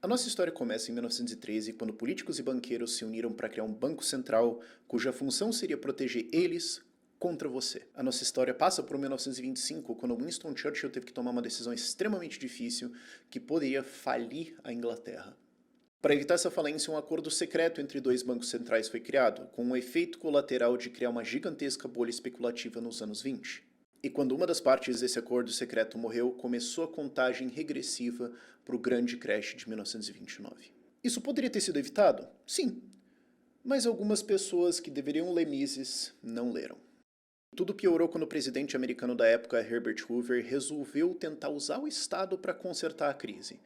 A nossa história começa em 1913, quando políticos e banqueiros se uniram para criar um banco central, cuja função seria proteger eles contra você. A nossa história passa por 1925, quando Winston Churchill teve que tomar uma decisão extremamente difícil que poderia falir a Inglaterra. Para evitar essa falência, um acordo secreto entre dois bancos centrais foi criado, com o efeito colateral de criar uma gigantesca bolha especulativa nos anos 20. E quando uma das partes desse acordo secreto morreu, começou a contagem regressiva para o grande crash de 1929. Isso poderia ter sido evitado? Sim. Mas algumas pessoas que deveriam ler Mises não leram. Tudo piorou quando o presidente americano da época, Herbert Hoover, resolveu tentar usar o Estado para consertar a crise.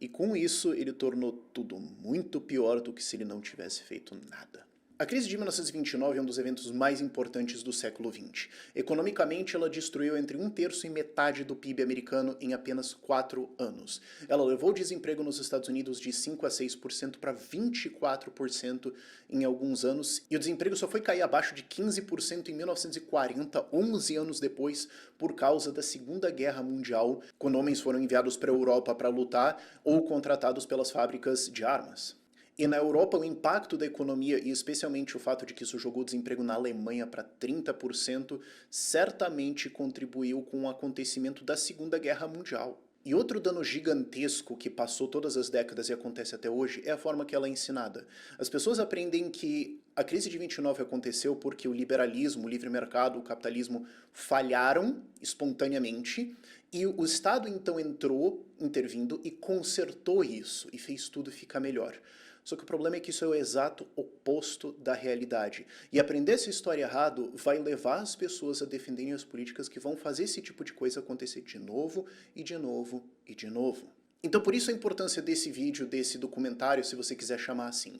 E com isso, ele tornou tudo muito pior do que se ele não tivesse feito nada. A crise de 1929 é um dos eventos mais importantes do século XX. Economicamente, ela destruiu entre 1/3 e metade do PIB americano em apenas 4 anos. Ela levou o desemprego nos Estados Unidos de 5 a 6% para 24% em alguns anos, e o desemprego só foi cair abaixo de 15% em 1940, 11 anos depois, por causa da Segunda Guerra Mundial, quando homens foram enviados para a Europa para lutar ou contratados pelas fábricas de armas. E na Europa, o impacto da economia, e especialmente o fato de que isso jogou o desemprego na Alemanha para 30%, certamente contribuiu com o acontecimento da Segunda Guerra Mundial. E outro dano gigantesco que passou todas as décadas e acontece até hoje é a forma que ela é ensinada. As pessoas aprendem que a crise de 29 aconteceu porque o liberalismo, o livre mercado, o capitalismo falharam espontaneamente, e o Estado então entrou intervindo e consertou isso e fez tudo ficar melhor. Só que o problema é que isso é o exato oposto da realidade. E aprender essa história errado vai levar as pessoas a defenderem as políticas que vão fazer esse tipo de coisa acontecer de novo, e de novo, e de novo. Então por isso a importância desse vídeo, desse documentário, se você quiser chamar assim.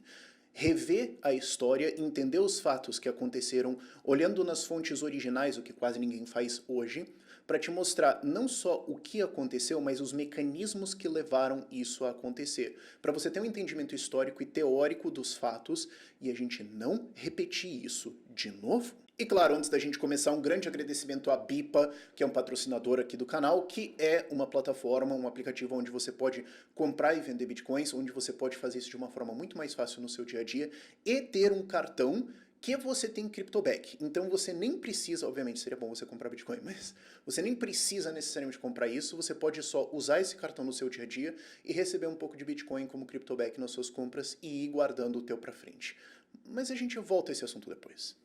Rever a história, entender os fatos que aconteceram, olhando nas fontes originais, o que quase ninguém faz hoje, para te mostrar não só o que aconteceu, mas os mecanismos que levaram isso a acontecer. Para você ter um entendimento histórico e teórico dos fatos, e a gente não repetir isso de novo. E claro, antes da gente começar, um grande agradecimento à Bipa, que é um patrocinador aqui do canal, que é uma plataforma, um aplicativo onde você pode comprar e vender bitcoins, onde você pode fazer isso de uma forma muito mais fácil no seu dia a dia, e ter um cartão que você tem CryptoBack. Então você nem precisa, obviamente seria bom você comprar Bitcoin, mas você nem precisa necessariamente comprar isso, você pode só usar esse cartão no seu dia a dia e receber um pouco de Bitcoin como CryptoBack nas suas compras e ir guardando o teu pra frente. Mas a gente volta a esse assunto depois.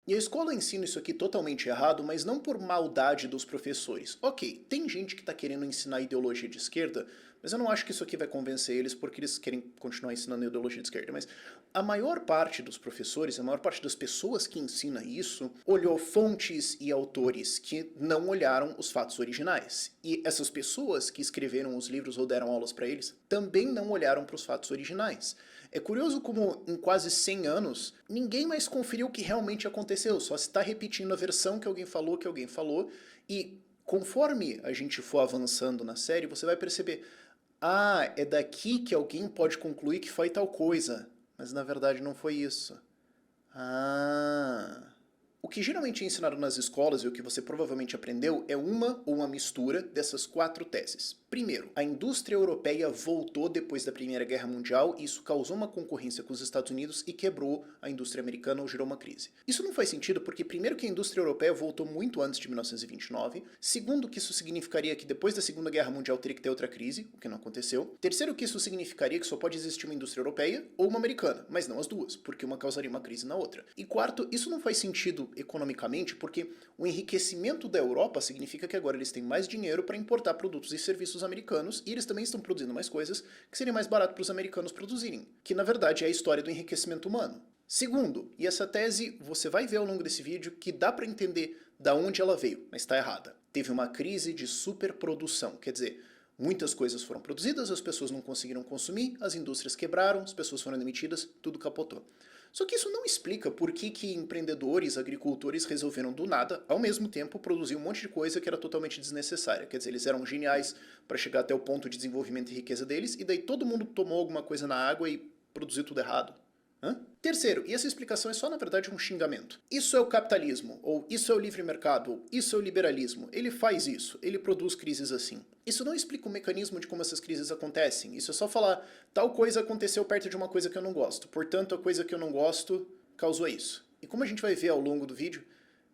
E a escola ensina isso aqui totalmente errado, mas não por maldade dos professores. Ok, tem gente que está querendo ensinar ideologia de esquerda, mas eu não acho que isso aqui vai convencer eles porque eles querem continuar ensinando ideologia de esquerda. Mas a maior parte dos professores, a maior parte das pessoas que ensina isso, olhou fontes e autores que não olharam os fatos originais. E essas pessoas que escreveram os livros ou deram aulas para eles também não olharam para os fatos originais. É curioso como em quase 100 anos, ninguém mais conferiu o que realmente aconteceu, só se está repetindo a versão que alguém falou, e conforme a gente for avançando na série, você vai perceber, ah, é daqui que alguém pode concluir que foi tal coisa, mas na verdade não foi isso. Ah... O que geralmente é ensinado nas escolas e o que você provavelmente aprendeu é uma ou uma mistura dessas 4 teses. Primeiro, a indústria europeia voltou depois da Primeira Guerra Mundial e isso causou uma concorrência com os Estados Unidos e quebrou a indústria americana ou gerou uma crise. Isso não faz sentido porque primeiro que a indústria europeia voltou muito antes de 1929, segundo que isso significaria que depois da Segunda Guerra Mundial teria que ter outra crise, o que não aconteceu, terceiro que isso significaria que só pode existir uma indústria europeia ou uma americana, mas não as duas, porque uma causaria uma crise na outra. E quarto, isso não faz sentido economicamente, porque o enriquecimento da Europa significa que agora eles têm mais dinheiro para importar produtos e serviços americanos, e eles também estão produzindo mais coisas que seria mais barato para os americanos produzirem, que na verdade é a história do enriquecimento humano. Segundo, e essa tese você vai ver ao longo desse vídeo que dá para entender da onde ela veio, mas está errada. Teve uma crise de superprodução, quer dizer, muitas coisas foram produzidas, as pessoas não conseguiram consumir, as indústrias quebraram, as pessoas foram demitidas, tudo capotou. Só que isso não explica por que empreendedores, agricultores resolveram do nada, ao mesmo tempo, produzir um monte de coisa que era totalmente desnecessária. Quer dizer, eles eram geniais para chegar até o ponto de desenvolvimento e riqueza deles, e daí todo mundo tomou alguma coisa na água e produziu tudo errado. Hã? Terceiro, e essa explicação é só na verdade um xingamento. Isso é o capitalismo, ou isso é o livre mercado, ou isso é o liberalismo. Ele faz isso, ele produz crises assim. Isso não explica o mecanismo de como essas crises acontecem. Isso é só falar, tal coisa aconteceu perto de uma coisa que eu não gosto. Portanto, a coisa que eu não gosto causou isso. E como a gente vai ver ao longo do vídeo,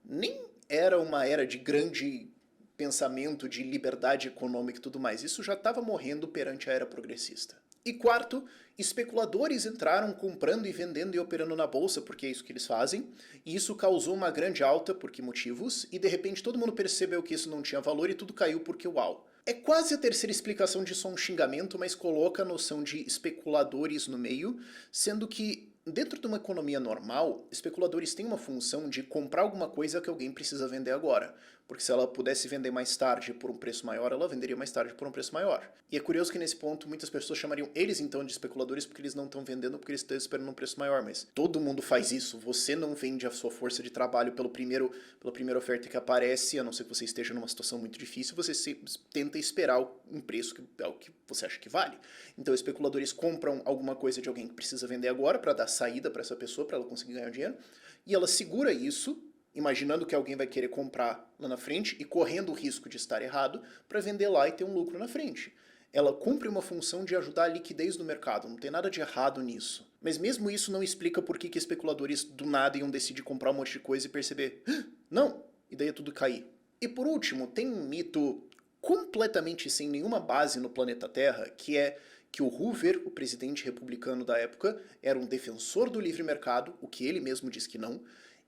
nem era uma era de grande pensamento de liberdade econômica e tudo mais. Isso já estava morrendo perante a era progressista. E quarto, especuladores entraram comprando e vendendo e operando na bolsa, porque é isso que eles fazem, e isso causou uma grande alta, por que motivos, e de repente todo mundo percebeu que isso não tinha valor e tudo caiu porque uau. É quase a terceira explicação de só um xingamento, mas coloca a noção de especuladores no meio, sendo que dentro de uma economia normal, especuladores têm uma função de comprar alguma coisa que alguém precisa vender agora. Porque se ela pudesse vender mais tarde por um preço maior, ela venderia mais tarde por um preço maior. E é curioso que nesse ponto muitas pessoas chamariam eles então de especuladores porque eles não estão vendendo, porque eles estão esperando um preço maior. Mas todo mundo faz isso. Você não vende a sua força de trabalho pela primeira oferta que aparece, a não ser que você esteja numa situação muito difícil, você tenta esperar um preço que é o que você acha que vale. Então especuladores compram alguma coisa de alguém que precisa vender agora para dar saída para essa pessoa, para ela conseguir ganhar dinheiro, e ela segura isso, imaginando que alguém vai querer comprar lá na frente e correndo o risco de estar errado para vender lá e ter um lucro na frente. Ela cumpre uma função de ajudar a liquidez no mercado, não tem nada de errado nisso. Mas mesmo isso não explica por que especuladores do nada iam decidir comprar um monte de coisa e perceber, não, e daí é tudo cair. E por último, tem um mito completamente sem nenhuma base no planeta Terra, que é que o Hoover, o presidente republicano da época, era um defensor do livre mercado, o que ele mesmo diz que não,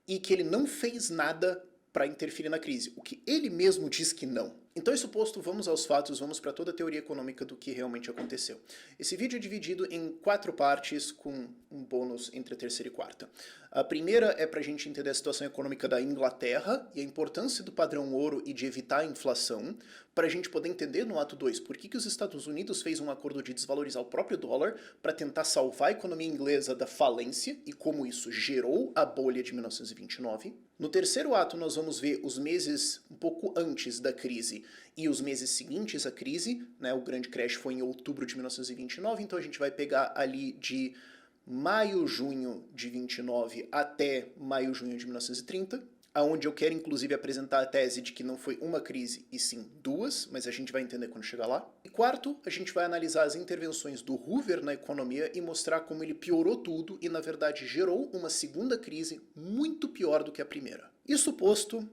e que ele não fez nada para interferir na crise, o que ele mesmo diz que não. Então, isso posto, vamos aos fatos, vamos para toda a teoria econômica do que realmente aconteceu. Esse vídeo é dividido em 4 partes, com um bônus entre a terceira e quarta. A primeira é para a gente entender a situação econômica da Inglaterra e a importância do padrão ouro e de evitar a inflação, para a gente poder entender no ato 2 por que os Estados Unidos fez um acordo de desvalorizar o próprio dólar para tentar salvar a economia inglesa da falência e como isso gerou a bolha de 1929. No terceiro ato, nós vamos ver os meses um pouco antes da crise e os meses seguintes à crise, né? O grande crash foi em outubro de 1929, então a gente vai pegar ali de maio, junho de 29 até maio, junho de 1930, aonde eu quero inclusive apresentar a tese de que não foi uma crise e sim 2, mas a gente vai entender quando chegar lá. E quarto, a gente vai analisar as intervenções do Hoover na economia e mostrar como ele piorou tudo e na verdade gerou uma segunda crise muito pior do que a primeira. Isso posto,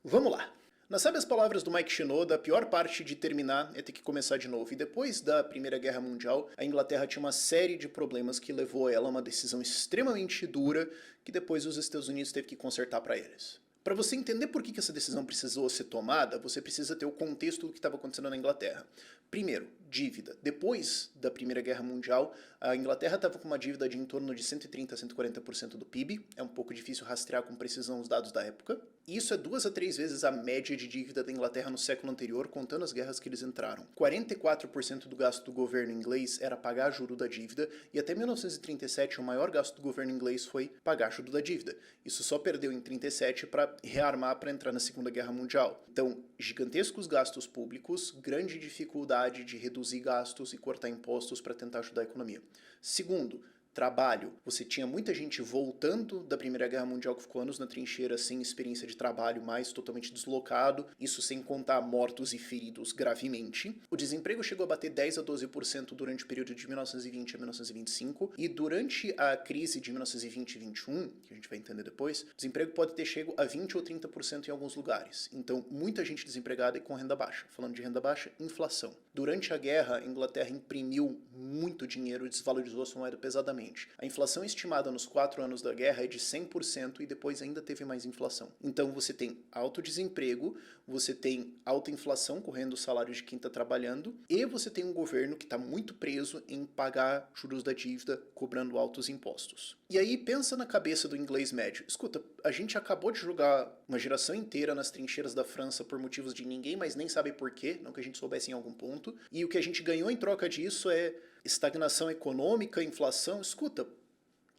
vamos lá. Nas sábias palavras do Mike Shinoda, a pior parte de terminar é ter que começar de novo. E depois da Primeira Guerra Mundial, a Inglaterra tinha uma série de problemas que levou ela a uma decisão extremamente dura que depois os Estados Unidos teve que consertar para eles. Para você entender por que essa decisão precisou ser tomada, você precisa ter o contexto do que estava acontecendo na Inglaterra. Primeiro, dívida. Depois da Primeira Guerra Mundial, a Inglaterra estava com uma dívida de em torno de 130 a 140% do PIB. É um pouco difícil rastrear com precisão os dados da época. E isso é 2 a 3 vezes a média de dívida da Inglaterra no século anterior, contando as guerras que eles entraram. 44% do gasto do governo inglês era pagar juro da dívida, e até 1937 o maior gasto do governo inglês foi pagar juro da dívida. Isso só perdeu em 37 para rearmar para entrar na Segunda Guerra Mundial. Então, gigantescos gastos públicos, grande dificuldade de reduzir gastos e cortar impostos para tentar ajudar a economia. Segundo, trabalho. Você tinha muita gente voltando da Primeira Guerra Mundial que ficou anos na trincheira sem experiência de trabalho, mais totalmente deslocado, isso sem contar mortos e feridos gravemente. O desemprego chegou a bater 10 a 12% durante o período de 1920 a 1925, e durante a crise de 1920 e 21, que a gente vai entender depois, o desemprego pode ter chegado a 20 ou 30% em alguns lugares. Então, muita gente desempregada e com renda baixa. Falando de renda baixa, inflação. Durante a guerra, a Inglaterra imprimiu muito dinheiro e desvalorizou a sua moeda pesadamente. A inflação estimada nos 4 anos da guerra é de 100% e depois ainda teve mais inflação. Então você tem alto desemprego, você tem alta inflação correndo o salário de quem está trabalhando, e você tem um governo que está muito preso em pagar juros da dívida, cobrando altos impostos. E aí pensa na cabeça do inglês médio. Escuta, a gente acabou de jogar uma geração inteira nas trincheiras da França por motivos de ninguém, mas nem sabe porquê, não que a gente soubesse em algum ponto, e o que a gente ganhou em troca disso é estagnação econômica, inflação. Escuta,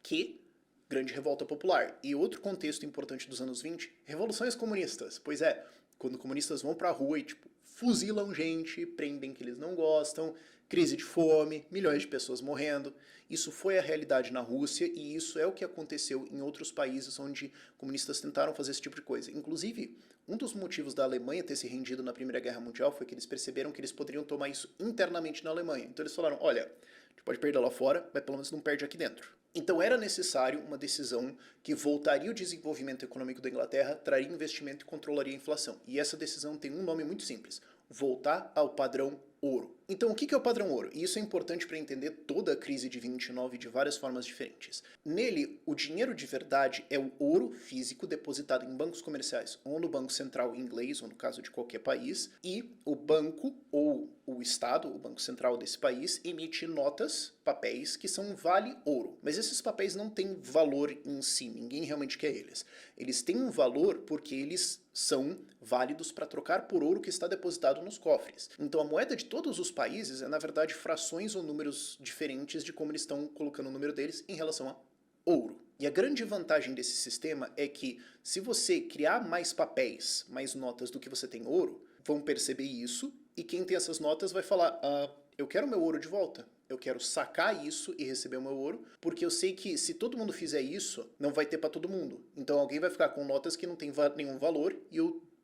que grande revolta popular. E outro contexto importante dos anos 20, revoluções comunistas. Pois é, quando comunistas vão pra rua e, tipo, fuzilam gente, prendem que eles não gostam, crise de fome, milhões de pessoas morrendo. Isso foi a realidade na Rússia e isso é o que aconteceu em outros países onde comunistas tentaram fazer esse tipo de coisa. Inclusive, um dos motivos da Alemanha ter se rendido na Primeira Guerra Mundial foi que eles perceberam que eles poderiam tomar isso internamente na Alemanha. Então eles falaram, olha, a gente pode perder lá fora, mas pelo menos não perde aqui dentro. Então era necessário uma decisão que voltaria o desenvolvimento econômico da Inglaterra, traria investimento e controlaria a inflação. E essa decisão tem um nome muito simples, voltar ao padrão ouro. Então o que é o padrão ouro? E isso é importante para entender toda a crise de 29 de várias formas diferentes. Nele, o dinheiro de verdade é o ouro físico depositado em bancos comerciais, ou no Banco Central inglês, ou no caso de qualquer país, e o banco ou o Estado, o Banco Central desse país, emite notas, papéis, que são vale ouro. Mas esses papéis não têm valor em si, ninguém realmente quer eles. Eles têm um valor porque eles são válidos para trocar por ouro que está depositado nos cofres. Então a moeda de todos os países é, na verdade, frações ou números diferentes de como eles estão colocando o número deles em relação a ouro. E a grande vantagem desse sistema é que se você criar mais papéis, mais notas do que você tem ouro, vão perceber isso e quem tem essas notas vai falar, eu quero meu ouro de volta. Eu quero sacar isso e receber o meu ouro, porque eu sei que se todo mundo fizer isso, não vai ter para todo mundo. Então alguém vai ficar com notas que não tem nenhum valor e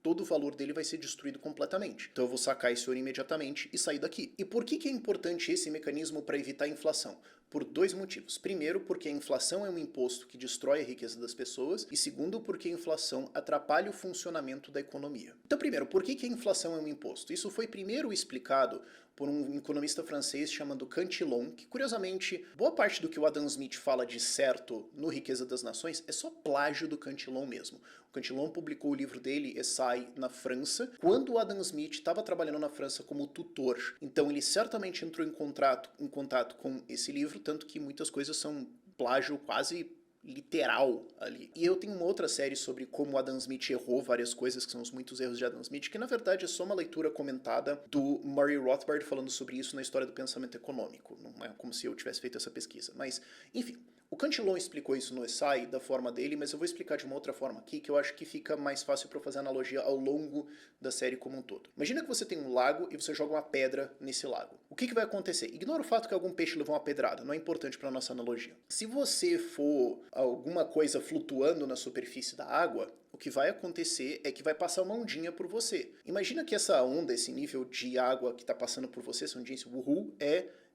todo o valor dele vai ser destruído completamente. Então eu vou sacar esse ouro imediatamente e sair daqui. E por que é importante esse mecanismo para evitar a inflação? Por dois motivos. Primeiro, porque a inflação é um imposto que destrói a riqueza das pessoas. E segundo, porque a inflação atrapalha o funcionamento da economia. Então, primeiro, por que a inflação é um imposto? Isso foi primeiro explicado por um economista francês chamado Cantillon, que curiosamente, boa parte do que o Adam Smith fala de certo no Riqueza das Nações é só plágio do Cantillon mesmo. O Cantillon publicou o livro dele, Essai, na França, quando o Adam Smith estava trabalhando na França como tutor. Então ele certamente entrou em contato com esse livro, tanto que muitas coisas são plágio quase literal ali. E eu tenho uma outra série sobre como Adam Smith errou várias coisas, que são os muitos erros de Adam Smith, que na verdade é só uma leitura comentada do Murray Rothbard falando sobre isso na História do Pensamento Econômico. Não é como se eu tivesse feito essa pesquisa. Mas, enfim, o Cantillon explicou isso no Essai da forma dele, mas eu vou explicar de uma outra forma aqui, que eu acho que fica mais fácil para fazer analogia ao longo da série como um todo. Imagina que você tem um lago e você joga uma pedra nesse lago. O que vai acontecer? Ignora o fato que algum peixe levou uma pedrada, não é importante para nossa analogia. Se você for alguma coisa flutuando na superfície da água, o que vai acontecer é que vai passar uma ondinha por você. Imagina que essa onda, esse nível de água que está passando por você, essa ondinha, esse uhul,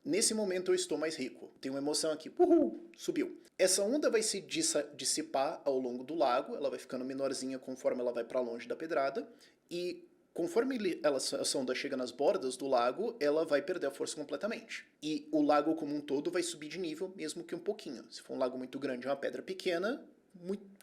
nesse momento eu estou mais rico. Tem uma emoção aqui, uhul, subiu. Essa onda vai se dissipar ao longo do lago, ela vai ficando menorzinha conforme ela vai para longe da pedrada, e conforme essa onda chega nas bordas do lago, ela vai perder a força completamente. E o lago como um todo vai subir de nível, mesmo que um pouquinho. Se for um lago muito grande e uma pedra pequena,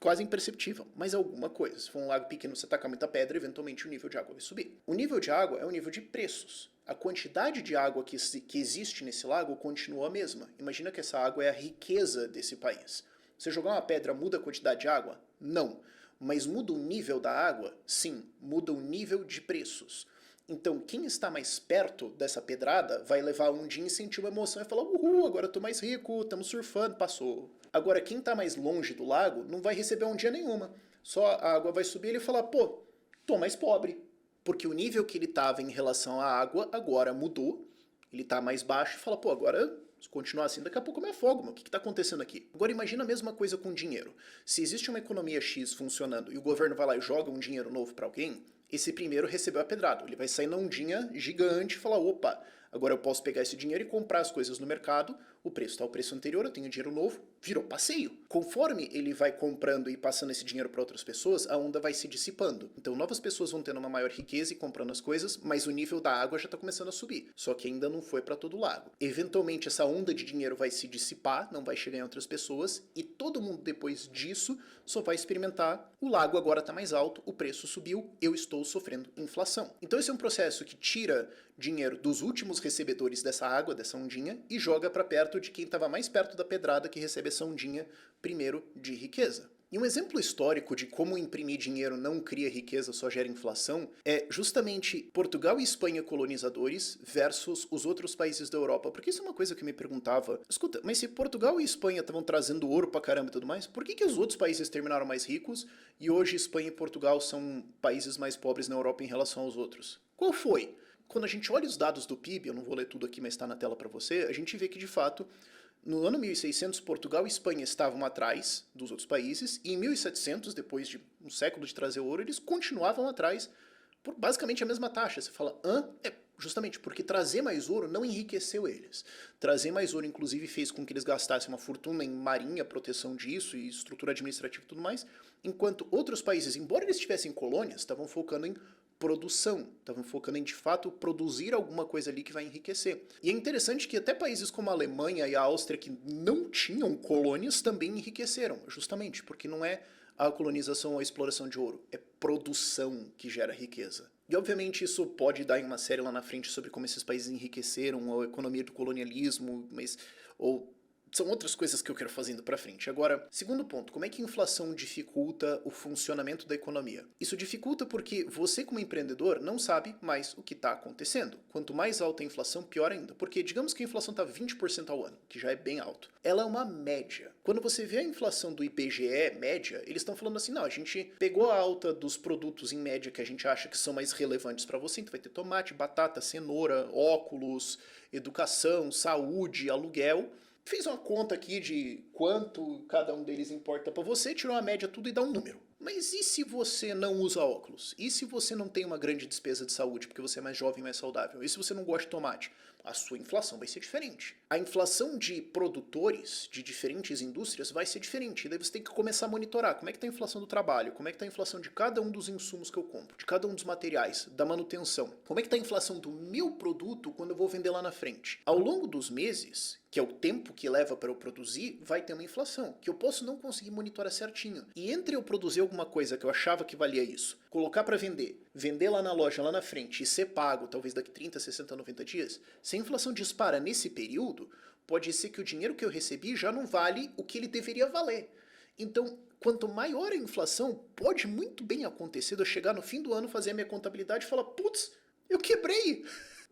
quase imperceptível, mas alguma coisa. Se for um lago pequeno, você tacar muita pedra, eventualmente o nível de água vai subir. O nível de água é o nível de preços. A quantidade de água que existe nesse lago continua a mesma. Imagina que essa água é a riqueza desse país. Você jogar uma pedra muda a quantidade de água? Não. Mas muda o nível da água? Sim, muda o nível de preços. Então, quem está mais perto dessa pedrada vai levar um dia e sentir uma emoção e falar, uhul, agora eu tô mais rico, estamos surfando, passou. Agora, quem está mais longe do lago não vai receber um dia nenhuma. Só a água vai subir e ele fala, pô, tô mais pobre. Porque o nível que ele estava em relação à água agora mudou, ele está mais baixo e fala, pô, agora se continuar assim, daqui a pouco eu me afogo, mas o que está acontecendo aqui? Agora imagina a mesma coisa com dinheiro. Se existe uma economia X funcionando e o governo vai lá e joga um dinheiro novo para alguém, esse primeiro recebeu a pedrada. Ele vai sair na ondinha gigante e falar, opa, agora eu posso pegar esse dinheiro e comprar as coisas no mercado, o preço está o preço anterior, eu tenho dinheiro novo, virou passeio. Conforme ele vai comprando e passando esse dinheiro para outras pessoas, a onda vai se dissipando. Então novas pessoas vão tendo uma maior riqueza e comprando as coisas, mas o nível da água já está começando a subir. Só que ainda não foi para todo o lago. Eventualmente essa onda de dinheiro vai se dissipar, não vai chegar em outras pessoas, e todo mundo depois disso só vai experimentar, o lago agora está mais alto, o preço subiu, eu estou sofrendo inflação. Então esse é um processo que tira dinheiro dos últimos recebedores dessa água, dessa ondinha, e joga para perto de quem estava mais perto da pedrada que recebe essa ondinha primeiro de riqueza. E um exemplo histórico de como imprimir dinheiro não cria riqueza, só gera inflação, é justamente Portugal e Espanha colonizadores versus os outros países da Europa. Porque isso é uma coisa que eu me perguntava. Escuta, mas se Portugal e Espanha estavam trazendo ouro pra caramba e tudo mais, por que os outros países terminaram mais ricos e hoje Espanha e Portugal são países mais pobres na Europa em relação aos outros? Qual foi? quando a gente olha os dados do PIB, eu não vou ler tudo aqui, mas está na tela para você, a gente vê que, de fato, no ano 1600, Portugal e Espanha estavam atrás dos outros países, e em 1700, depois de um século de trazer ouro, eles continuavam atrás por basicamente a mesma taxa. Você fala, hã? É, justamente porque trazer mais ouro não enriqueceu eles. Trazer mais ouro, inclusive, fez com que eles gastassem uma fortuna em marinha, proteção disso, e estrutura administrativa e tudo mais, enquanto outros países, embora eles tivessem colônias, estavam focando em produção, estavam focando em, de fato, produzir alguma coisa ali que vai enriquecer. E é interessante que até países como a Alemanha e a Áustria, que não tinham colônias, também enriqueceram, justamente porque não é a colonização ou a exploração de ouro, é produção que gera riqueza. E obviamente isso pode dar em uma série lá na frente sobre como esses países enriqueceram, a economia do colonialismo, ou são outras coisas que eu quero fazendo pra frente. Agora, segundo ponto, como é que a inflação dificulta o funcionamento da economia? Isso dificulta porque você, como empreendedor, não sabe mais o que está acontecendo. Quanto mais alta a inflação, pior ainda. Porque digamos que a inflação está 20% ao ano, que já é bem alto. Ela é uma média. Quando você vê a inflação do IBGE média, eles estão falando assim, não, a gente pegou a alta dos produtos em média que a gente acha que são mais relevantes para você, então vai ter tomate, batata, cenoura, óculos, educação, saúde, aluguel. Fiz uma conta aqui de quanto cada um deles importa para você, tirou a média tudo e dá um número. Mas e se você não usa óculos? E se você não tem uma grande despesa de saúde porque você é mais jovem e mais saudável? E se você não gosta de tomate? A sua inflação vai ser diferente. A inflação de produtores de diferentes indústrias vai ser diferente. E daí você tem que começar a monitorar como é que está a inflação do trabalho, como é que está a inflação de cada um dos insumos que eu compro, de cada um dos materiais, da manutenção. Como é que está a inflação do meu produto quando eu vou vender lá na frente? Ao longo dos meses, que é o tempo que leva para eu produzir, vai ter uma inflação, que eu posso não conseguir monitorar certinho. E entre eu produzir alguma coisa que eu achava que valia isso, colocar para vender, vender lá na loja, lá na frente, e ser pago talvez daqui 30, 60, 90 dias, se a inflação dispara nesse período, pode ser que o dinheiro que eu recebi já não vale o que ele deveria valer. Então, quanto maior a inflação, pode muito bem acontecer de eu chegar no fim do ano, fazer a minha contabilidade e falar, putz, eu quebrei!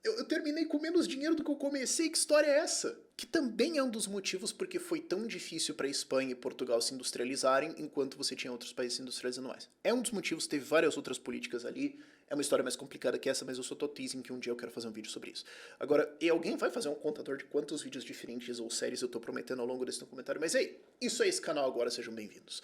Eu terminei com menos dinheiro do que eu comecei, que história é essa? Que também é um dos motivos porque foi tão difícil para Espanha e Portugal se industrializarem, enquanto você tinha outros países se industrializando mais. É um dos motivos, teve várias outras políticas ali, é uma história mais complicada que essa, mas eu só tô teasing que um dia eu quero fazer um vídeo sobre isso. Agora, e alguém vai fazer um contador de quantos vídeos diferentes ou séries eu tô prometendo ao longo desse documentário, mas ei, isso é esse canal agora, sejam bem-vindos.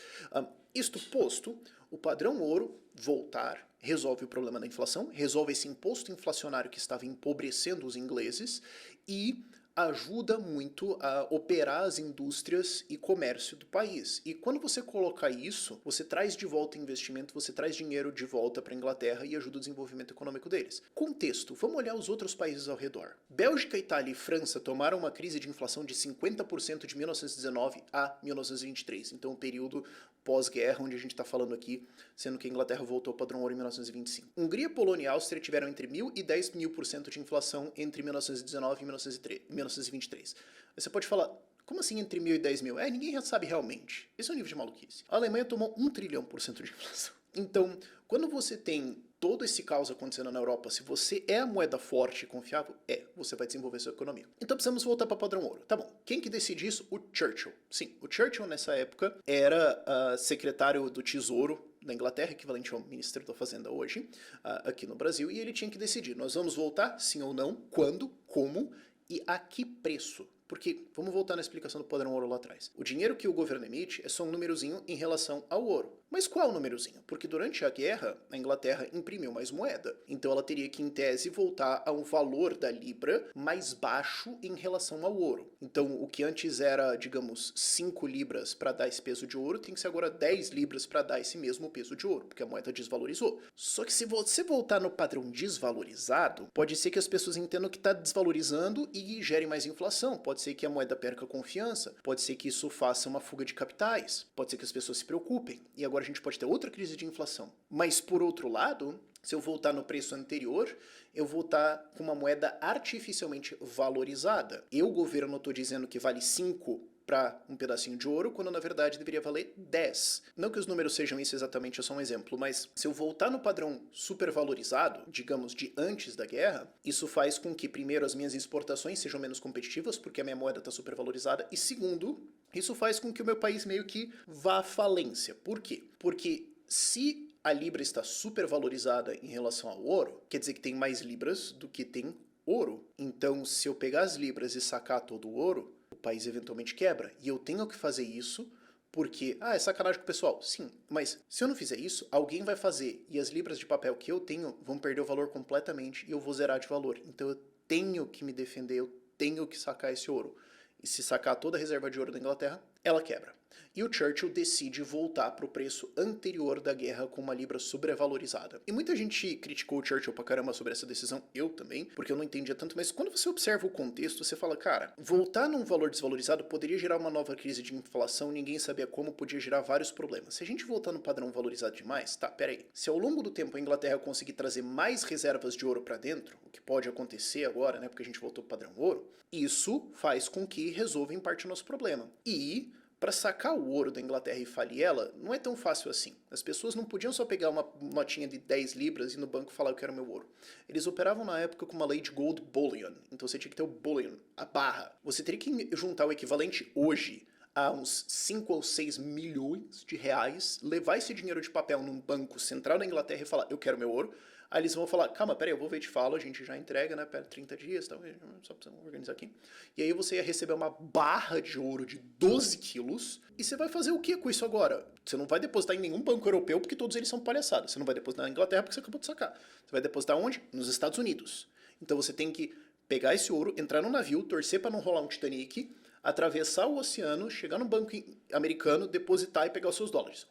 Isto posto, o padrão ouro voltar resolve o problema da inflação, resolve esse imposto inflacionário que estava empobrecendo os ingleses e ajuda muito a operar as indústrias e comércio do país. E quando você coloca isso, você traz de volta investimento, você traz dinheiro de volta para a Inglaterra e ajuda o desenvolvimento econômico deles. Contexto, vamos olhar os outros países ao redor. Bélgica, Itália e França tomaram uma crise de inflação de 50% de 1919 a 1923, então um período pós-guerra, onde a gente está falando aqui, sendo que a Inglaterra voltou ao padrão ouro em 1925. Hungria, Polônia e Áustria tiveram entre 1.000 e 10.000% de inflação entre 1919 e 1923. Você pode falar, como assim entre 1.000 e 10.000? Ninguém sabe realmente. Esse é o nível de maluquice. A Alemanha tomou 1 trilhão% de inflação. Então, quando você tem todo esse caos acontecendo na Europa, se você é a moeda forte e confiável, você vai desenvolver sua economia. Então precisamos voltar para o padrão ouro. Tá bom, quem que decide isso? O Churchill. Sim, o Churchill nessa época era secretário do Tesouro da Inglaterra, equivalente ao Ministério da Fazenda hoje, aqui no Brasil, e ele tinha que decidir, nós vamos voltar, sim ou não, quando, como e a que preço. Porque, vamos voltar na explicação do padrão ouro lá atrás. O dinheiro que o governo emite é só um númerozinho em relação ao ouro. Mas qual númerozinho? Porque durante a guerra, a Inglaterra imprimiu mais moeda. Então ela teria que, em tese, voltar a um valor da libra mais baixo em relação ao ouro. Então o que antes era, digamos, 5 libras para dar esse peso de ouro, tem que ser agora 10 libras para dar esse mesmo peso de ouro, porque a moeda desvalorizou. Só que se você voltar no padrão desvalorizado, pode ser que as pessoas entendam que está desvalorizando e gere mais inflação. Pode ser que a moeda perca confiança, pode ser que isso faça uma fuga de capitais, pode ser que as pessoas se preocupem. E agora a gente pode ter outra crise de inflação. Mas, por outro lado, se eu voltar no preço anterior, eu vou estar com uma moeda artificialmente valorizada. Eu, governo, estou dizendo que vale 5 para um pedacinho de ouro, quando na verdade deveria valer 10. Não que os números sejam isso exatamente, é só um exemplo, mas se eu voltar no padrão supervalorizado, digamos, de antes da guerra, isso faz com que, primeiro, as minhas exportações sejam menos competitivas, porque a minha moeda está supervalorizada, e segundo, isso faz com que o meu país meio que vá à falência. Por quê? Porque se a libra está supervalorizada em relação ao ouro, quer dizer que tem mais libras do que tem ouro. Então, se eu pegar as libras e sacar todo o ouro, o país eventualmente quebra. E eu tenho que fazer isso porque, é sacanagem com o pessoal. Sim, mas se eu não fizer isso, alguém vai fazer. E as libras de papel que eu tenho vão perder o valor completamente e eu vou zerar de valor. Então eu tenho que me defender, eu tenho que sacar esse ouro. E se sacar toda a reserva de ouro da Inglaterra, ela quebra. E o Churchill decide voltar para o preço anterior da guerra com uma libra sobrevalorizada. E muita gente criticou o Churchill pra caramba sobre essa decisão, eu também, porque eu não entendia tanto, mas quando você observa o contexto, você fala, cara, voltar num valor desvalorizado poderia gerar uma nova crise de inflação, ninguém sabia como, podia gerar vários problemas. Se a gente voltar no padrão valorizado demais, peraí, se ao longo do tempo a Inglaterra conseguir trazer mais reservas de ouro para dentro, o que pode acontecer agora, né, porque a gente voltou pro padrão ouro, isso faz com que resolva em parte o nosso problema. E para sacar o ouro da Inglaterra e falir ela, não é tão fácil assim. As pessoas não podiam só pegar uma notinha de 10 libras e ir no banco falar eu quero meu ouro. Eles operavam na época com uma lei de gold bullion, então você tinha que ter o bullion, a barra. Você teria que juntar o equivalente hoje a uns 5 ou 6 milhões de reais, levar esse dinheiro de papel num banco central da Inglaterra e falar eu quero meu ouro. Aí eles vão falar, calma, peraí, eu vou ver e te falo, a gente já entrega, né, pera 30 dias, tá, só precisamos organizar aqui. E aí você ia receber uma barra de ouro de 12 quilos, e você vai fazer o que com isso agora? Você não vai depositar em nenhum banco europeu, porque todos eles são palhaçadas. Você não vai depositar na Inglaterra, porque você acabou de sacar. Você vai depositar onde? Nos Estados Unidos. Então você tem que pegar esse ouro, entrar no navio, torcer para não rolar um Titanic, atravessar o oceano, chegar no banco americano, depositar e pegar os seus dólares.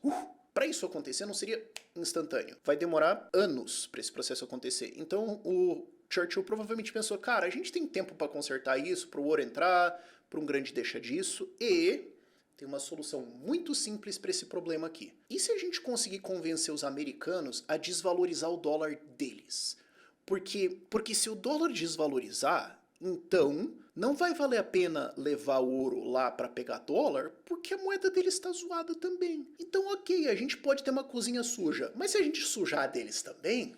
Para isso acontecer não seria instantâneo. Vai demorar anos para esse processo acontecer. Então o Churchill provavelmente pensou, cara, a gente tem tempo para consertar isso, para o ouro entrar, para um grande deixa disso, e tem uma solução muito simples para esse problema aqui. E se a gente conseguir convencer os americanos a desvalorizar o dólar deles? Porque se o dólar desvalorizar, então não vai valer a pena levar o ouro lá para pegar dólar, porque a moeda deles está zoada também. Então ok, a gente pode ter uma cozinha suja, mas se a gente sujar a deles também,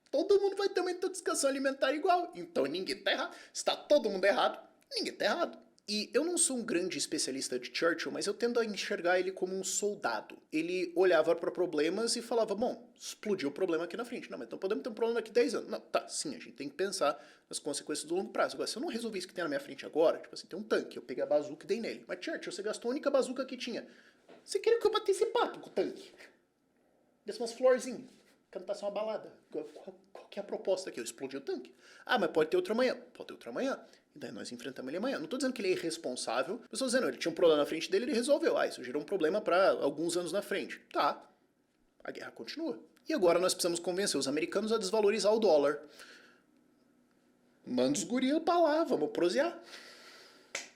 todo mundo vai ter uma intoxicação alimentar igual. Então ninguém tá errado. Se tá todo mundo errado, ninguém tá errado. E eu não sou um grande especialista de Churchill, mas eu tendo a enxergar ele como um soldado. Ele olhava para problemas e falava, bom, explodiu o problema aqui na frente. Não, mas então podemos ter um problema daqui a 10 anos. Não, tá, sim, a gente tem que pensar nas consequências do longo prazo. Agora, se eu não resolver isso que tem na minha frente agora, tipo assim, tem um tanque, eu peguei a bazuca e dei nele. Mas Churchill, você gastou a única bazuca que tinha. Você queria que eu batesse papo com o tanque? Desse umas florzinhas, cantasse uma balada. Qual que é a proposta aqui? Eu explodi o tanque. Ah, mas pode ter outro amanhã. Pode ter outro amanhã. E daí nós enfrentamos ele amanhã. Não tô dizendo que ele é irresponsável, eu estou dizendo, ele tinha um problema na frente dele, ele resolveu. Ah, isso gerou um problema para alguns anos na frente. Tá, a guerra continua. E agora nós precisamos convencer os americanos a desvalorizar o dólar. Manda os gurias pra lá, vamos prosear.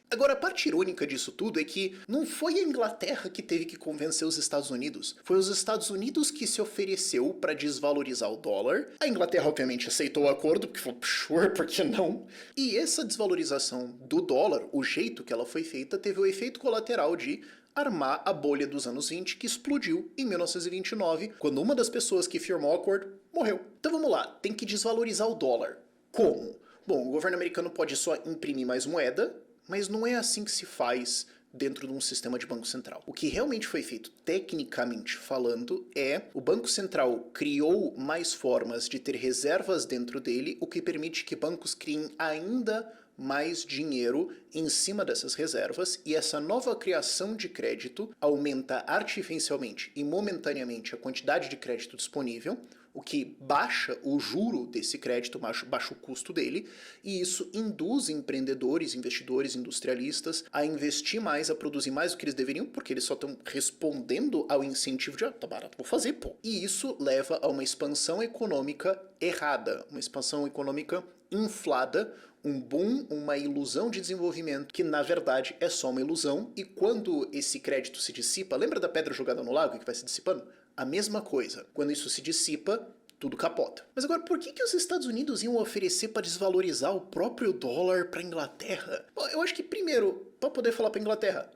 Agora, a parte irônica disso tudo é que não foi a Inglaterra que teve que convencer os Estados Unidos. Foi os Estados Unidos que se ofereceu para desvalorizar o dólar. A Inglaterra, obviamente, aceitou o acordo, porque falou, sure, por que não? E essa desvalorização do dólar, o jeito que ela foi feita, teve o efeito colateral de armar a bolha dos anos 20 que explodiu em 1929, quando uma das pessoas que firmou o acordo morreu. Então vamos lá, tem que desvalorizar o dólar. Como? Bom, o governo americano pode só imprimir mais moeda, mas não é assim que se faz dentro de um sistema de banco central. O que realmente foi feito, tecnicamente falando, é o Banco Central criou mais formas de ter reservas dentro dele, o que permite que bancos criem ainda mais dinheiro em cima dessas reservas, e essa nova criação de crédito aumenta artificialmente e momentaneamente a quantidade de crédito disponível, o que baixa o juro desse crédito, baixa o custo dele, e isso induz empreendedores, investidores, industrialistas a investir mais, a produzir mais do que eles deveriam, porque eles só estão respondendo ao incentivo de, tá barato, vou fazer, pô. E isso leva a uma expansão econômica errada, uma expansão econômica inflada, um boom, uma ilusão de desenvolvimento que na verdade é só uma ilusão, e quando esse crédito se dissipa, lembra da pedra jogada no lago que vai se dissipando? A mesma coisa. Quando isso se dissipa, tudo capota. Mas agora, por que os Estados Unidos iam oferecer para desvalorizar o próprio dólar para a Inglaterra? Bom, eu acho que primeiro, para poder falar para a Inglaterra,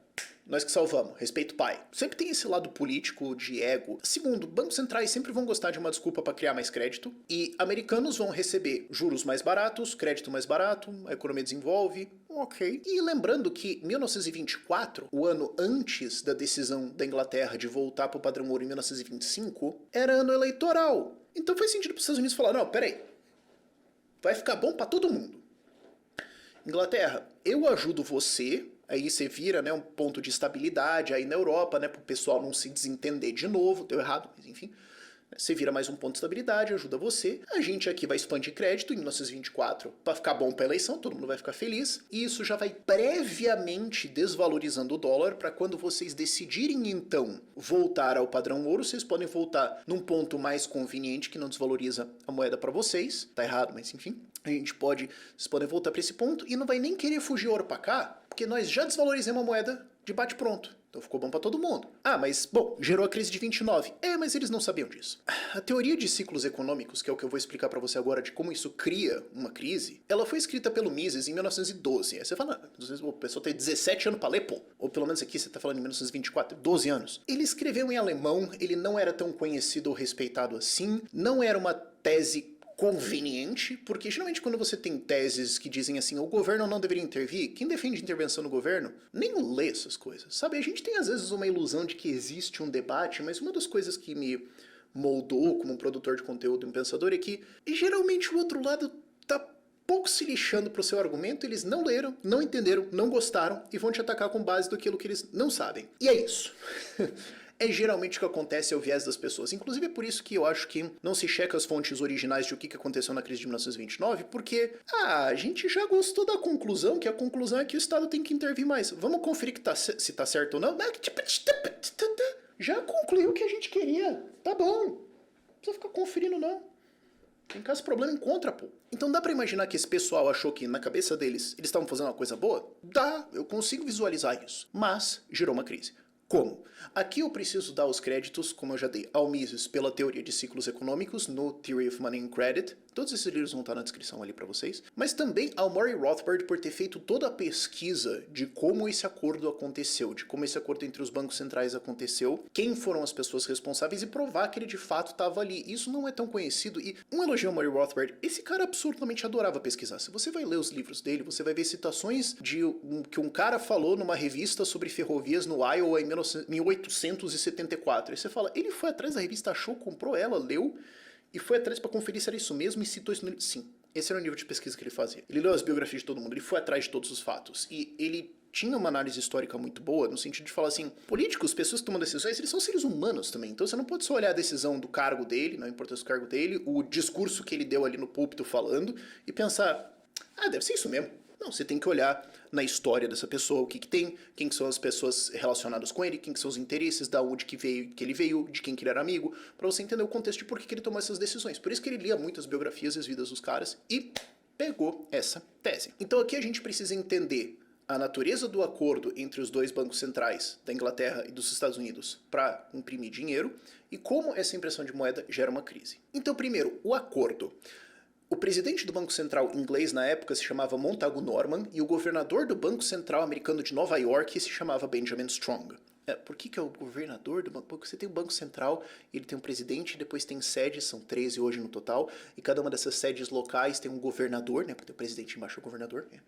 nós que salvamos, respeito pai. Sempre tem esse lado político de ego. Segundo, bancos centrais sempre vão gostar de uma desculpa para criar mais crédito, e americanos vão receber juros mais baratos, crédito mais barato, a economia desenvolve, ok. E lembrando que 1924, o ano antes da decisão da Inglaterra de voltar para o padrão ouro em 1925, era ano eleitoral. Então faz sentido para os Estados Unidos falar, não, peraí, vai ficar bom para todo mundo. Inglaterra, eu ajudo você, aí você vira, né, um ponto de estabilidade aí na Europa, né, pro pessoal não se desentender de novo, deu errado, mas enfim. Você vira mais um ponto de estabilidade, ajuda você. A gente aqui vai expandir crédito em 1924 para ficar bom para a eleição, todo mundo vai ficar feliz. E isso já vai previamente desvalorizando o dólar para quando vocês decidirem então voltar ao padrão ouro, vocês podem voltar num ponto mais conveniente que não desvaloriza a moeda para vocês. Tá errado, mas enfim. Vocês podem voltar para esse ponto e não vai nem querer fugir ouro para cá, porque nós já desvalorizamos a moeda de bate-pronto. Então ficou bom pra todo mundo. Ah, mas, bom, gerou a crise de 29. Mas eles não sabiam disso. A teoria de ciclos econômicos, que é o que eu vou explicar pra você agora de como isso cria uma crise, ela foi escrita pelo Mises em 1912. Aí você fala, às vezes a pessoa tem 17 anos pra ler, pô. Ou pelo menos aqui você tá falando em 1924, 12 anos. Ele escreveu em alemão, ele não era tão conhecido ou respeitado assim, não era uma tese conveniente, porque geralmente quando você tem teses que dizem assim, o governo não deveria intervir, quem defende intervenção no governo nem lê essas coisas, sabe? A gente tem às vezes uma ilusão de que existe um debate, mas uma das coisas que me moldou como um produtor de conteúdo e um pensador é que geralmente o outro lado tá pouco se lixando pro seu argumento, eles não leram, não entenderam, não gostaram e vão te atacar com base daquilo que eles não sabem. E é isso. É geralmente o que acontece, é o viés das pessoas. Inclusive é por isso que eu acho que não se checa as fontes originais de o que aconteceu na crise de 1929, porque a gente já gostou da conclusão, que a conclusão é que o Estado tem que intervir mais. Vamos conferir que se tá certo ou não? Já concluiu o que a gente queria. Tá bom. Não precisa ficar conferindo, não. Em caso problema, encontra, pô. Então dá pra imaginar que esse pessoal achou que na cabeça deles eles estavam fazendo uma coisa boa? Dá, eu consigo visualizar isso. Mas gerou uma crise. Como? Aqui eu preciso dar os créditos, como eu já dei, ao Mises pela teoria de ciclos econômicos, no Theory of Money and Credit. Todos esses livros vão estar na descrição ali para vocês. Mas também ao Murray Rothbard por ter feito toda a pesquisa de como esse acordo aconteceu, de como esse acordo entre os bancos centrais aconteceu, quem foram as pessoas responsáveis e provar que ele de fato estava ali. Isso não é tão conhecido e um elogio ao Murray Rothbard, esse cara absurdamente adorava pesquisar. Se você vai ler os livros dele, você vai ver citações de que um cara falou numa revista sobre ferrovias no Iowa em 1874. E você fala, ele foi atrás da revista, achou, comprou ela, leu e foi atrás pra conferir se era isso mesmo e citou isso no livro. Sim, esse era o nível de pesquisa que ele fazia. Ele leu as biografias de todo mundo, ele foi atrás de todos os fatos. E ele tinha uma análise histórica muito boa, no sentido de falar assim, políticos, pessoas que tomam decisões, eles são seres humanos também. Então você não pode só olhar a decisão do cargo dele, não importa o cargo dele, o discurso que ele deu ali no púlpito falando, e pensar, deve ser isso mesmo. Não, você tem que olhar na história dessa pessoa, o que tem, quem que são as pessoas relacionadas com ele, quem que são os interesses, da onde que ele veio, de quem que ele era amigo, pra você entender o contexto de por que ele tomou essas decisões. Por isso que ele lia muitas biografias e as vidas dos caras e pegou essa tese. Então aqui a gente precisa entender a natureza do acordo entre os dois bancos centrais da Inglaterra e dos Estados Unidos para imprimir dinheiro e como essa impressão de moeda gera uma crise. Então primeiro, o acordo. O presidente do Banco Central inglês na época se chamava Montagu Norman e o governador do Banco Central americano de Nova York se chamava Benjamin Strong. Por que é o governador do banco? Porque você tem o Banco Central, ele tem um presidente, depois tem sedes, são 13 hoje no total, e cada uma dessas sedes locais tem um governador, né? Porque tem o presidente embaixo do governador. Né?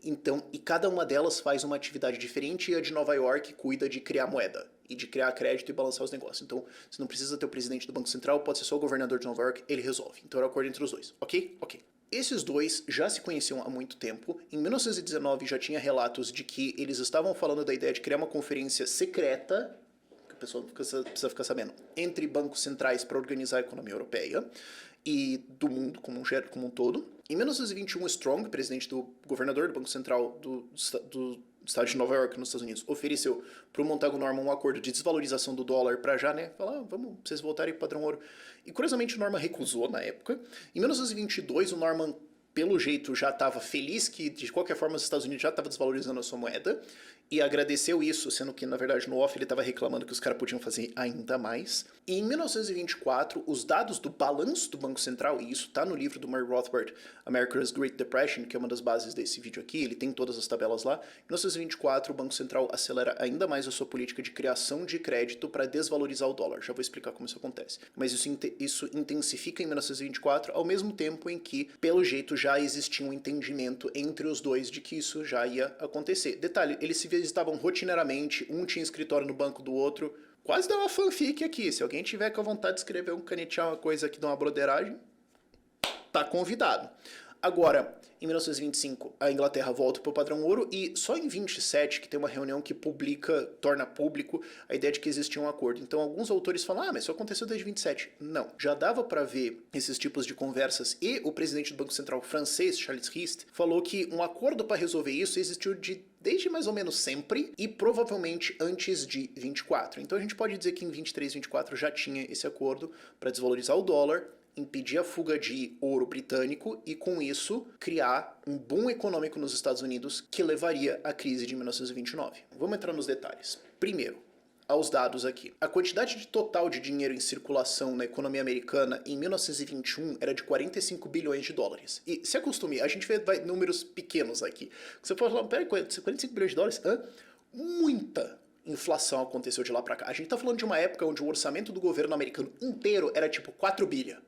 Então, e cada uma delas faz uma atividade diferente e a de Nova York cuida de criar moeda e de criar crédito e balançar os negócios. Então, você não precisa ter o presidente do Banco Central, pode ser só o governador de Nova York, ele resolve. Então era o acordo entre os dois, ok? Ok. Esses dois já se conheciam há muito tempo. Em 1919 já tinha relatos de que eles estavam falando da ideia de criar uma conferência secreta, que o pessoal precisa ficar sabendo, entre bancos centrais para organizar a economia europeia e do mundo como um todo. Em 1921, Strong, presidente do governador do Banco Central do estado de Nova York, nos Estados Unidos, ofereceu para o Montagu Norman um acordo de desvalorização do dólar para já, né, falar, vamos, vocês voltarem para o padrão ouro. E curiosamente o Norman recusou na época. Em 1922 o Norman pelo jeito já estava feliz que, de qualquer forma, os Estados Unidos já estava desvalorizando a sua moeda e agradeceu isso, sendo que, na verdade, no off ele estava reclamando que os caras podiam fazer ainda mais. E em 1924, os dados do balanço do Banco Central, e isso está no livro do Murray Rothbard, America's Great Depression, que é uma das bases desse vídeo aqui, ele tem todas as tabelas lá. Em 1924, o Banco Central acelera ainda mais a sua política de criação de crédito para desvalorizar o dólar. Já vou explicar como isso acontece. Mas isso intensifica em 1924, ao mesmo tempo em que, pelo jeito, já existia um entendimento entre os dois de que isso já ia acontecer. Detalhe, eles se visitavam rotineiramente, um tinha escritório no banco do outro. Quase dá uma fanfic aqui. Se alguém tiver com a vontade de escrever canetear uma coisa aqui, dar uma broderagem, tá convidado. Agora, em 1925, a Inglaterra volta para o padrão ouro e só em 27 que tem uma reunião que torna público a ideia de que existia um acordo. Então alguns autores falam, mas isso aconteceu desde 27. Não, já dava para ver esses tipos de conversas e o presidente do Banco Central francês, Charles Rist, falou que um acordo para resolver isso existiu desde mais ou menos sempre e provavelmente antes de 24. Então a gente pode dizer que em 23, 24 já tinha esse acordo para desvalorizar o dólar, impedir a fuga de ouro britânico e, com isso, criar um boom econômico nos Estados Unidos que levaria à crise de 1929. Vamos entrar nos detalhes. Primeiro, aos dados aqui. A quantidade total de dinheiro em circulação na economia americana em 1921 era de 45 bilhões de dólares. E se acostume, a gente vê números pequenos aqui. Você pode falar, peraí, 45 bilhões de dólares? Muita inflação aconteceu de lá pra cá. A gente tá falando de uma época onde o orçamento do governo americano inteiro era tipo 4 bilhões.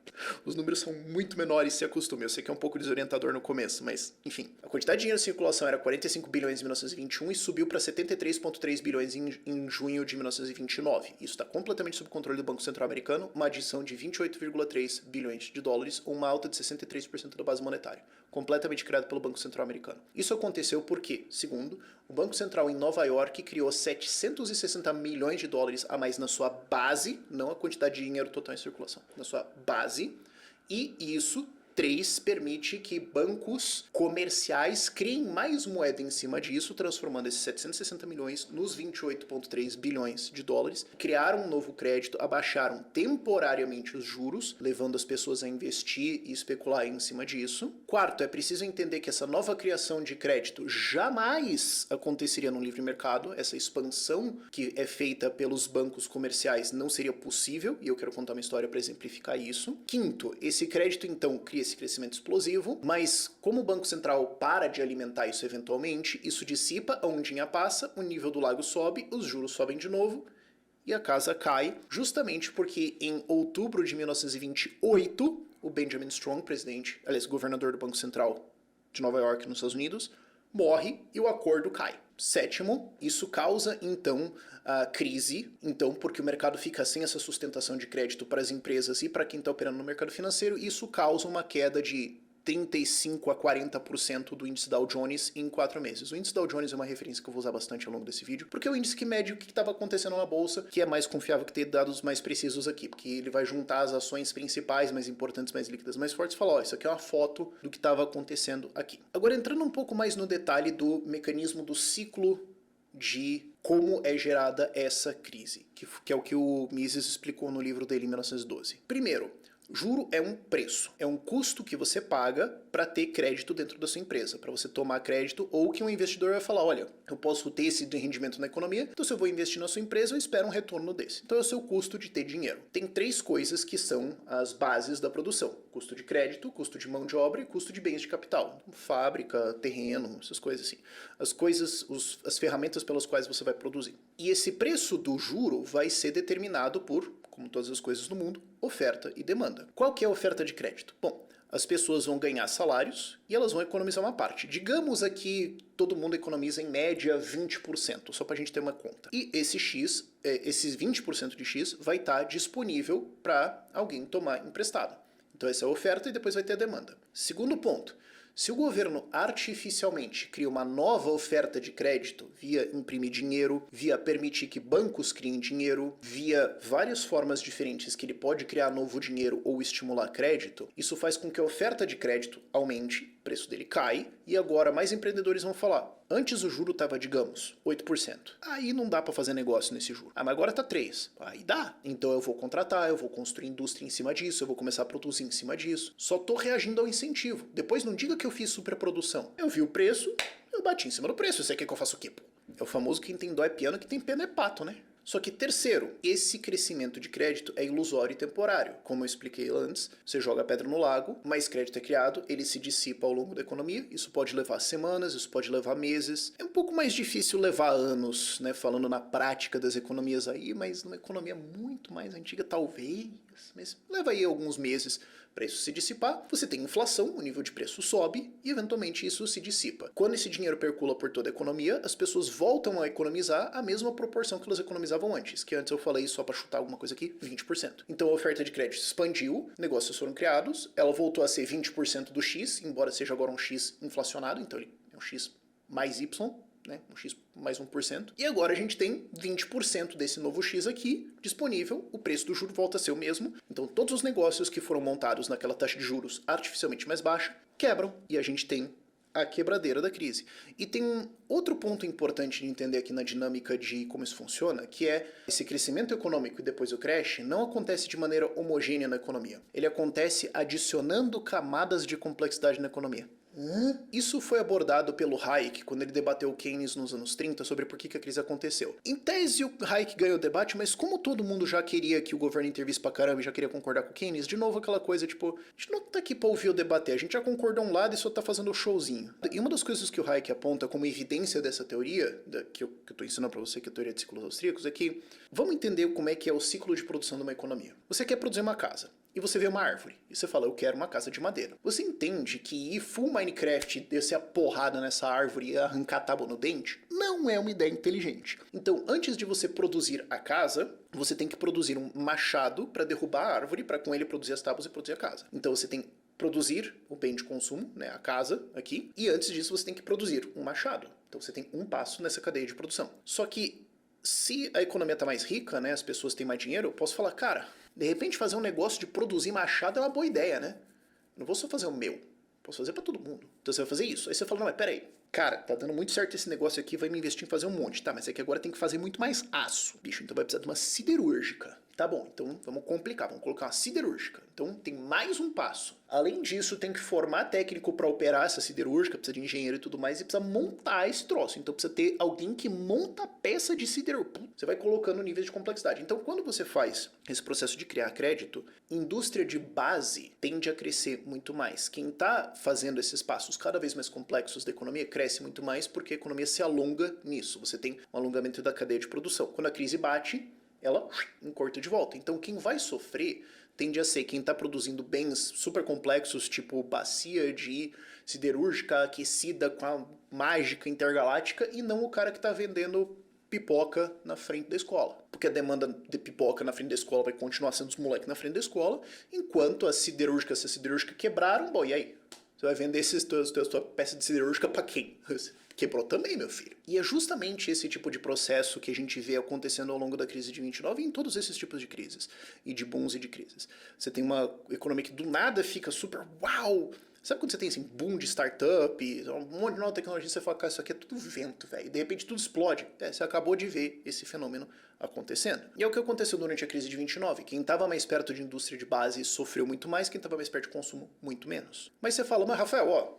Os números são muito menores, se acostume. Eu sei que é um pouco desorientador no começo, mas enfim. A quantidade de dinheiro em circulação era 45 bilhões em 1921 e subiu para 73,3 bilhões em junho de 1929. Isso está completamente sob controle do Banco Central americano, uma adição de 28,3 bilhões de dólares, ou uma alta de 63% da base monetária, completamente criado pelo Banco Central americano. Isso aconteceu porque, segundo, o Banco Central em Nova York criou 760 milhões de dólares a mais na sua base, não a quantidade de dinheiro total em circulação, na sua base, e isso, 3, permite que bancos comerciais criem mais moeda em cima disso, transformando esses 760 milhões nos 28,3 bilhões de dólares, criaram um novo crédito, abaixaram temporariamente os juros, levando as pessoas a investir e especular em cima disso. Quarto, é preciso entender que essa nova criação de crédito jamais aconteceria no livre mercado, essa expansão que é feita pelos bancos comerciais não seria possível, e eu quero contar uma história para exemplificar isso. Quinto, esse crédito então cria esse crescimento explosivo, mas como o Banco Central para de alimentar isso eventualmente, isso dissipa, a ondinha passa, o nível do lago sobe, os juros sobem de novo e a casa cai, justamente porque em outubro de 1928, o Benjamin Strong, governador do Banco Central de Nova York, nos Estados Unidos, morre e o acordo cai. Sétimo, isso causa, então, a crise, então, porque o mercado fica sem essa sustentação de crédito para as empresas e para quem está operando no mercado financeiro, e isso causa uma queda de 35% a 40% do índice Dow Jones em 4 meses. O índice Dow Jones é uma referência que eu vou usar bastante ao longo desse vídeo, porque é o índice que mede o que estava acontecendo na bolsa, que é mais confiável que ter dados mais precisos aqui, porque ele vai juntar as ações principais, mais importantes, mais líquidas, mais fortes, e falar, isso aqui é uma foto do que estava acontecendo aqui. Agora, entrando um pouco mais no detalhe do mecanismo do ciclo de como é gerada essa crise, que é o que o Mises explicou no livro dele em 1912. Primeiro, juro é um preço, é um custo que você paga para ter crédito dentro da sua empresa, para você tomar crédito, ou que um investidor vai falar, olha, eu posso ter esse rendimento na economia, então se eu vou investir na sua empresa, eu espero um retorno desse. Então é o seu custo de ter dinheiro. Tem 3 coisas que são as bases da produção: custo de crédito, custo de mão de obra e custo de bens de capital. Fábrica, terreno, essas coisas assim. As ferramentas pelas quais você vai produzir. E esse preço do juro vai ser determinado por, como todas as coisas no mundo, oferta e demanda. Qual que é a oferta de crédito? Bom, as pessoas vão ganhar salários e elas vão economizar uma parte. Digamos aqui, todo mundo economiza em média 20%, só para a gente ter uma conta. E esses 20% de X vai estar disponível para alguém tomar emprestado. Então essa é a oferta e depois vai ter a demanda. Segundo ponto, se o governo artificialmente cria uma nova oferta de crédito, via imprimir dinheiro, via permitir que bancos criem dinheiro, via várias formas diferentes que ele pode criar novo dinheiro ou estimular crédito, isso faz com que a oferta de crédito aumente, o preço dele cai, e agora mais empreendedores vão falar, antes o juro estava, digamos, 8%. Aí não dá para fazer negócio nesse juro. Ah, mas agora tá 3%. Aí dá. Então eu vou contratar, eu vou construir indústria em cima disso, eu vou começar a produzir em cima disso. Só tô reagindo ao incentivo. Depois não diga que eu fiz superprodução. Eu vi o preço, eu bati em cima do preço. Você quer que eu faça o quê, pô? É o famoso quem tem dó é piano, que tem pena é pato, né? Só que terceiro, esse crescimento de crédito é ilusório e temporário. Como eu expliquei antes, você joga a pedra no lago, mais crédito é criado, ele se dissipa ao longo da economia, isso pode levar semanas, isso pode levar meses. É um pouco mais difícil levar anos, né, falando na prática das economias aí, mas numa economia muito mais antiga talvez, mas leva aí alguns meses para isso se dissipar. Você tem inflação, o nível de preço sobe e eventualmente isso se dissipa. Quando esse dinheiro percula por toda a economia, as pessoas voltam a economizar a mesma proporção que elas economizavam antes, que antes eu falei só para chutar alguma coisa aqui, 20%. Então a oferta de crédito expandiu, negócios foram criados, ela voltou a ser 20% do X, embora seja agora um X inflacionado, então ele é um X mais Y, né, um X mais 1%. E agora a gente tem 20% desse novo X aqui disponível, o preço do juro volta a ser o mesmo, então todos os negócios que foram montados naquela taxa de juros artificialmente mais baixa quebram e a gente tem a quebradeira da crise. E tem um outro ponto importante de entender aqui na dinâmica de como isso funciona, que é esse crescimento econômico e depois o crash não acontece de maneira homogênea na economia. Ele acontece adicionando camadas de complexidade na economia. Isso foi abordado pelo Hayek quando ele debateu o Keynes nos anos 30 sobre por que a crise aconteceu. Em tese, o Hayek ganhou o debate, mas como todo mundo já queria que o governo intervisse pra caramba e já queria concordar com o Keynes, de novo aquela coisa tipo, a gente não tá aqui pra ouvir ou debater, a gente já concordou um lado e só tá fazendo o showzinho. E uma das coisas que o Hayek aponta como evidência dessa teoria, que eu tô ensinando pra você, que é a teoria de ciclos austríacos, é que vamos entender como é que é o ciclo de produção de uma economia. Você quer produzir uma casa. E você vê uma árvore, e você fala, eu quero uma casa de madeira. Você entende que ir full Minecraft, descer a porrada nessa árvore e arrancar tábua no dente, não é uma ideia inteligente. Então, antes de você produzir a casa, você tem que produzir um machado para derrubar a árvore, para com ele produzir as tábuas e produzir a casa. Então você tem que produzir o bem de consumo, né, a casa aqui, e antes disso você tem que produzir um machado. Então você tem um passo nessa cadeia de produção. Só que se a economia tá mais rica, né, as pessoas têm mais dinheiro, eu posso falar, cara, de repente fazer um negócio de produzir machado é uma boa ideia, né? Não vou só fazer o meu, posso fazer pra todo mundo. Então você vai fazer isso. Aí você fala, não, mas peraí, cara, tá dando muito certo esse negócio aqui, vai me investir em fazer um monte. Tá, mas é que agora tem que fazer muito mais aço. Bicho, então vai precisar de uma siderúrgica. Tá bom, então vamos complicar, vamos colocar uma siderúrgica. Então tem mais um passo. Além disso, tem que formar técnico para operar essa siderúrgica, precisa de engenheiro e tudo mais, e precisa montar esse troço. Então precisa ter alguém que monta a peça de siderúrgica. Você vai colocando níveis de complexidade. Então quando você faz esse processo de criar crédito, indústria de base tende a crescer muito mais. Quem está fazendo esses passos cada vez mais complexos da economia cresce muito mais porque a economia se alonga nisso. Você tem um alongamento da cadeia de produção. Quando a crise bate, ela encurta de volta. Então quem vai sofrer tende a ser quem está produzindo bens super complexos, tipo bacia de siderúrgica aquecida com a mágica intergaláctica, e não o cara que está vendendo pipoca na frente da escola. Porque a demanda de pipoca na frente da escola vai continuar sendo os moleques na frente da escola, enquanto essa siderúrgica quebraram, bom, e aí? Você vai vender tua peça de siderúrgica para quem? Quebrou também, meu filho. E é justamente esse tipo de processo que a gente vê acontecendo ao longo da crise de 29 e em todos esses tipos de crises. E de booms e de crises. Você tem uma economia que do nada fica super uau! Sabe quando você tem assim, boom de startup, um monte de nova tecnologia, você fala, cara, isso aqui é tudo vento, velho. E de repente tudo explode. Você acabou de ver esse fenômeno acontecendo. E é o que aconteceu durante a crise de 29. Quem estava mais perto de indústria de base sofreu muito mais, quem estava mais perto de consumo, muito menos. Mas você fala, mas Rafael, ó,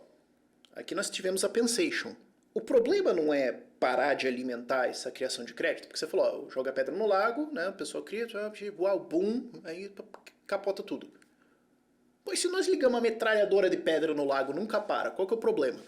aqui nós tivemos a Pensation. O problema não é parar de alimentar essa criação de crédito, porque você falou, ó, joga pedra no lago, né, o pessoal cria, uau, boom, aí capota tudo. Pois se nós ligamos uma metralhadora de pedra no lago, nunca para, qual que é o problema?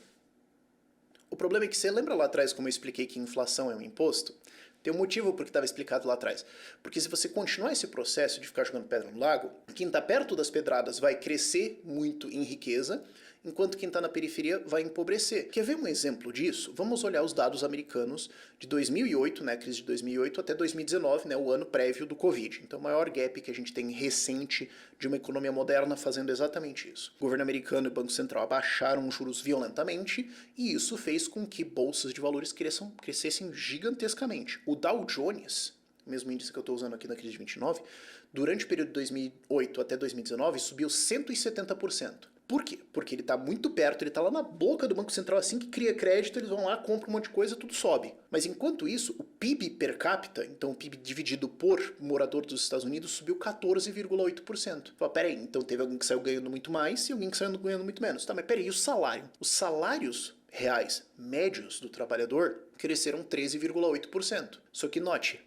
O problema é que você lembra lá atrás como eu expliquei que inflação é um imposto? Tem um motivo porque estava explicado lá atrás. Porque se você continuar esse processo de ficar jogando pedra no lago, quem está perto das pedradas vai crescer muito em riqueza, enquanto quem está na periferia vai empobrecer. Quer ver um exemplo disso? Vamos olhar os dados americanos de 2008, né, a crise de 2008, até 2019, né, o ano prévio do Covid. Então, o maior gap que a gente tem recente de uma economia moderna fazendo exatamente isso. O governo americano e o Banco Central abaixaram os juros violentamente e isso fez com que bolsas de valores crescessem gigantescamente. O Dow Jones, o mesmo índice que eu estou usando aqui na crise de 29, durante o período de 2008 até 2019 subiu 170%. Por quê? Porque ele está muito perto, ele está lá na boca do Banco Central, assim que cria crédito, eles vão lá, compram um monte de coisa, tudo sobe. Mas enquanto isso, o PIB per capita, então o PIB dividido por morador dos Estados Unidos, subiu 14,8%. Fala, peraí, então teve alguém que saiu ganhando muito mais e alguém que saiu ganhando muito menos. Tá, mas peraí, e o salário? Os salários reais médios do trabalhador cresceram 13,8%. Só que note,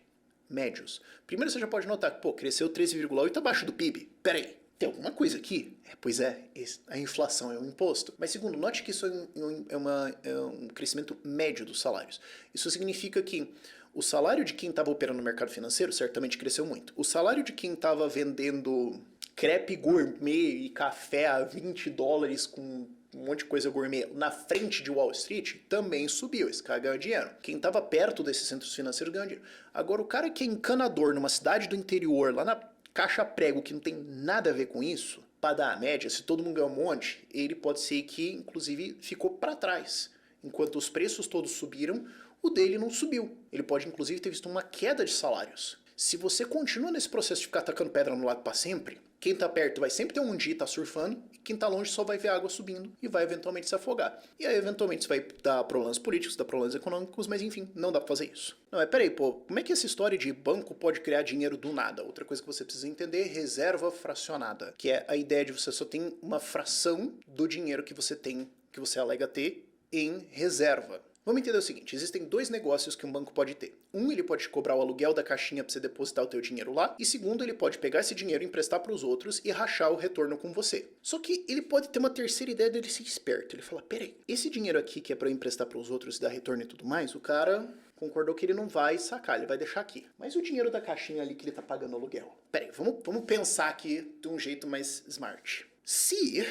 médios. Primeiro você já pode notar que, cresceu 13,8% abaixo do PIB. Peraí. Tem alguma coisa aqui? Pois é, a inflação é um imposto. Mas segundo, note que isso é um crescimento médio dos salários. Isso significa que o salário de quem estava operando no mercado financeiro certamente cresceu muito. O salário de quem estava vendendo crepe gourmet e café a $20 com um monte de coisa gourmet na frente de Wall Street também subiu. Esse cara ganhou dinheiro. Quem estava perto desses centros financeiros ganhou dinheiro. Agora, o cara que é encanador numa cidade do interior, lá na caixa prego, que não tem nada a ver com isso, para dar a média, se todo mundo ganhar um monte, ele pode ser que, inclusive, ficou para trás. Enquanto os preços todos subiram, o dele não subiu. Ele pode, inclusive, ter visto uma queda de salários. Se você continua nesse processo de ficar tacando pedra no lago para sempre, quem tá perto vai sempre ter um dia e tá surfando, e quem tá longe só vai ver a água subindo e vai eventualmente se afogar. E aí, eventualmente, isso vai dar problemas políticos, dar problemas econômicos, mas enfim, não dá pra fazer isso. Não, mas peraí, como é que essa história de banco pode criar dinheiro do nada? Outra coisa que você precisa entender é reserva fracionada, que é a ideia de você só tem uma fração do dinheiro que você tem, que você alega ter, em reserva. Vamos entender o seguinte, existem dois negócios que um banco pode ter. Um, ele pode te cobrar o aluguel da caixinha para você depositar o teu dinheiro lá. E segundo, ele pode pegar esse dinheiro, emprestar para os outros e rachar o retorno com você. Só que ele pode ter uma terceira ideia dele ser esperto. Ele fala, peraí, esse dinheiro aqui que é para eu emprestar para os outros e dar retorno e tudo mais, o cara concordou que ele não vai sacar, ele vai deixar aqui. Mas o dinheiro da caixinha ali que ele tá pagando aluguel? Peraí, vamos pensar aqui de um jeito mais smart. Se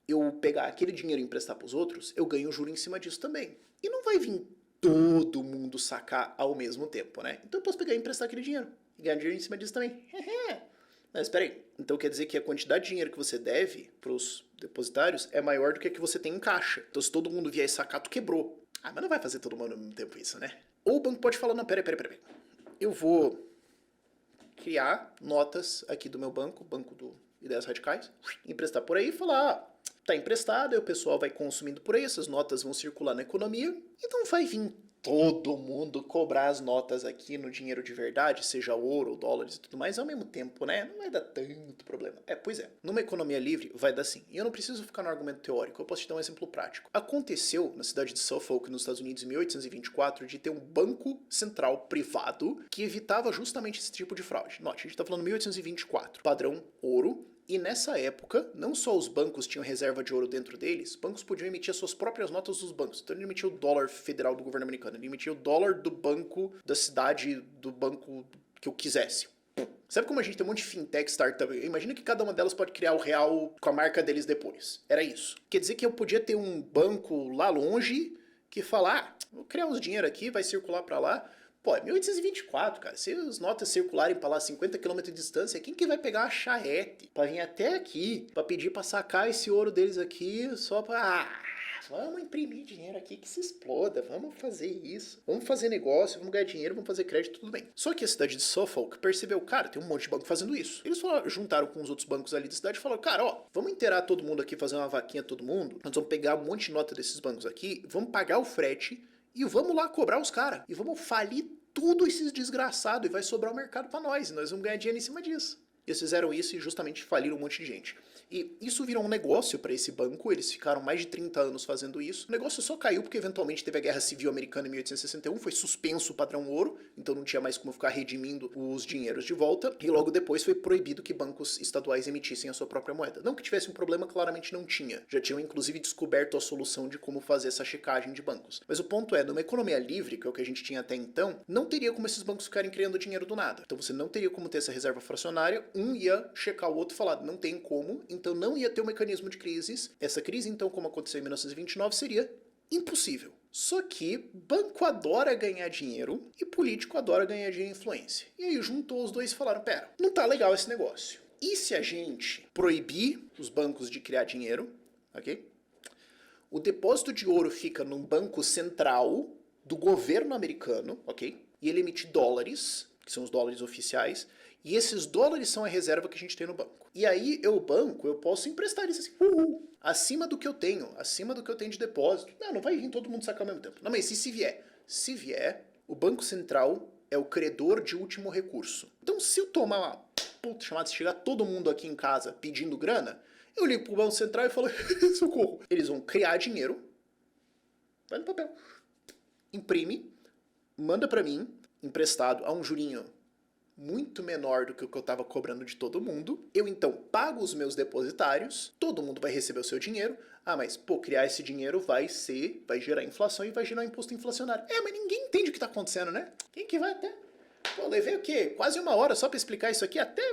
eu pegar aquele dinheiro e emprestar para os outros, eu ganho juro em cima disso também. E não vai vir todo mundo sacar ao mesmo tempo, né? Então eu posso pegar e emprestar aquele dinheiro e ganhar dinheiro em cima disso também. Mas espera aí, então quer dizer que a quantidade de dinheiro que você deve para os depositários é maior do que a que você tem em caixa. Então se todo mundo vier e sacar, tu quebrou. Ah, mas não vai fazer todo mundo ao mesmo tempo isso, né? Ou o banco pode falar, não, peraí. Eu vou criar notas aqui do meu banco, Banco do Ideias Radicais, emprestar por aí e falar, tá emprestado, aí o pessoal vai consumindo por aí, essas notas vão circular na economia, e não vai vir todo mundo cobrar as notas aqui no dinheiro de verdade, seja ouro, dólares e tudo mais, ao mesmo tempo, né? Não vai dar tanto problema. Pois é, numa economia livre vai dar sim. E eu não preciso ficar no argumento teórico, eu posso te dar um exemplo prático. Aconteceu na cidade de Suffolk, nos Estados Unidos, em 1824, de ter um banco central privado que evitava justamente esse tipo de fraude. Note, a gente tá falando 1824, padrão ouro. E nessa época, não só os bancos tinham reserva de ouro dentro deles, bancos podiam emitir as suas próprias notas dos bancos. Então ele emitia o dólar federal do governo americano, ele emitia o dólar do banco da cidade, do banco que eu quisesse. Sabe como a gente tem um monte de fintech, startup? Imagina que cada uma delas pode criar o real com a marca deles depois. Era isso. Quer dizer que eu podia ter um banco lá longe que fala, vou criar uns dinheiro aqui, vai circular pra lá. Pô, é 1824, cara. Se as notas circularem pra lá 50 km de distância, quem que vai pegar uma charrete pra vir até aqui, pra pedir pra sacar esse ouro deles aqui só pra... vamos imprimir dinheiro aqui que se exploda, vamos fazer isso, vamos fazer negócio, vamos ganhar dinheiro, vamos fazer crédito, tudo bem. Só que a cidade de Suffolk percebeu, cara, tem um monte de banco fazendo isso. Eles juntaram com os outros bancos ali da cidade e falaram, cara, vamos inteirar todo mundo aqui, fazer uma vaquinha todo mundo, nós vamos pegar um monte de nota desses bancos aqui, vamos pagar o frete e vamos lá cobrar os caras. E vamos falir tudo esses desgraçados e vai sobrar o mercado pra nós. E nós vamos ganhar dinheiro em cima disso. Eles fizeram isso e justamente faliram um monte de gente. E isso virou um negócio para esse banco, eles ficaram mais de 30 anos fazendo isso. O negócio só caiu porque eventualmente teve a Guerra Civil Americana em 1861, foi suspenso o padrão ouro, então não tinha mais como ficar redimindo os dinheiros de volta, e logo depois foi proibido que bancos estaduais emitissem a sua própria moeda. Não que tivesse um problema, claramente não tinha. Já tinham inclusive descoberto a solução de como fazer essa checagem de bancos. Mas o ponto é, numa economia livre, que é o que a gente tinha até então, não teria como esses bancos ficarem criando dinheiro do nada. Então você não teria como ter essa reserva fracionária, um ia checar o outro e falar, não tem como, então não ia ter um mecanismo de crises. Essa crise, então, como aconteceu em 1929, seria impossível. Só que banco adora ganhar dinheiro e político adora ganhar dinheiro e influência. E aí juntou os dois e falaram, pera, não tá legal esse negócio. E se a gente proibir os bancos de criar dinheiro, ok? O depósito de ouro fica num banco central do governo americano, ok? E ele emite dólares, que são os dólares oficiais, E esses dólares são a reserva que a gente tem no banco. E aí, o banco, eu posso emprestar eles assim, acima do que eu tenho de depósito. Não vai vir todo mundo sacar ao mesmo tempo. Não, mas e se vier? Se vier, o Banco Central é o credor de último recurso. Então, se eu tomar uma puta chamada, se chegar todo mundo aqui em casa pedindo grana, eu ligo pro Banco Central e falo, socorro. Eles vão criar dinheiro, vai no papel, imprime, manda pra mim, emprestado a um jurinho muito menor do que o que eu estava cobrando de todo mundo. Eu então pago os meus depositários, todo mundo vai receber o seu dinheiro. Ah, mas pô, criar esse dinheiro vai gerar inflação e vai gerar um imposto inflacionário. Mas ninguém entende o que está acontecendo, né? Quem que vai até? Pô, levei o quê? Quase uma hora só para explicar isso aqui até...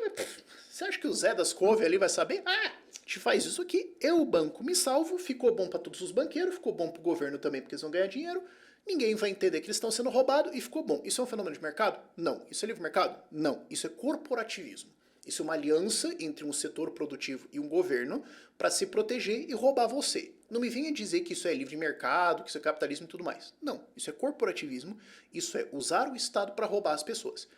Você acha que o Zé das Couve ali vai saber? A gente faz isso aqui, o banco me salvo, ficou bom para todos os banqueiros, ficou bom para o governo também porque eles vão ganhar dinheiro. Ninguém vai entender que eles estão sendo roubados e ficou bom. Isso é um fenômeno de mercado? Não. Isso é livre mercado? Não. Isso é corporativismo. Isso é uma aliança entre um setor produtivo e um governo para se proteger e roubar você. Não me venha dizer que isso é livre mercado, que isso é capitalismo e tudo mais. Não. Isso é corporativismo. Isso é usar o Estado para roubar as pessoas.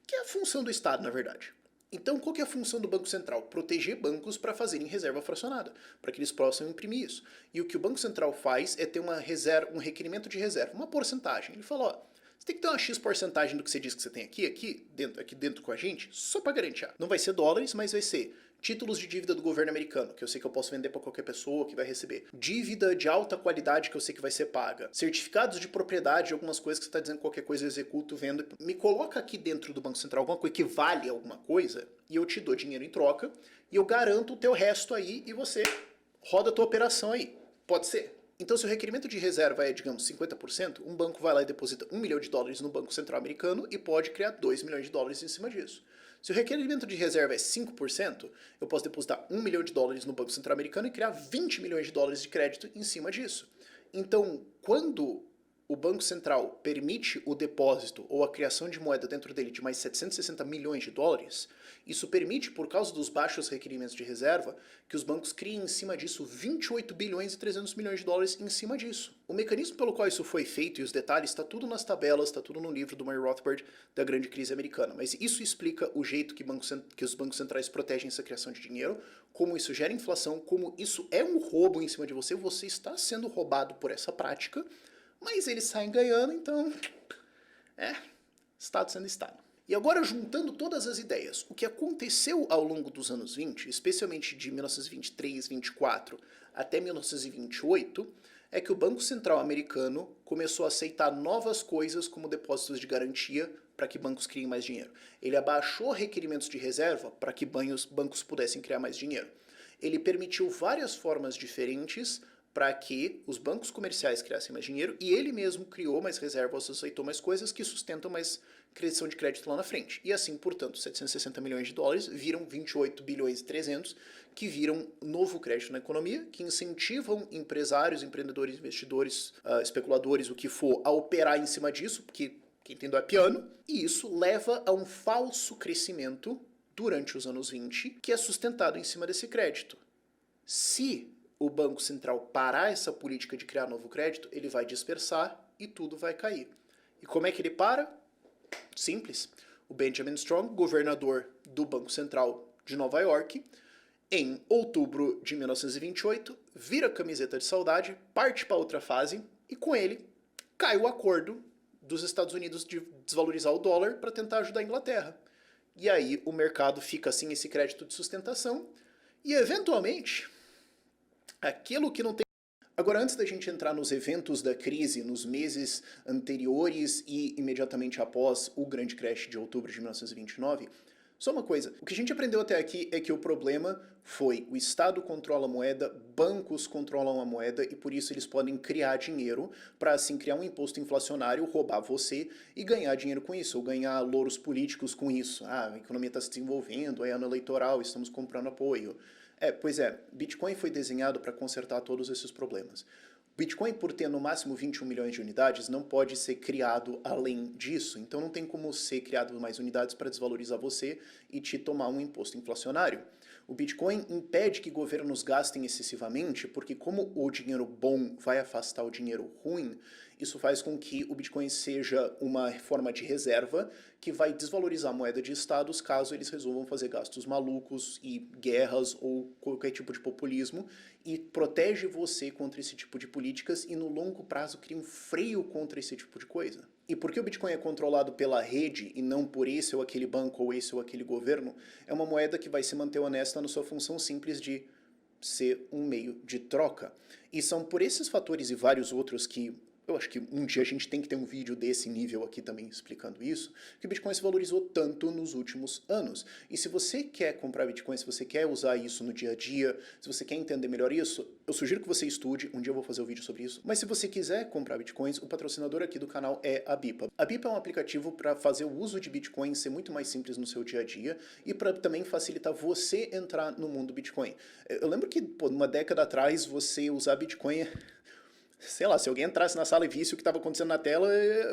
Que é a função do Estado, na verdade. Então, qual que é a função do Banco Central? Proteger bancos para fazerem reserva fracionada, para que eles possam imprimir isso. E o que o Banco Central faz é ter uma reserva, um requerimento de reserva, uma porcentagem. Ele fala, ó, você tem que ter uma X porcentagem do que você diz que você tem aqui dentro com a gente, só para garantir. Não vai ser dólares, mas vai ser títulos de dívida do governo americano, que eu sei que eu posso vender para qualquer pessoa que vai receber. Dívida de alta qualidade que eu sei que vai ser paga. Certificados de propriedade, algumas coisas que você está dizendo qualquer coisa, eu executo, vendo. Me coloca aqui dentro do Banco Central alguma coisa que vale alguma coisa e eu te dou dinheiro em troca e eu garanto o teu resto aí e você roda a tua operação aí. Pode ser? Então, se o requerimento de reserva é, digamos, 50%, um banco vai lá e deposita $1 milhão no Banco Central americano e pode criar $2 milhões em cima disso. Se o requerimento de reserva é 5%, eu posso depositar $1 milhão no Banco Central americano e criar $20 milhões de crédito em cima disso. Então, quando o Banco Central permite o depósito ou a criação de moeda dentro dele de mais $760 milhões, isso permite, por causa dos baixos requerimentos de reserva, que os bancos criem em cima disso $28 bilhões e 300 milhões em cima disso. O mecanismo pelo qual isso foi feito e os detalhes está tudo nas tabelas, está tudo no livro do Murray Rothbard da grande crise americana, mas isso explica o jeito que os bancos centrais protegem essa criação de dinheiro, como isso gera inflação, como isso é um roubo em cima de você, você está sendo roubado por essa prática, mas eles saem ganhando, então... Estado sendo Estado. E agora, juntando todas as ideias, o que aconteceu ao longo dos anos 20, especialmente de 1923, 24 até 1928, é que o Banco Central americano começou a aceitar novas coisas como depósitos de garantia para que bancos criem mais dinheiro. Ele abaixou requerimentos de reserva para que bancos pudessem criar mais dinheiro. Ele permitiu várias formas diferentes para que os bancos comerciais criassem mais dinheiro e ele mesmo criou mais reservas, aceitou mais coisas que sustentam mais criação de crédito lá na frente. E assim, portanto, $760 milhões viram 28 bilhões e 300, que viram novo crédito na economia, que incentivam empresários, empreendedores, investidores, especuladores, o que for, a operar em cima disso, porque quem tem dó é piano, e isso leva a um falso crescimento durante os anos 20, que é sustentado em cima desse crédito. Se o Banco Central parar essa política de criar novo crédito, ele vai dispersar e tudo vai cair. E como é que ele para? Simples. O Benjamin Strong, governador do Banco Central de Nova York, em outubro de 1928, vira a camiseta de saudade, parte para outra fase, e com ele cai o acordo dos Estados Unidos de desvalorizar o dólar para tentar ajudar a Inglaterra. E aí o mercado fica sem esse crédito de sustentação, e eventualmente, aquilo que não tem... Agora, antes da gente entrar nos eventos da crise, nos meses anteriores e imediatamente após o grande crash de outubro de 1929, só uma coisa, o que a gente aprendeu até aqui é que o problema foi o Estado controla a moeda, bancos controlam a moeda e por isso eles podem criar dinheiro para assim criar um imposto inflacionário, roubar você e ganhar dinheiro com isso, ou ganhar louros políticos com isso. A economia está se desenvolvendo, é ano eleitoral, estamos comprando apoio. Pois é, Bitcoin foi desenhado para consertar todos esses problemas. Bitcoin, por ter no máximo 21 milhões de unidades, não pode ser criado além disso. Então não tem como ser criado mais unidades para desvalorizar você e te tomar um imposto inflacionário. O Bitcoin impede que governos gastem excessivamente, porque como o dinheiro bom vai afastar o dinheiro ruim, Isso faz com que o Bitcoin seja uma forma de reserva que vai desvalorizar a moeda de estados caso eles resolvam fazer gastos malucos e guerras ou qualquer tipo de populismo, e protege você contra esse tipo de políticas e no longo prazo cria um freio contra esse tipo de coisa. E porque o Bitcoin é controlado pela rede e não por esse ou aquele banco ou esse ou aquele governo, é uma moeda que vai se manter honesta na sua função simples de ser um meio de troca. E são por esses fatores e vários outros que eu acho que um dia a gente tem que ter um vídeo desse nível aqui também explicando isso, que o Bitcoin se valorizou tanto nos últimos anos. E se você quer comprar Bitcoin, se você quer usar isso no dia a dia, se você quer entender melhor isso, eu sugiro que você estude, um dia eu vou fazer um vídeo sobre isso. Mas se você quiser comprar Bitcoins, o patrocinador aqui do canal é a Bipa. A Bipa é um aplicativo para fazer o uso de Bitcoin ser muito mais simples no seu dia a dia e para também facilitar você entrar no mundo Bitcoin. Eu lembro que, pô, uma década atrás, você usar Bitcoin... Sei lá, se alguém entrasse na sala e visse o que estava acontecendo na tela,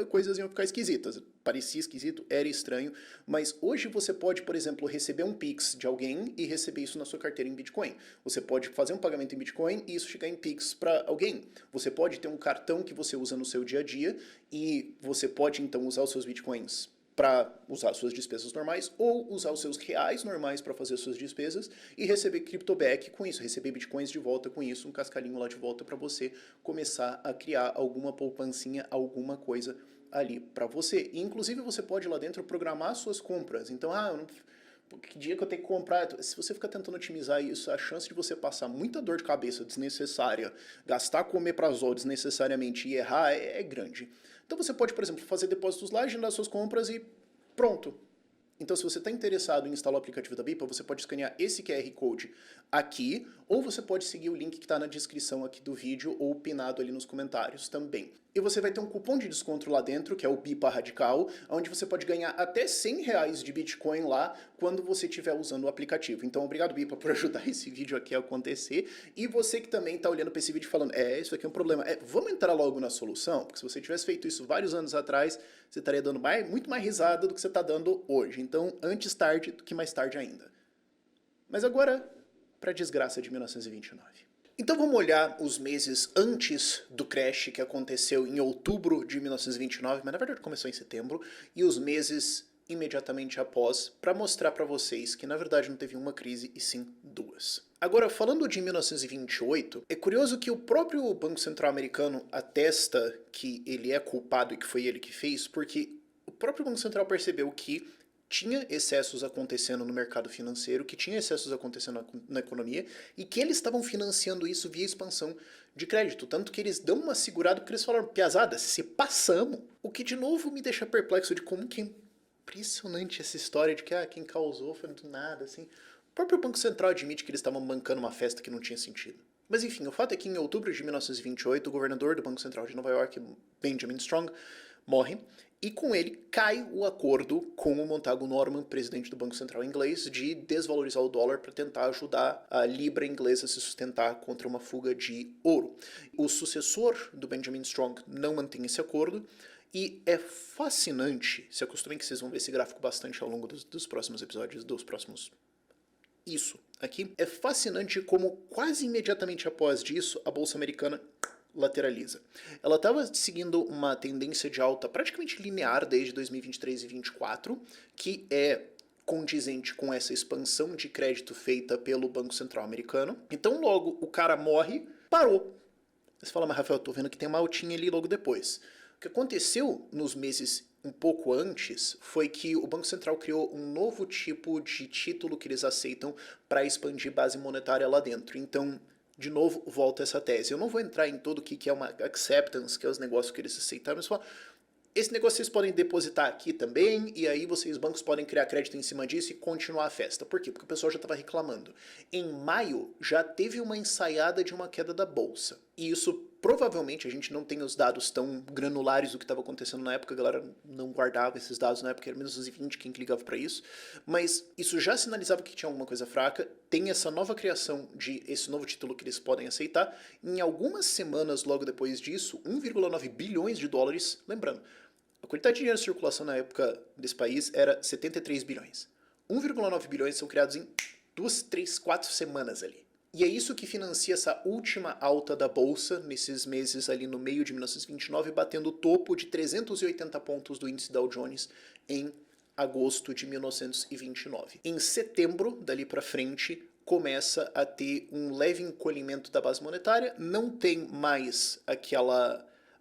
coisas iam ficar esquisitas. Parecia esquisito, era estranho, mas hoje você pode, por exemplo, receber um Pix de alguém e receber isso na sua carteira em Bitcoin. Você pode fazer um pagamento em Bitcoin e isso chegar em Pix para alguém. Você pode ter um cartão que você usa no seu dia a dia e você pode então usar os seus Bitcoins para usar suas despesas normais ou usar os seus reais normais para fazer suas despesas e receber CryptoBack com isso, receber bitcoins de volta com isso, um cascalhinho lá de volta para você começar a criar alguma poupancinha, alguma coisa ali para você. E, inclusive você pode lá dentro programar suas compras. Então, eu não... que dia que eu tenho que comprar? Se você ficar tentando otimizar isso, a chance de você passar muita dor de cabeça desnecessária, gastar com omeprazol desnecessariamente e errar é grande. Então você pode, por exemplo, fazer depósitos lá, agendar suas compras e pronto. Então, se você está interessado em instalar o aplicativo da Bipa, você pode escanear esse QR Code aqui, ou você pode seguir o link que está na descrição aqui do vídeo ou pinado ali nos comentários também. E você vai ter um cupom de desconto lá dentro, que é o BIPA Radical, onde você pode ganhar até R$100 de Bitcoin lá quando você estiver usando o aplicativo. Então, obrigado, Bipa, por ajudar esse vídeo aqui a acontecer. E você que também está olhando para esse vídeo falando, isso aqui é um problema. Vamos entrar logo na solução? Porque se você tivesse feito isso vários anos atrás, você estaria dando muito mais risada do que você está dando hoje. Então, antes tarde do que mais tarde ainda. Mas agora, para a desgraça de 1929. Então vamos olhar os meses antes do crash que aconteceu em outubro de 1929, mas na verdade começou em setembro, e os meses imediatamente após, para mostrar para vocês que na verdade não teve uma crise e sim duas. Agora, falando de 1928, é curioso que o próprio Banco Central americano atesta que ele é culpado e que foi ele que fez, porque o próprio Banco Central percebeu que tinha excessos acontecendo no mercado financeiro, que tinha excessos acontecendo na economia, e que eles estavam financiando isso via expansão de crédito. Tanto que eles dão uma segurada porque eles falaram, piazada, se passamos. O que de novo me deixa perplexo de como que é impressionante essa história de que quem causou foi do nada, assim. O próprio Banco Central admite que eles estavam bancando uma festa que não tinha sentido. Mas enfim, o fato é que em outubro de 1928, o governador do Banco Central de Nova York, Benjamin Strong, morre, e com ele cai o acordo com o Montagu Norman, presidente do Banco Central inglês, de desvalorizar o dólar para tentar ajudar a libra inglesa a se sustentar contra uma fuga de ouro. O sucessor do Benjamin Strong não mantém esse acordo, e é fascinante, se acostumem que vocês vão ver esse gráfico bastante ao longo dos próximos episódios, dos próximos... Isso aqui. É fascinante como quase imediatamente após disso, a Bolsa Americana lateraliza. Ela estava seguindo uma tendência de alta praticamente linear desde 2023 e 2024, que é condizente com essa expansão de crédito feita pelo Banco Central americano. Então logo o cara morre, parou. Você fala, mas Rafael, eu tô vendo que tem uma altinha ali logo depois. O que aconteceu nos meses um pouco antes foi que o Banco Central criou um novo tipo de título que eles aceitam para expandir base monetária lá dentro. Então, de novo, volta essa tese. Eu não vou entrar em todo o que é uma acceptance, que é os negócios que eles aceitaram, mas só esse negócio vocês podem depositar aqui também, e aí vocês, bancos, podem criar crédito em cima disso e continuar a festa. Por quê? Porque o pessoal já estava reclamando. Em maio, já teve uma ensaiada de uma queda da bolsa. E isso, provavelmente, a gente não tem os dados tão granulares do que estava acontecendo na época, a galera não guardava esses dados na época, era 1920 quem que ligava para isso, mas isso já sinalizava que tinha alguma coisa fraca, tem essa nova criação de esse novo título que eles podem aceitar, em algumas semanas logo depois disso, 1,9 bilhões de dólares, lembrando, a quantidade de dinheiro em circulação na época desse país era 73 bilhões. 1,9 bilhões são criados em 2, 3, 4 semanas ali. E é isso que financia essa última alta da bolsa nesses meses ali no meio de 1929, batendo o topo de 380 pontos do índice Dow Jones em agosto de 1929. Em setembro, dali para frente, começa a ter um leve encolhimento da base monetária, não tem mais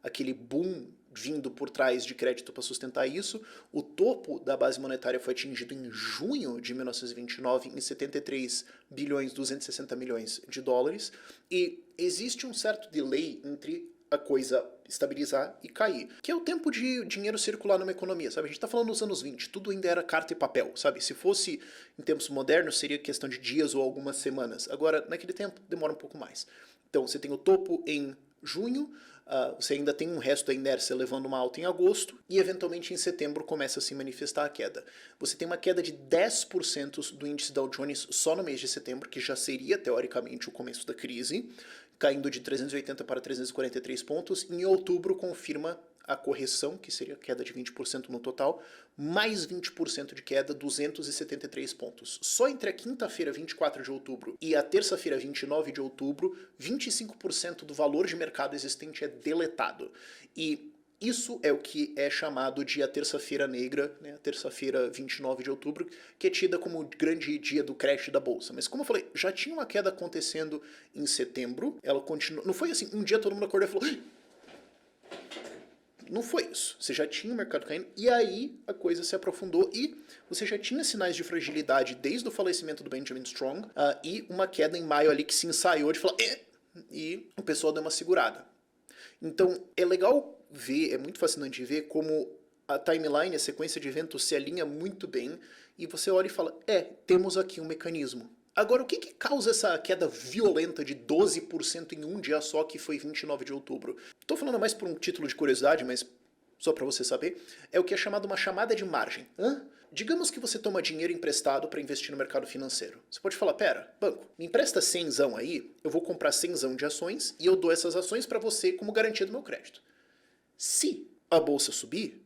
aquele boom vindo por trás de crédito para sustentar isso. O topo da base monetária foi atingido em junho de 1929 em 73 bilhões 260 milhões de dólares, e existe um certo delay entre a coisa estabilizar e cair, que é o tempo de dinheiro circular numa economia, sabe? A gente tá falando nos anos 20, tudo ainda era carta e papel, sabe? Se fosse em tempos modernos, seria questão de dias ou algumas semanas. Agora, naquele tempo, demora um pouco mais. Então, você tem o topo em junho, você ainda tem um resto da inércia levando uma alta em agosto, e eventualmente em setembro começa a se manifestar a queda. Você tem uma queda de 10% do índice Dow Jones só no mês de setembro, que já seria teoricamente o começo da crise, caindo de 380 para 343 pontos. Em outubro confirma a correção, que seria queda de 20% no total, mais 20% de queda, 273 pontos. Só entre a quinta-feira, 24 de outubro, e a terça-feira, 29 de outubro, 25% do valor de mercado existente é deletado. E isso é o que é chamado de a terça-feira negra, né, a terça-feira 29 de outubro, que é tida como o grande dia do crash da bolsa. Mas como eu falei, já tinha uma queda acontecendo em setembro, ela continua. Não foi assim, um dia todo mundo acordou e falou... Não foi isso. Você já tinha o mercado caindo, e aí a coisa se aprofundou, e você já tinha sinais de fragilidade desde o falecimento do Benjamin Strong, e uma queda em maio ali que se ensaiou de falar... E o pessoal deu uma segurada. Então, é legal ver, é muito fascinante ver como a timeline, a sequência de eventos se alinha muito bem, e você olha e fala, temos aqui um mecanismo. Agora, o que causa essa queda violenta de 12% em um dia só, que foi 29 de outubro? Estou falando mais por um título de curiosidade, mas só para você saber, é o que é chamado uma chamada de margem. Digamos que você toma dinheiro emprestado para investir no mercado financeiro. Você pode falar, pera, banco, me empresta 100zão aí, eu vou comprar 100zão de ações e eu dou essas ações para você como garantia do meu crédito. Se a bolsa subir,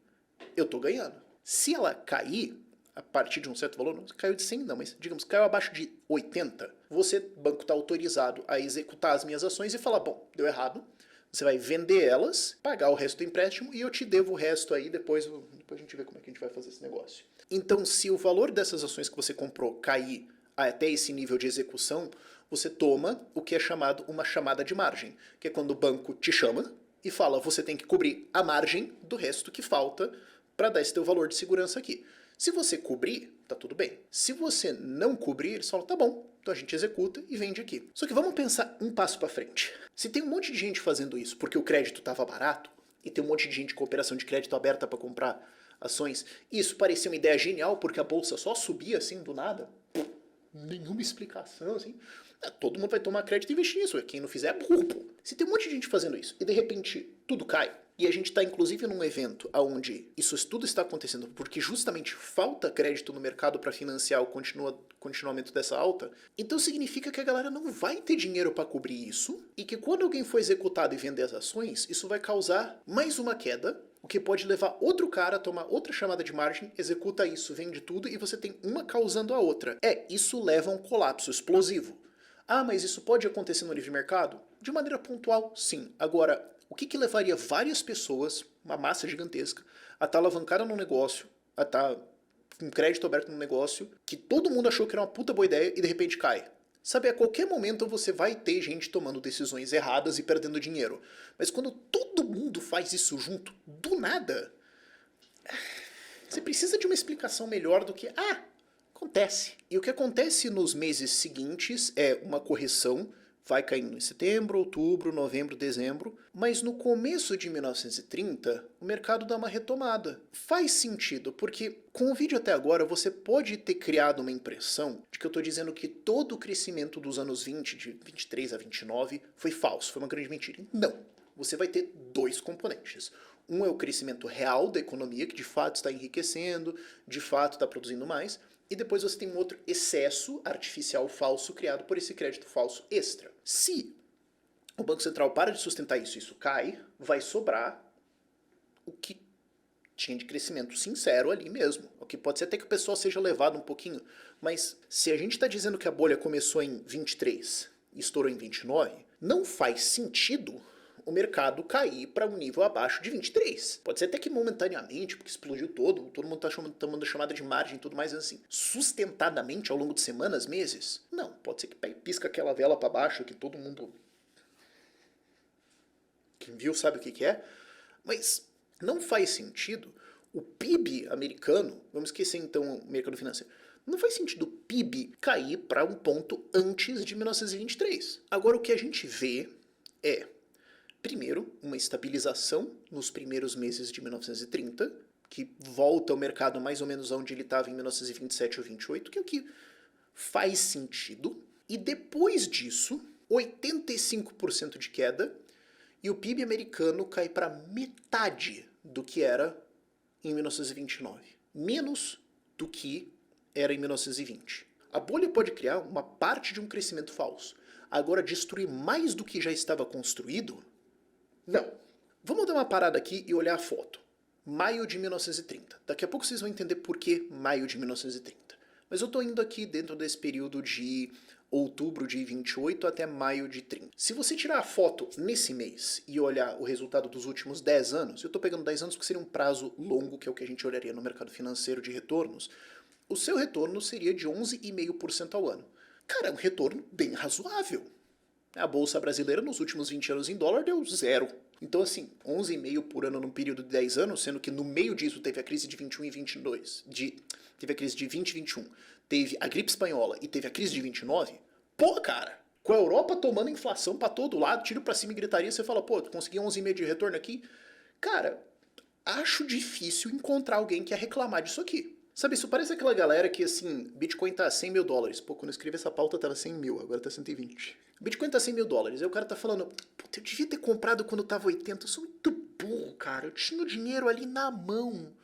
eu estou ganhando. Se ela cair, a partir de um certo valor, não caiu de 100 não, mas digamos, caiu abaixo de 80, você, banco, está autorizado a executar as minhas ações e falar, bom, deu errado, você vai vender elas, pagar o resto do empréstimo e eu te devo o resto aí, depois a gente vê como é que a gente vai fazer esse negócio. Então, se o valor dessas ações que você comprou cair até esse nível de execução, você toma o que é chamado uma chamada de margem, que é quando o banco te chama e fala, você tem que cobrir a margem do resto que falta para dar esse teu valor de segurança aqui. Se você cobrir, tá tudo bem. Se você não cobrir, eles falam, tá bom, então a gente executa e vende aqui. Só que vamos pensar um passo para frente. Se tem um monte de gente fazendo isso porque o crédito estava barato, e tem um monte de gente com operação de crédito aberta para comprar ações, e isso parecia uma ideia genial porque a bolsa só subia assim do nada, nenhuma explicação assim, todo mundo vai tomar crédito e investir nisso, quem não fizer é burro, pô. Se tem um monte de gente fazendo isso e de repente tudo cai, e a gente está inclusive num evento onde isso tudo está acontecendo porque justamente falta crédito no mercado para financiar o continuamento dessa alta, então significa que a galera não vai ter dinheiro para cobrir isso, e que quando alguém for executado e vender as ações, isso vai causar mais uma queda, o que pode levar outro cara a tomar outra chamada de margem, executa isso, vende tudo, e você tem uma causando a outra. Isso leva a um colapso explosivo. Ah, mas isso pode acontecer no livre mercado? De maneira pontual, sim. Agora, o que levaria várias pessoas, uma massa gigantesca, a estar alavancada num negócio, a estar com crédito aberto num negócio, que todo mundo achou que era uma puta boa ideia e de repente cai? Sabe, a qualquer momento você vai ter gente tomando decisões erradas e perdendo dinheiro. Mas quando todo mundo faz isso junto, do nada, você precisa de uma explicação melhor do que, acontece. E o que acontece nos meses seguintes é uma correção, vai caindo em setembro, outubro, novembro, dezembro, mas no começo de 1930, o mercado dá uma retomada. Faz sentido, porque com o vídeo até agora você pode ter criado uma impressão de que eu estou dizendo que todo o crescimento dos anos 20, de 23 a 29, foi falso, foi uma grande mentira. Não. Você vai ter dois componentes. Um é o crescimento real da economia, que de fato está enriquecendo, de fato está produzindo mais, e depois você tem um outro excesso artificial falso criado por esse crédito falso extra. Se o Banco Central para de sustentar isso e isso cai, vai sobrar o que tinha de crescimento sincero ali mesmo. O que pode ser até que o pessoal seja levado um pouquinho, mas se a gente está dizendo que a bolha começou em 23 e estourou em 29, não faz sentido o mercado cair para um nível abaixo de 23. Pode ser até que momentaneamente, porque explodiu todo mundo está tomando chamada de margem e tudo mais assim. Sustentadamente, ao longo de semanas, meses? Não, pode ser que pisca aquela vela para baixo que todo mundo... Quem viu sabe o que é. Mas não faz sentido o PIB americano, vamos esquecer então o mercado financeiro, não faz sentido o PIB cair para um ponto antes de 1923. Agora o que a gente vê é, primeiro, uma estabilização nos primeiros meses de 1930, que volta ao mercado mais ou menos onde ele estava em 1927 ou 28, que é o que faz sentido. E depois disso, 85% de queda, e o PIB americano cai para metade do que era em 1929. Menos do que era em 1920. A bolha pode criar uma parte de um crescimento falso. Agora, destruir mais do que já estava construído? Não. Vamos dar uma parada aqui e olhar a foto. Maio de 1930. Daqui a pouco vocês vão entender por que maio de 1930. Mas eu estou indo aqui dentro desse período de outubro de 28 até maio de 30. Se você tirar a foto nesse mês e olhar o resultado dos últimos 10 anos, eu estou pegando 10 anos porque seria um prazo longo, que é o que a gente olharia no mercado financeiro de retornos, o seu retorno seria de 11,5% ao ano. Cara, é um retorno bem razoável. A bolsa brasileira nos últimos 20 anos em dólar deu zero. Então assim, 11,5% por ano num período de 10 anos, sendo que no meio disso teve a crise de 21 e 22, teve a crise de 20 e 21, teve a gripe espanhola e teve a crise de 29, pô, cara, com a Europa tomando inflação pra todo lado, tiro pra cima e gritaria, você fala, pô, consegui 11,5% de retorno aqui? Cara, acho difícil encontrar alguém que ia reclamar disso aqui. Sabe, isso parece aquela galera que, assim, Bitcoin tá a 100 mil dólares. Pô, quando eu escrevi essa pauta tava 100 mil, agora tá 120. Bitcoin tá 100 mil dólares. Aí o cara tá falando, puta, eu devia ter comprado quando tava 80. Eu sou muito burro, cara. Eu tinha o dinheiro ali na mão.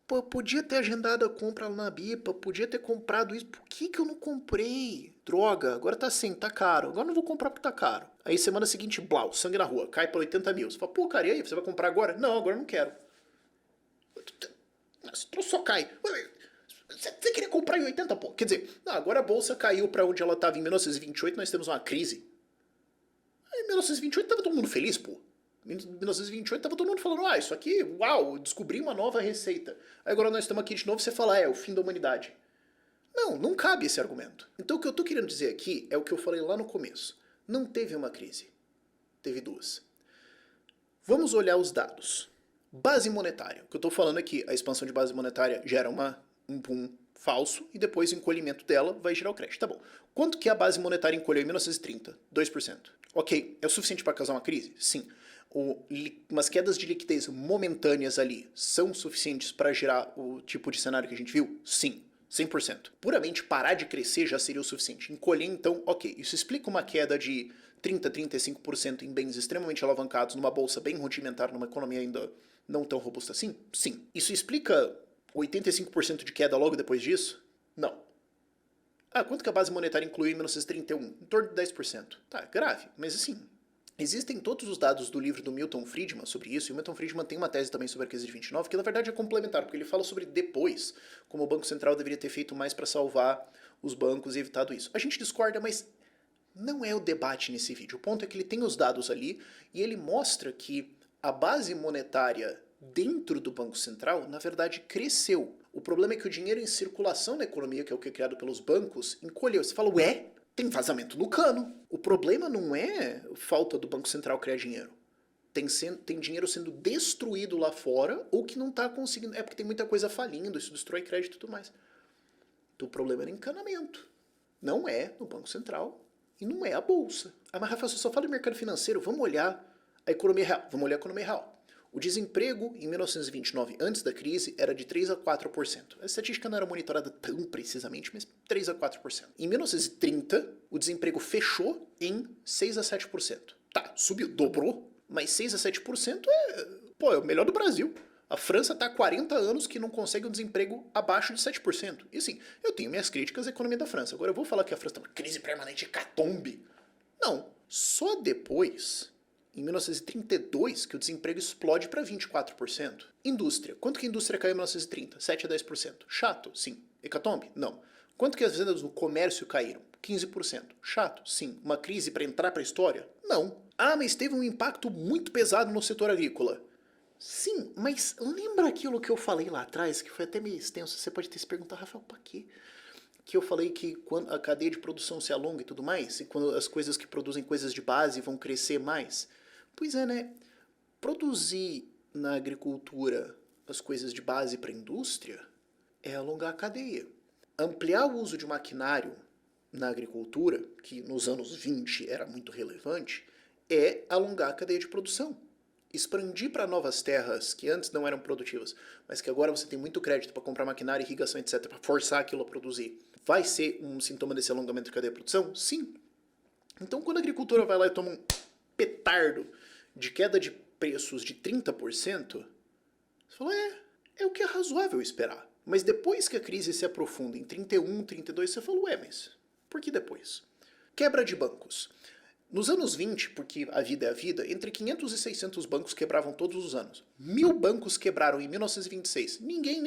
Pô, eu podia ter agendado a compra lá na BIPA, podia ter comprado isso. Por que eu não comprei? Droga, agora tá 100, tá caro. Agora eu não vou comprar porque tá caro. Aí semana seguinte, blau, sangue na rua, cai por 80 mil. Você fala, pô, cara, e aí, você vai comprar agora? Não, agora eu não quero. Esse troço só cai. Você queria comprar em 80, pô? Quer dizer, agora a bolsa caiu para onde ela estava em 1928, nós temos uma crise. Em 1928 tava todo mundo feliz, pô. Em 1928 tava todo mundo falando, isso aqui, uau, descobri uma nova receita. Aí agora nós estamos aqui de novo e você fala, é o fim da humanidade. Não, não cabe esse argumento. Então o que eu tô querendo dizer aqui é o que eu falei lá no começo. Não teve uma crise. Teve duas. Vamos olhar os dados. Base monetária. O que eu estou falando aqui, a expansão de base monetária gera um boom falso e depois o encolhimento dela vai gerar o crash. Tá bom. Quanto que a base monetária encolheu em 1930? 2%. Ok, é o suficiente para causar uma crise? Sim. Umas quedas de liquidez momentâneas ali são suficientes para gerar o tipo de cenário que a gente viu? Sim. 100%. Puramente parar de crescer já seria o suficiente. Encolher, então, ok. Isso explica uma queda de 30, 35% em bens extremamente alavancados numa bolsa bem rudimentar, numa economia ainda não tão robusta assim? Sim. Isso explica 85% de queda logo depois disso? Não. Quanto que a base monetária incluiu em 1931? Em torno de 10%. Tá, grave, mas assim, existem todos os dados do livro do Milton Friedman sobre isso, e o Milton Friedman tem uma tese também sobre a crise de 29, que na verdade é complementar, porque ele fala sobre depois, como o Banco Central deveria ter feito mais para salvar os bancos e evitado isso. A gente discorda, mas não é o debate nesse vídeo. O ponto é que ele tem os dados ali, e ele mostra que a base monetária dentro do Banco Central, na verdade, cresceu. O problema é que o dinheiro em circulação na economia, que é o que é criado pelos bancos, encolheu. Você fala, ué, tem vazamento no cano. O problema não é falta do Banco Central criar dinheiro. Tem dinheiro sendo destruído lá fora ou que não está conseguindo. É porque tem muita coisa falindo, isso destrói crédito e tudo mais. Então o problema é no encanamento. Não é no Banco Central e não é a Bolsa. Mas Rafael, você só fala de mercado financeiro, vamos olhar a economia real. Vamos olhar a economia real. O desemprego em 1929, antes da crise, era de 3 a 4%. A estatística não era monitorada tão precisamente, mas 3 a 4%. Em 1930, o desemprego fechou em 6 a 7%. Tá, subiu, dobrou, mas 6 a 7% é o melhor do Brasil. A França está há 40 anos que não consegue um desemprego abaixo de 7%. E assim, eu tenho minhas críticas à economia da França. Agora eu vou falar que a França está uma crise permanente, hecatombe. Não, só depois, em 1932, que o desemprego explode para 24%. Indústria. Quanto que a indústria caiu em 1930? 7 a 10%. Chato? Sim. Hecatombe? Não. Quanto que as vendas no comércio caíram? 15%. Chato? Sim. Uma crise para entrar para a história? Não. Ah, mas teve um impacto muito pesado no setor agrícola. Sim, mas lembra aquilo que eu falei lá atrás, que foi até meio extenso? Você pode ter se perguntado, Rafael, pra quê? Que eu falei que quando a cadeia de produção se alonga e tudo mais, e quando as coisas que produzem coisas de base vão crescer mais. Pois é, né? Produzir na agricultura as coisas de base para a indústria é alongar a cadeia. Ampliar o uso de maquinário na agricultura, que nos anos 20 era muito relevante, é alongar a cadeia de produção. Expandir para novas terras que antes não eram produtivas, mas que agora você tem muito crédito para comprar maquinário, irrigação, etc., para forçar aquilo a produzir, vai ser um sintoma desse alongamento de cadeia de produção? Sim. Então, quando a agricultura vai lá e toma um petardo de queda de preços de 30%, você fala, é o que é razoável esperar. Mas depois que a crise se aprofunda em 31, 32, você fala, mas por que depois? Quebra de bancos. Nos anos 20, porque a vida é a vida, entre 500 e 600 bancos quebravam todos os anos. 1000 bancos quebraram em 1926. Ninguém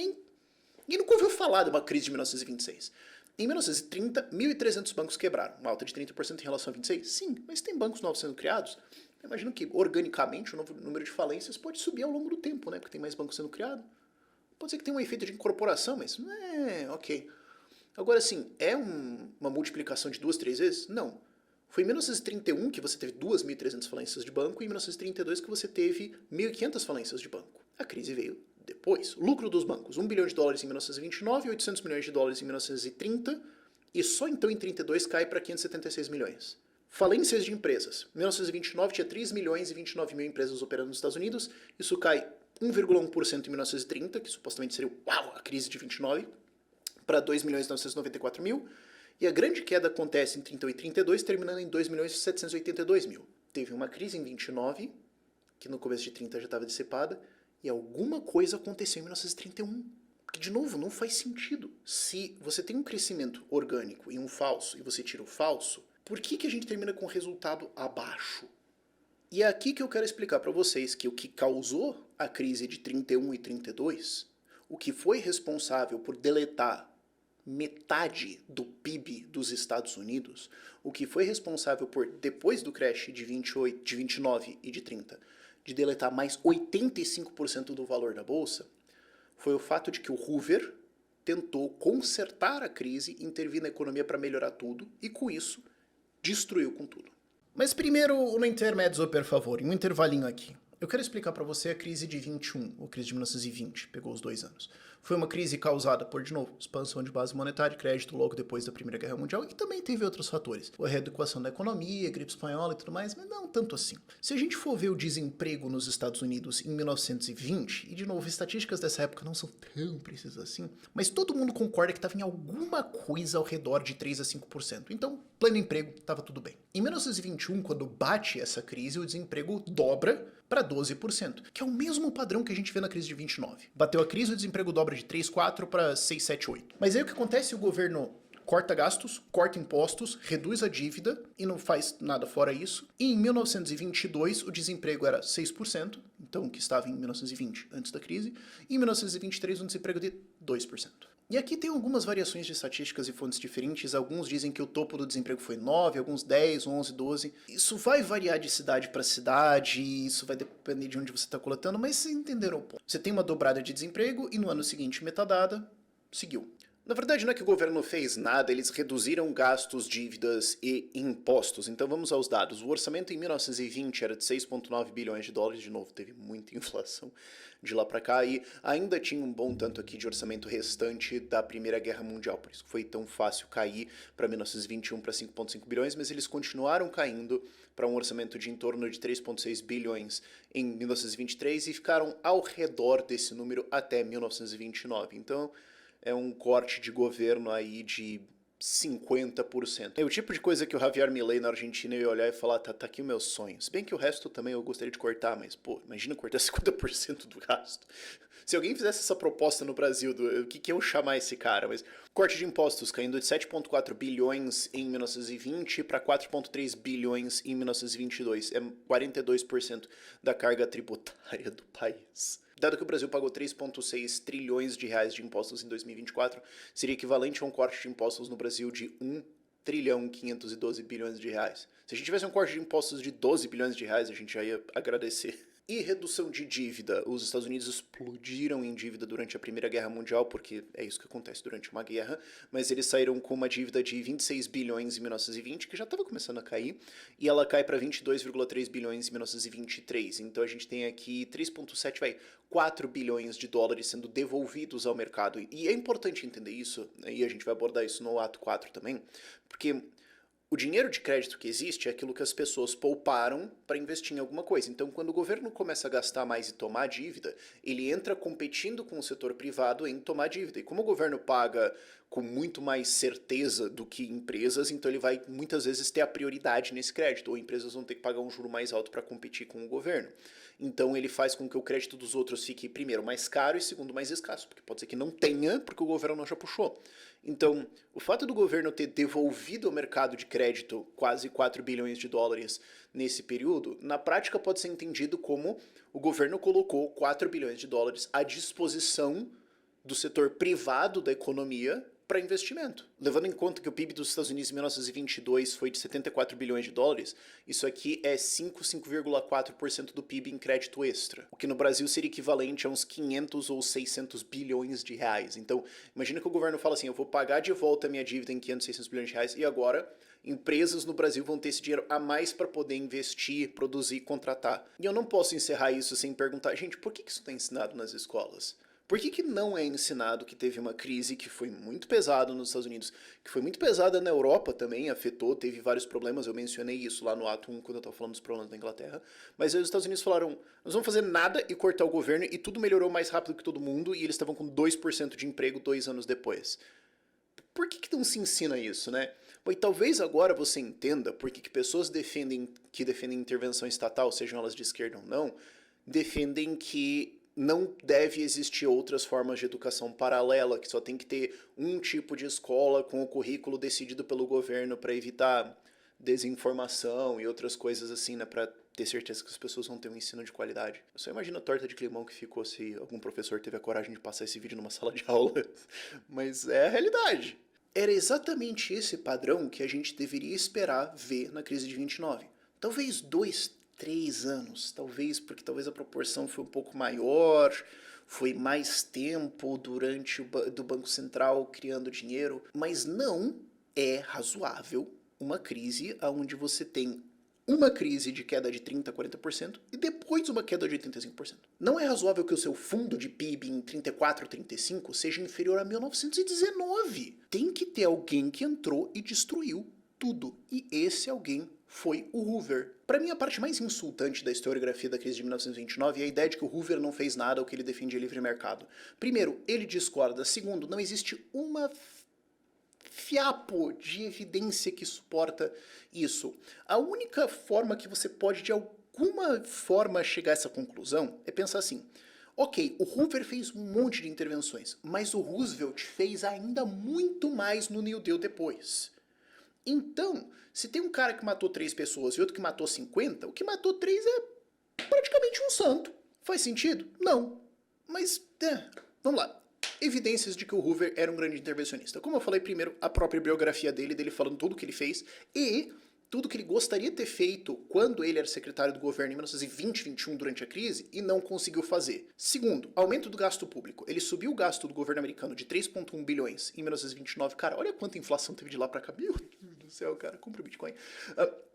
nunca ouviu falar de uma crise de 1926. Em 1930, 1.300 bancos quebraram, uma alta de 30% em relação a 26. Sim, mas tem bancos novos sendo criados. Eu imagino que, organicamente, o número de falências pode subir ao longo do tempo, né? Porque tem mais bancos sendo criados. Pode ser que tenha um efeito de incorporação, mas ok. Agora, assim, uma multiplicação de 2, 3 vezes? Não. Foi em 1931 que você teve 2.300 falências de banco e em 1932 que você teve 1.500 falências de banco. A crise veio depois. Lucro dos bancos, $1 bilhão em 1929, 800 milhões de dólares em 1930 e só então em 32 cai para 576 milhões. Falências de empresas. Em 1929 tinha 3 milhões e 29 mil empresas operando nos Estados Unidos. Isso cai 1,1% em 1930, que supostamente seria a crise de 29, para 2 milhões e 994 mil. E a grande queda acontece em 31 e 32, terminando em 2 milhões e 782 mil. Teve uma crise em 29, que no começo de 30 já estava dissipada, e alguma coisa aconteceu em 1931. Que, de novo, não faz sentido. Se você tem um crescimento orgânico e um falso, e você tira o falso, por que a gente termina com um resultado abaixo? E é aqui que eu quero explicar para vocês que o que causou a crise de 31 e 32, o que foi responsável por deletar metade do PIB dos Estados Unidos, o que foi responsável por, depois do crash de 28, de 29 e de 30, de deletar mais 85% do valor da bolsa, foi o fato de que o Hoover tentou consertar a crise, intervir na economia para melhorar tudo, e com isso, destruiu com tudo. Mas primeiro, no intermezzo, por favor, em um intervalinho aqui. Eu quero explicar para você a crise de 21, ou crise de 1920, pegou os 2 anos. Foi uma crise causada por, de novo, expansão de base monetária e crédito logo depois da Primeira Guerra Mundial, e também teve outros fatores. A readequação da economia, gripe espanhola e tudo mais, mas não tanto assim. Se a gente for ver o desemprego nos Estados Unidos em 1920, e de novo, estatísticas dessa época não são tão precisas assim, mas todo mundo concorda que estava em alguma coisa ao redor de 3 a 5%. Então, pleno emprego, estava tudo bem. Em 1921, quando bate essa crise, o desemprego dobra para 12%, que é o mesmo padrão que a gente vê na crise de 29. Bateu a crise, o desemprego dobra de 3, 4 para 6, 7, 8. Mas aí o que acontece? O governo corta gastos, corta impostos, reduz a dívida e não faz nada fora isso. E em 1922 o desemprego era 6%, então que estava em 1920, antes da crise, e em 1923 um desemprego de 2%. E aqui tem algumas variações de estatísticas e fontes diferentes. Alguns dizem que o topo do desemprego foi 9, alguns 10, 11, 12. Isso vai variar de cidade para cidade, isso vai depender de onde você está coletando, mas vocês entenderam o ponto. Você tem uma dobrada de desemprego e no ano seguinte metadada, seguiu. Na verdade, não é que o governo fez nada, eles reduziram gastos, dívidas e impostos. Então vamos aos dados. O orçamento em 1920 era de 6,9 bilhões de dólares, de novo, teve muita inflação de lá para cá, e ainda tinha um bom tanto aqui de orçamento restante da Primeira Guerra Mundial, por isso foi tão fácil cair para 1921 para 5,5 bilhões, mas eles continuaram caindo para um orçamento de em torno de 3,6 bilhões em 1923 e ficaram ao redor desse número até 1929. Então é um corte de governo aí de 50%. É o tipo de coisa que o Javier Milei na Argentina ia olhar e falar, tá aqui o meu sonho. Se bem que o resto também eu gostaria de cortar, mas, pô, imagina cortar 50% do gasto. Se alguém fizesse essa proposta no Brasil, o que iam chamar esse cara? Mas corte de impostos caindo de 7,4 bilhões em 1920 para 4,3 bilhões em 1922. É 42% da carga tributária do país. Dado que o Brasil pagou 3,6 trilhões de reais de impostos em 2024, seria equivalente a um corte de impostos no Brasil de 1 trilhão 512 bilhões de reais. Se a gente tivesse um corte de impostos de 12 bilhões de reais, a gente já ia agradecer. E redução de dívida. Os Estados Unidos explodiram em dívida durante a Primeira Guerra Mundial, porque é isso que acontece durante uma guerra, mas eles saíram com uma dívida de 26 bilhões em 1920, que já estava começando a cair, e ela cai para 22,3 bilhões em 1923. Então a gente tem aqui 4 bilhões de dólares sendo devolvidos ao mercado. E é importante entender isso, e a gente vai abordar isso no ato 4 também, porque o dinheiro de crédito que existe é aquilo que as pessoas pouparam para investir em alguma coisa. Então, quando o governo começa a gastar mais e tomar dívida, ele entra competindo com o setor privado em tomar dívida. E como o governo paga com muito mais certeza do que empresas, então ele vai muitas vezes ter a prioridade nesse crédito, ou empresas vão ter que pagar um juro mais alto para competir com o governo. Então ele faz com que o crédito dos outros fique, primeiro, mais caro e segundo, mais escasso, porque pode ser que não tenha, porque o governo não já puxou. Então, o fato do governo ter devolvido ao mercado de crédito quase 4 bilhões de dólares nesse período, na prática pode ser entendido como o governo colocou 4 bilhões de dólares à disposição do setor privado da economia para investimento. Levando em conta que o PIB dos Estados Unidos em 1922 foi de 74 bilhões de dólares, isso aqui é 5,4% do PIB em crédito extra, o que no Brasil seria equivalente a uns 500 ou 600 bilhões de reais. Então, imagina que o governo fala assim, eu vou pagar de volta a minha dívida em 500, 600 bilhões de reais, e agora empresas no Brasil vão ter esse dinheiro a mais para poder investir, produzir, contratar. E eu não posso encerrar isso sem perguntar, gente, por que isso está ensinado nas escolas? Por que não é ensinado que teve uma crise que foi muito pesada nos Estados Unidos, que foi muito pesada na Europa também, afetou, teve vários problemas, eu mencionei isso lá no ato 1 quando eu estava falando dos problemas da Inglaterra, mas aí os Estados Unidos falaram, nós vamos fazer nada e cortar o governo e tudo melhorou mais rápido que todo mundo e eles estavam com 2% de emprego 2 anos depois. Por que não se ensina isso, né? Bom, e talvez agora você entenda por que pessoas que defendem intervenção estatal, sejam elas de esquerda ou não, defendem que não deve existir outras formas de educação paralela, que só tem que ter um tipo de escola com o currículo decidido pelo governo para evitar desinformação e outras coisas assim, né, para ter certeza que as pessoas vão ter um ensino de qualidade. Eu só imagino a torta de climão que ficou se algum professor teve a coragem de passar esse vídeo numa sala de aula, mas é a realidade. Era exatamente esse padrão que a gente deveria esperar ver na crise de 29. Talvez 3 anos, porque talvez a proporção foi um pouco maior, foi mais tempo durante do Banco Central criando dinheiro, mas não é razoável uma crise onde você tem uma crise de queda de 30%, 40% e depois uma queda de 85%. Não é razoável que o seu fundo de PIB em 34, 35 seja inferior a 1919. Tem que ter alguém que entrou e destruiu tudo. E esse alguém foi o Hoover. Para mim, a parte mais insultante da historiografia da crise de 1929 é a ideia de que o Hoover não fez nada ou que ele defendia livre mercado. Primeiro, ele discorda. Segundo, não existe uma fiapo de evidência que suporta isso. A única forma que você pode, de alguma forma, chegar a essa conclusão é pensar assim, ok, o Hoover fez um monte de intervenções, mas o Roosevelt fez ainda muito mais no New Deal depois. Então, se tem um cara que matou 3 pessoas e outro que matou 50, o que matou 3 é praticamente um santo. Faz sentido? Não. Mas, vamos lá. Evidências de que o Hoover era um grande intervencionista. Como eu falei primeiro, a própria biografia dele falando tudo o que ele fez e tudo que ele gostaria de ter feito quando ele era secretário do governo em 1920, 21 durante a crise e não conseguiu fazer. Segundo, aumento do gasto público. Ele subiu o gasto do governo americano de 3,1 bilhões em 1929. Cara, olha quanta inflação teve de lá pra cá. Meu Deus do céu, cara, compra o Bitcoin.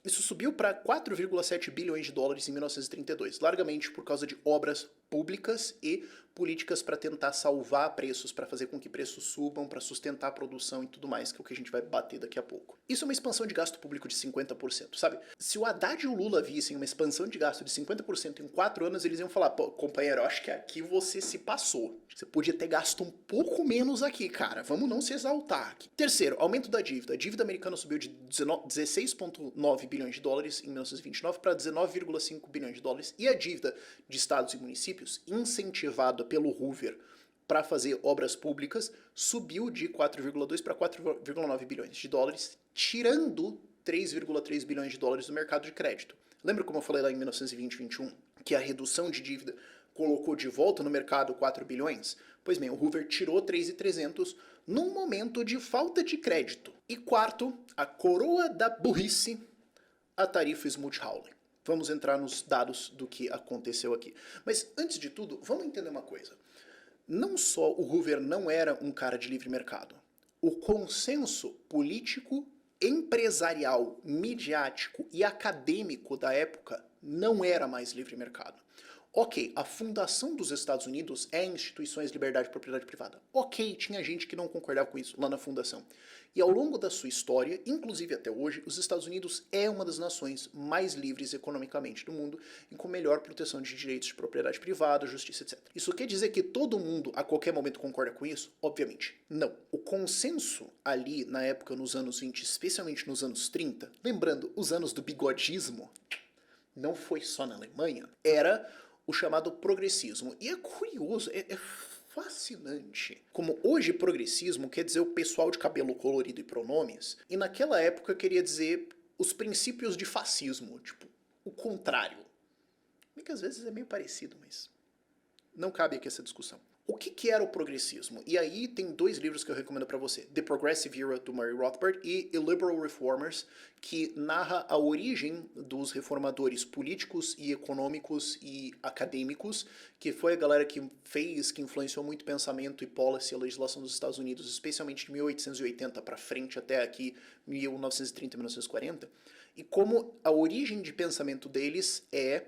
Isso subiu para 4,7 bilhões de dólares em 1932, largamente por causa de obras públicas e políticas para tentar salvar preços, para fazer com que preços subam, para sustentar a produção e tudo mais, que é o que a gente vai bater daqui a pouco. Isso é uma expansão de gasto público de 50%, sabe? Se o Haddad e o Lula vissem uma expansão de gasto de 50% em 4 anos, eles iam falar, pô, companheiro, eu acho que aqui você se passou. Você podia ter gasto um pouco menos aqui, cara. Vamos não se exaltar aqui. Terceiro, aumento da dívida. A dívida americana subiu de 16,9 bilhões de dólares em 1929 para 19,5 bilhões de dólares. E a dívida de estados e municípios, incentivada pelo Hoover para fazer obras públicas, subiu de 4,2 para 4,9 bilhões de dólares, tirando 3,3 bilhões de dólares do mercado de crédito. Lembra como eu falei lá em 1920 e 21 que a redução de dívida colocou de volta no mercado 4 bilhões? Pois bem, o Hoover tirou 3.300 num momento de falta de crédito. E quarto, a coroa da burrice, a tarifa Smoot-Hawley. Vamos entrar nos dados do que aconteceu aqui. Mas antes de tudo, vamos entender uma coisa. Não só o Hoover não era um cara de livre mercado. O consenso político, empresarial, midiático e acadêmico da época não era mais livre mercado. Ok, a fundação dos Estados Unidos é instituições de liberdade e propriedade privada. Ok, tinha gente que não concordava com isso lá na fundação. E ao longo da sua história, inclusive até hoje, os Estados Unidos é uma das nações mais livres economicamente do mundo e com melhor proteção de direitos de propriedade privada, justiça, etc. Isso quer dizer que todo mundo a qualquer momento concorda com isso? Obviamente, não. O consenso ali na época, nos anos 20, especialmente nos anos 30, lembrando, os anos do bigodismo, não foi só na Alemanha, era o chamado progressismo. E é curioso, é fascinante. Como hoje progressismo quer dizer o pessoal de cabelo colorido e pronomes, e naquela época queria dizer os princípios de fascismo, tipo, o contrário. Bem que às vezes é meio parecido, mas não cabe aqui essa discussão. O que era o progressismo? E aí tem dois livros que eu recomendo para você. The Progressive Era, do Murray Rothbard, e Illiberal Reformers, que narra a origem dos reformadores políticos e econômicos e acadêmicos, que foi a galera que influenciou muito o pensamento e policy, a legislação dos Estados Unidos, especialmente de 1880 para frente até aqui, 1930 e 1940, e como a origem de pensamento deles é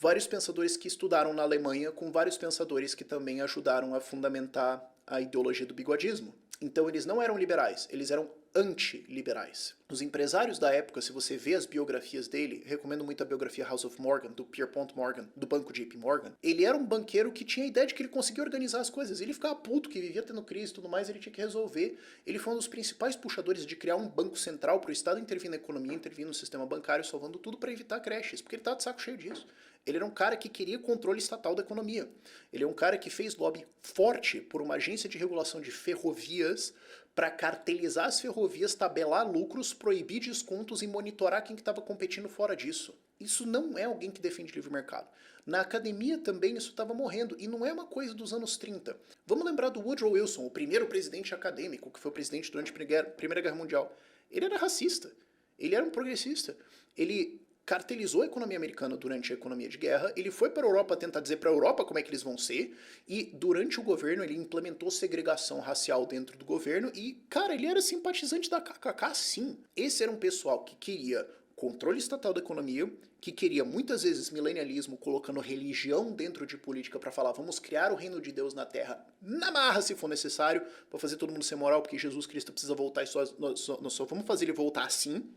vários pensadores que estudaram na Alemanha com vários pensadores que também ajudaram a fundamentar a ideologia do bigodismo. Então eles não eram liberais, eles eram anti-liberais. Os empresários da época, se você vê as biografias dele, recomendo muito a biografia House of Morgan, do Pierpont Morgan, do banco JP Morgan. Ele era um banqueiro que tinha a ideia de que ele conseguia organizar as coisas. Ele ficava puto, que vivia tendo crise e tudo mais, ele tinha que resolver. Ele foi um dos principais puxadores de criar um banco central para o Estado intervir na economia, intervir no sistema bancário, salvando tudo para evitar creches, porque ele estava de saco cheio disso. Ele era um cara que queria controle estatal da economia. Ele é um cara que fez lobby forte por uma agência de regulação de ferrovias para cartelizar as ferrovias, tabelar lucros, proibir descontos e monitorar quem estava competindo fora disso. Isso não é alguém que defende livre mercado. Na academia também isso estava morrendo, e não é uma coisa dos anos 30. Vamos lembrar do Woodrow Wilson, o primeiro presidente acadêmico, que foi presidente durante a Primeira Guerra Mundial. Ele era racista, ele era um progressista, ele cartelizou a economia americana durante a economia de guerra, ele foi para a Europa tentar dizer para a Europa como é que eles vão ser, e durante o governo ele implementou segregação racial dentro do governo, e, cara, ele era simpatizante da KKK, sim. Esse era um pessoal que queria controle estatal da economia, que queria muitas vezes milenialismo, colocando religião dentro de política para falar vamos criar o reino de Deus na Terra na marra se for necessário, para fazer todo mundo ser moral, porque Jesus Cristo precisa voltar e nós só vamos fazer ele voltar assim,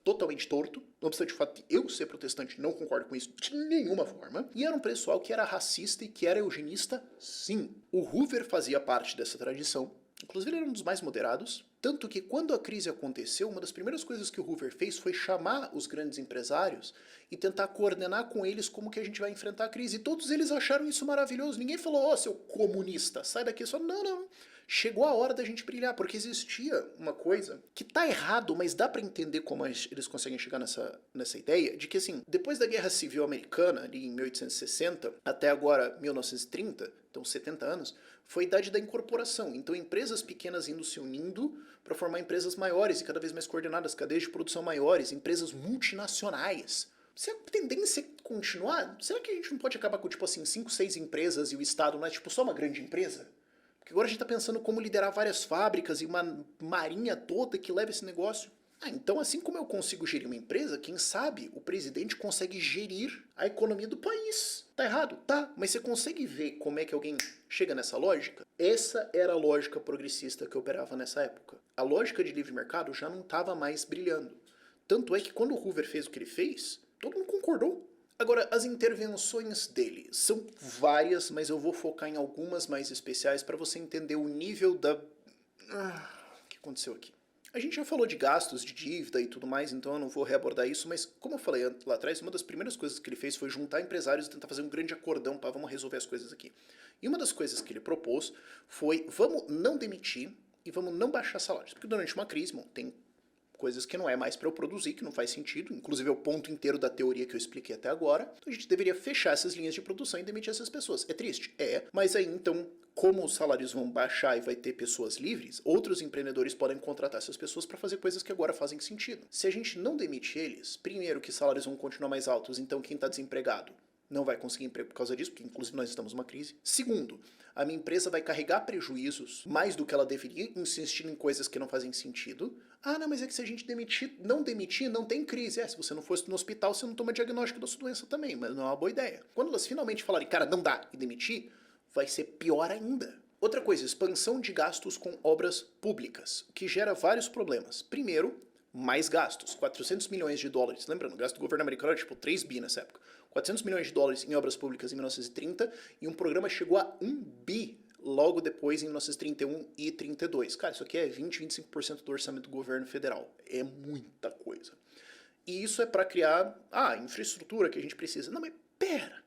totalmente torto, não obstante o fato de eu ser protestante não concordo com isso de nenhuma forma, e era um pessoal que era racista e que era eugenista, sim. O Hoover fazia parte dessa tradição, inclusive ele era um dos mais moderados, tanto que quando a crise aconteceu, uma das primeiras coisas que o Hoover fez foi chamar os grandes empresários e tentar coordenar com eles como que a gente vai enfrentar a crise, e todos eles acharam isso maravilhoso, ninguém falou, ó, seu comunista, sai daqui, só não. Chegou a hora da gente brilhar, porque existia uma coisa que tá errado, mas dá para entender como eles conseguem chegar nessa ideia, de que assim, depois da Guerra Civil Americana, ali em 1860, até agora 1930, então 70 anos, foi a idade da incorporação. Então empresas pequenas indo se unindo para formar empresas maiores e cada vez mais coordenadas, cadeias de produção maiores, empresas multinacionais. Se a tendência é continuar, será que a gente não pode acabar com tipo assim 5, 6 empresas e o Estado não é tipo só uma grande empresa? Porque agora a gente está pensando como liderar várias fábricas e uma marinha toda que leva esse negócio. Então assim como eu consigo gerir uma empresa, quem sabe o presidente consegue gerir a economia do país. Tá errado? Tá, mas você consegue ver como é que alguém chega nessa lógica? Essa era a lógica progressista que operava nessa época. A lógica de livre mercado já não estava mais brilhando. Tanto é que quando o Hoover fez o que ele fez, todo mundo concordou. Agora, as intervenções dele são várias, mas eu vou focar em algumas mais especiais para você entender o nível da... O que aconteceu aqui? A gente já falou de gastos, de dívida e tudo mais, então eu não vou reabordar isso, mas como eu falei lá atrás, uma das primeiras coisas que ele fez foi juntar empresários e tentar fazer um grande acordão para vamos resolver as coisas aqui. E uma das coisas que ele propôs foi vamos não demitir e vamos não baixar salários, porque durante uma crise, bom, tem coisas que não é mais para eu produzir, que não faz sentido, inclusive é o ponto inteiro da teoria que eu expliquei até agora. Então a gente deveria fechar essas linhas de produção e demitir essas pessoas. É triste? É, mas aí então, como os salários vão baixar e vai ter pessoas livres, outros empreendedores podem contratar essas pessoas para fazer coisas que agora fazem sentido. Se a gente não demite eles, primeiro que salários vão continuar mais altos, então quem está desempregado não vai conseguir emprego por causa disso, porque inclusive nós estamos numa crise. Segundo, a minha empresa vai carregar prejuízos mais do que ela deveria, insistindo em coisas que não fazem sentido. Ah, não, mas é que se a gente demitir, não tem crise. É, se você não fosse no hospital, você não toma diagnóstico da sua doença também, mas não é uma boa ideia. Quando elas finalmente falarem, cara, não dá, e demitir, vai ser pior ainda. Outra coisa, expansão de gastos com obras públicas, o que gera vários problemas. Primeiro, mais gastos, 400 milhões de dólares. Lembrando, o gasto do governo americano era tipo 3 bi nessa época. 400 milhões de dólares em obras públicas em 1930 e um programa chegou a 1 bi logo depois em 1931 e 32. Cara, isso aqui é 20-25% do orçamento do governo federal. É muita coisa. E isso é para criar infraestrutura que a gente precisa. Não, mas pera!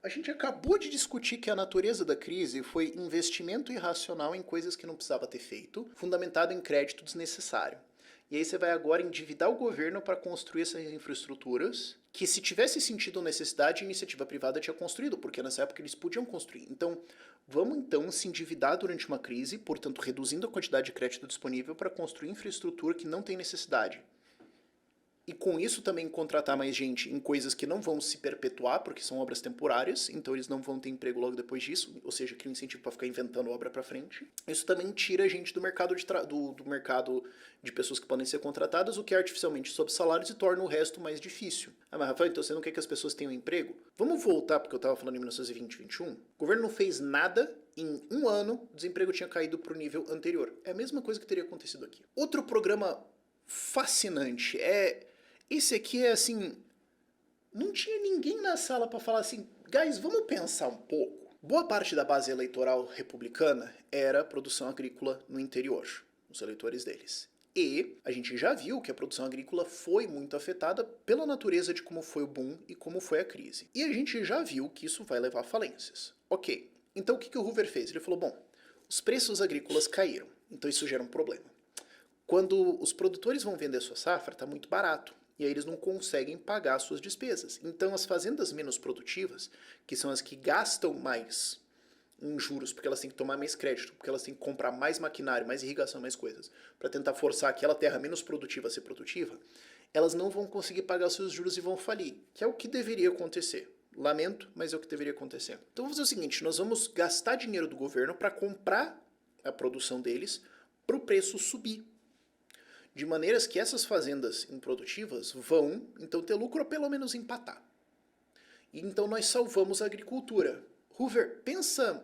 A gente acabou de discutir que a natureza da crise foi investimento irracional em coisas que não precisava ter feito, fundamentado em crédito desnecessário. E aí você vai agora endividar o governo para construir essas infraestruturas que, se tivesse sentido ou necessidade, a iniciativa privada tinha construído, porque nessa época eles podiam construir. Então, vamos então se endividar durante uma crise, portanto reduzindo a quantidade de crédito disponível para construir infraestrutura que não tem necessidade. E com isso também contratar mais gente em coisas que não vão se perpetuar, porque são obras temporárias, então eles não vão ter emprego logo depois disso, ou seja, cria um incentivo para ficar inventando obra para frente. Isso também tira a gente do mercado do mercado de pessoas que podem ser contratadas, o que artificialmente sobe salários e torna o resto mais difícil. Ah, mas Rafael, então você não quer que as pessoas tenham emprego? Vamos voltar, porque eu estava falando em 1920 e 21. O governo não fez nada, em um ano o desemprego tinha caído para o nível anterior. É a mesma coisa que teria acontecido aqui. Outro programa fascinante esse aqui é assim, não tinha ninguém na sala para falar assim, guys, vamos pensar um pouco. Boa parte da base eleitoral republicana era produção agrícola no interior, os eleitores deles. E a gente já viu que a produção agrícola foi muito afetada pela natureza de como foi o boom e como foi a crise. E a gente já viu que isso vai levar a falências. Ok, então o que o Hoover fez? Ele falou, bom, os preços agrícolas caíram, então isso gera um problema. Quando os produtores vão vender sua safra, está muito barato. E aí eles não conseguem pagar suas despesas. Então as fazendas menos produtivas, que são as que gastam mais em juros, porque elas têm que tomar mais crédito, porque elas têm que comprar mais maquinário, mais irrigação, mais coisas, para tentar forçar aquela terra menos produtiva a ser produtiva, elas não vão conseguir pagar seus juros e vão falir, que é o que deveria acontecer. Lamento, mas é o que deveria acontecer. Então vamos fazer o seguinte, nós vamos gastar dinheiro do governo para comprar a produção deles para o preço subir. De maneiras que essas fazendas improdutivas vão, então, ter lucro ou pelo menos empatar. E então nós salvamos a agricultura. Hoover, pensa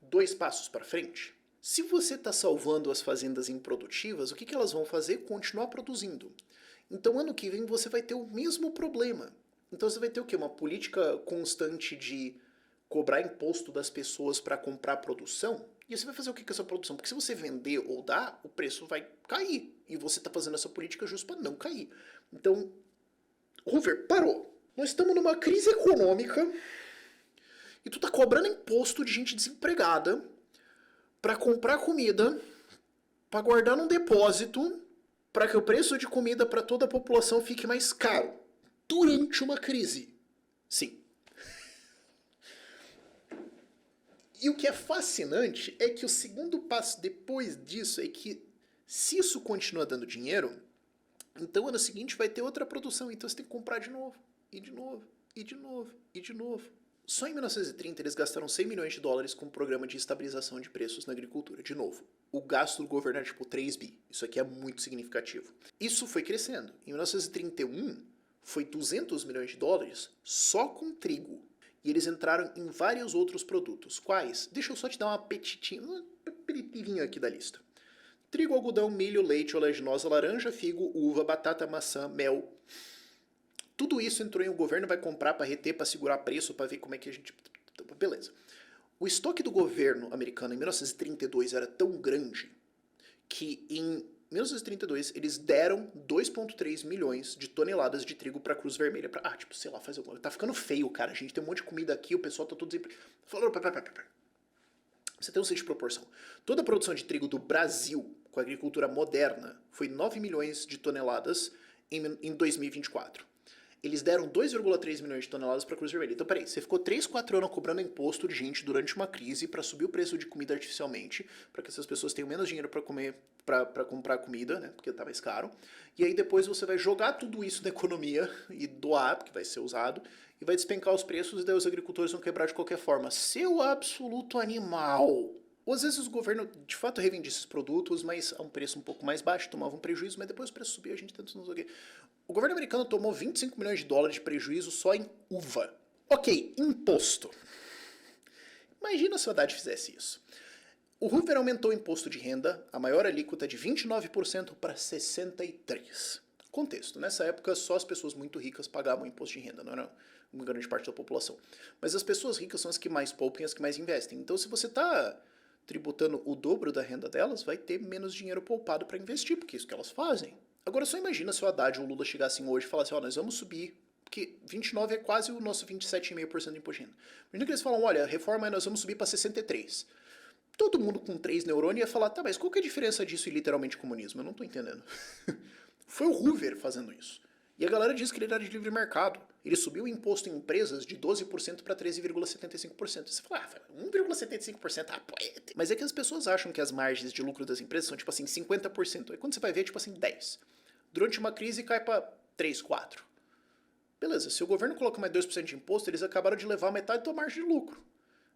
2 passos para frente. Se você está salvando as fazendas improdutivas, o que elas vão fazer? Continuar produzindo. Então ano que vem você vai ter o mesmo problema. Então você vai ter o quê? Uma política constante de cobrar imposto das pessoas para comprar produção? E você vai fazer o que com essa produção? Porque se você vender ou dar, o preço vai cair. E você está fazendo essa política justo para não cair. Então, Hoover, parou. Nós estamos numa crise econômica e tu tá cobrando imposto de gente desempregada para comprar comida, para guardar num depósito, para que o preço de comida para toda a população fique mais caro. Durante uma crise. Sim. E o que é fascinante é que o segundo passo depois disso é que, se isso continua dando dinheiro, então ano seguinte vai ter outra produção, então você tem que comprar de novo, e de novo, e de novo, e de novo. Só em 1930 eles gastaram 100 milhões de dólares com um programa de estabilização de preços na agricultura. De novo, o gasto do governo era tipo 3 bi. Isso aqui é muito significativo. Isso foi crescendo. Em 1931 foi 200 milhões de dólares só com trigo. E eles entraram em vários outros produtos. Quais? Deixa eu só te dar um aperitivinho aqui da lista. Trigo, algodão, milho, leite, oleaginosa, laranja, figo, uva, batata, maçã, mel. Tudo isso entrou em o governo vai comprar para reter, para segurar preço, para ver como é que a gente... Beleza. O estoque do governo americano em 1932 era tão grande que em 1932 eles deram 2,3 milhões de toneladas de trigo para a Cruz Vermelha. Sei lá, faz alguma coisa. Tá ficando feio, cara. A gente tem um monte de comida aqui, o pessoal tá todo desempregado. Falou, você tem um senso de proporção. Toda a produção de trigo do Brasil com a agricultura moderna foi 9 milhões de toneladas em 2024. Eles deram 2,3 milhões de toneladas para a Cruz Vermelha. Então, peraí, você ficou 3, 4 anos cobrando imposto de gente durante uma crise para subir o preço de comida artificialmente, para que essas pessoas tenham menos dinheiro para comer, para comprar comida, né, porque tá mais caro. E aí depois você vai jogar tudo isso na economia e doar, porque vai ser usado, e vai despencar os preços e daí os agricultores vão quebrar de qualquer forma. Seu absoluto animal! Ou às vezes o governo de fato revendia esses produtos, mas a um preço um pouco mais baixo, tomava um prejuízo, mas depois o preço subia, a gente tenta não sei o quê. O governo americano tomou 25 milhões de dólares de prejuízo só em uva. Ok, imposto. Imagina se o Haddad fizesse isso. O Hoover aumentou o imposto de renda, a maior alíquota de 29% para 63%. Contexto, nessa época só as pessoas muito ricas pagavam imposto de renda, não era uma grande parte da população. Mas as pessoas ricas são as que mais poupam e as que mais investem. Então se você está tributando o dobro da renda delas, vai ter menos dinheiro poupado para investir, porque é isso que elas fazem. Agora só imagina se o Haddad ou o Lula chegassem hoje e falassem, ó, nós vamos subir, porque 29 é quase o nosso 27,5% de imposto de renda. Imagina que eles falam, olha, a reforma nós vamos subir para 63%. Todo mundo com 3 neurônios ia falar, tá, mas qual que é a diferença disso e literalmente comunismo? Eu não tô entendendo. Foi o Hoover fazendo isso. E a galera diz que ele era de livre mercado. Ele subiu o imposto em empresas de 12% para 13,75%. Você fala, 1,75%, poeta. Mas é que as pessoas acham que as margens de lucro das empresas são tipo assim 50%. Aí quando você vai ver, tipo assim 10%. Durante uma crise cai para 3, 4%. Beleza, se o governo coloca mais 2% de imposto, eles acabaram de levar metade da margem de lucro.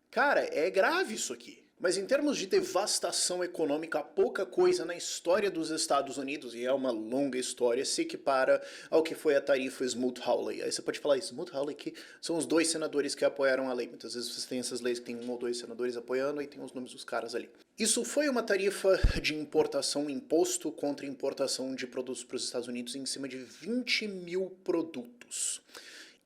Cara, é grave isso aqui. Mas em termos de devastação econômica, pouca coisa na história dos Estados Unidos, e é uma longa história, se equipara ao que foi a tarifa Smoot-Hawley. Aí você pode falar, Smoot-Hawley, que são os 2 senadores que apoiaram a lei. Muitas vezes você tem essas leis que tem 1 ou 2 senadores apoiando, e tem os nomes dos caras ali. Isso foi uma tarifa de importação, imposto contra importação de produtos para os Estados Unidos em cima de 20 mil produtos.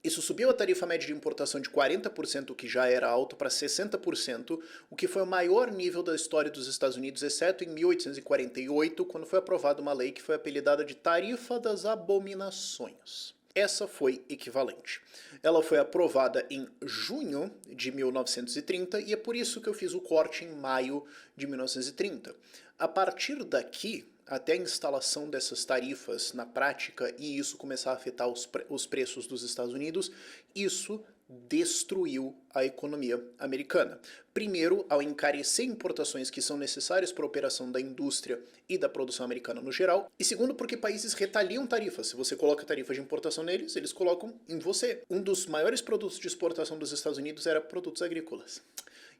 Isso subiu a tarifa média de importação de 40%, o que já era alto, para 60%, o que foi o maior nível da história dos Estados Unidos, exceto em 1848, quando foi aprovada uma lei que foi apelidada de Tarifa das Abominações. Essa foi equivalente. Ela foi aprovada em junho de 1930 e é por isso que eu fiz o corte em maio de 1930. A partir daqui, até a instalação dessas tarifas na prática e isso começar a afetar os preços dos Estados Unidos, isso destruiu a economia americana. Primeiro, ao encarecer importações que são necessárias para a operação da indústria e da produção americana no geral, e segundo, porque países retaliam tarifas. Se você coloca tarifas de importação neles, eles colocam em você. Um dos maiores produtos de exportação dos Estados Unidos era produtos agrícolas.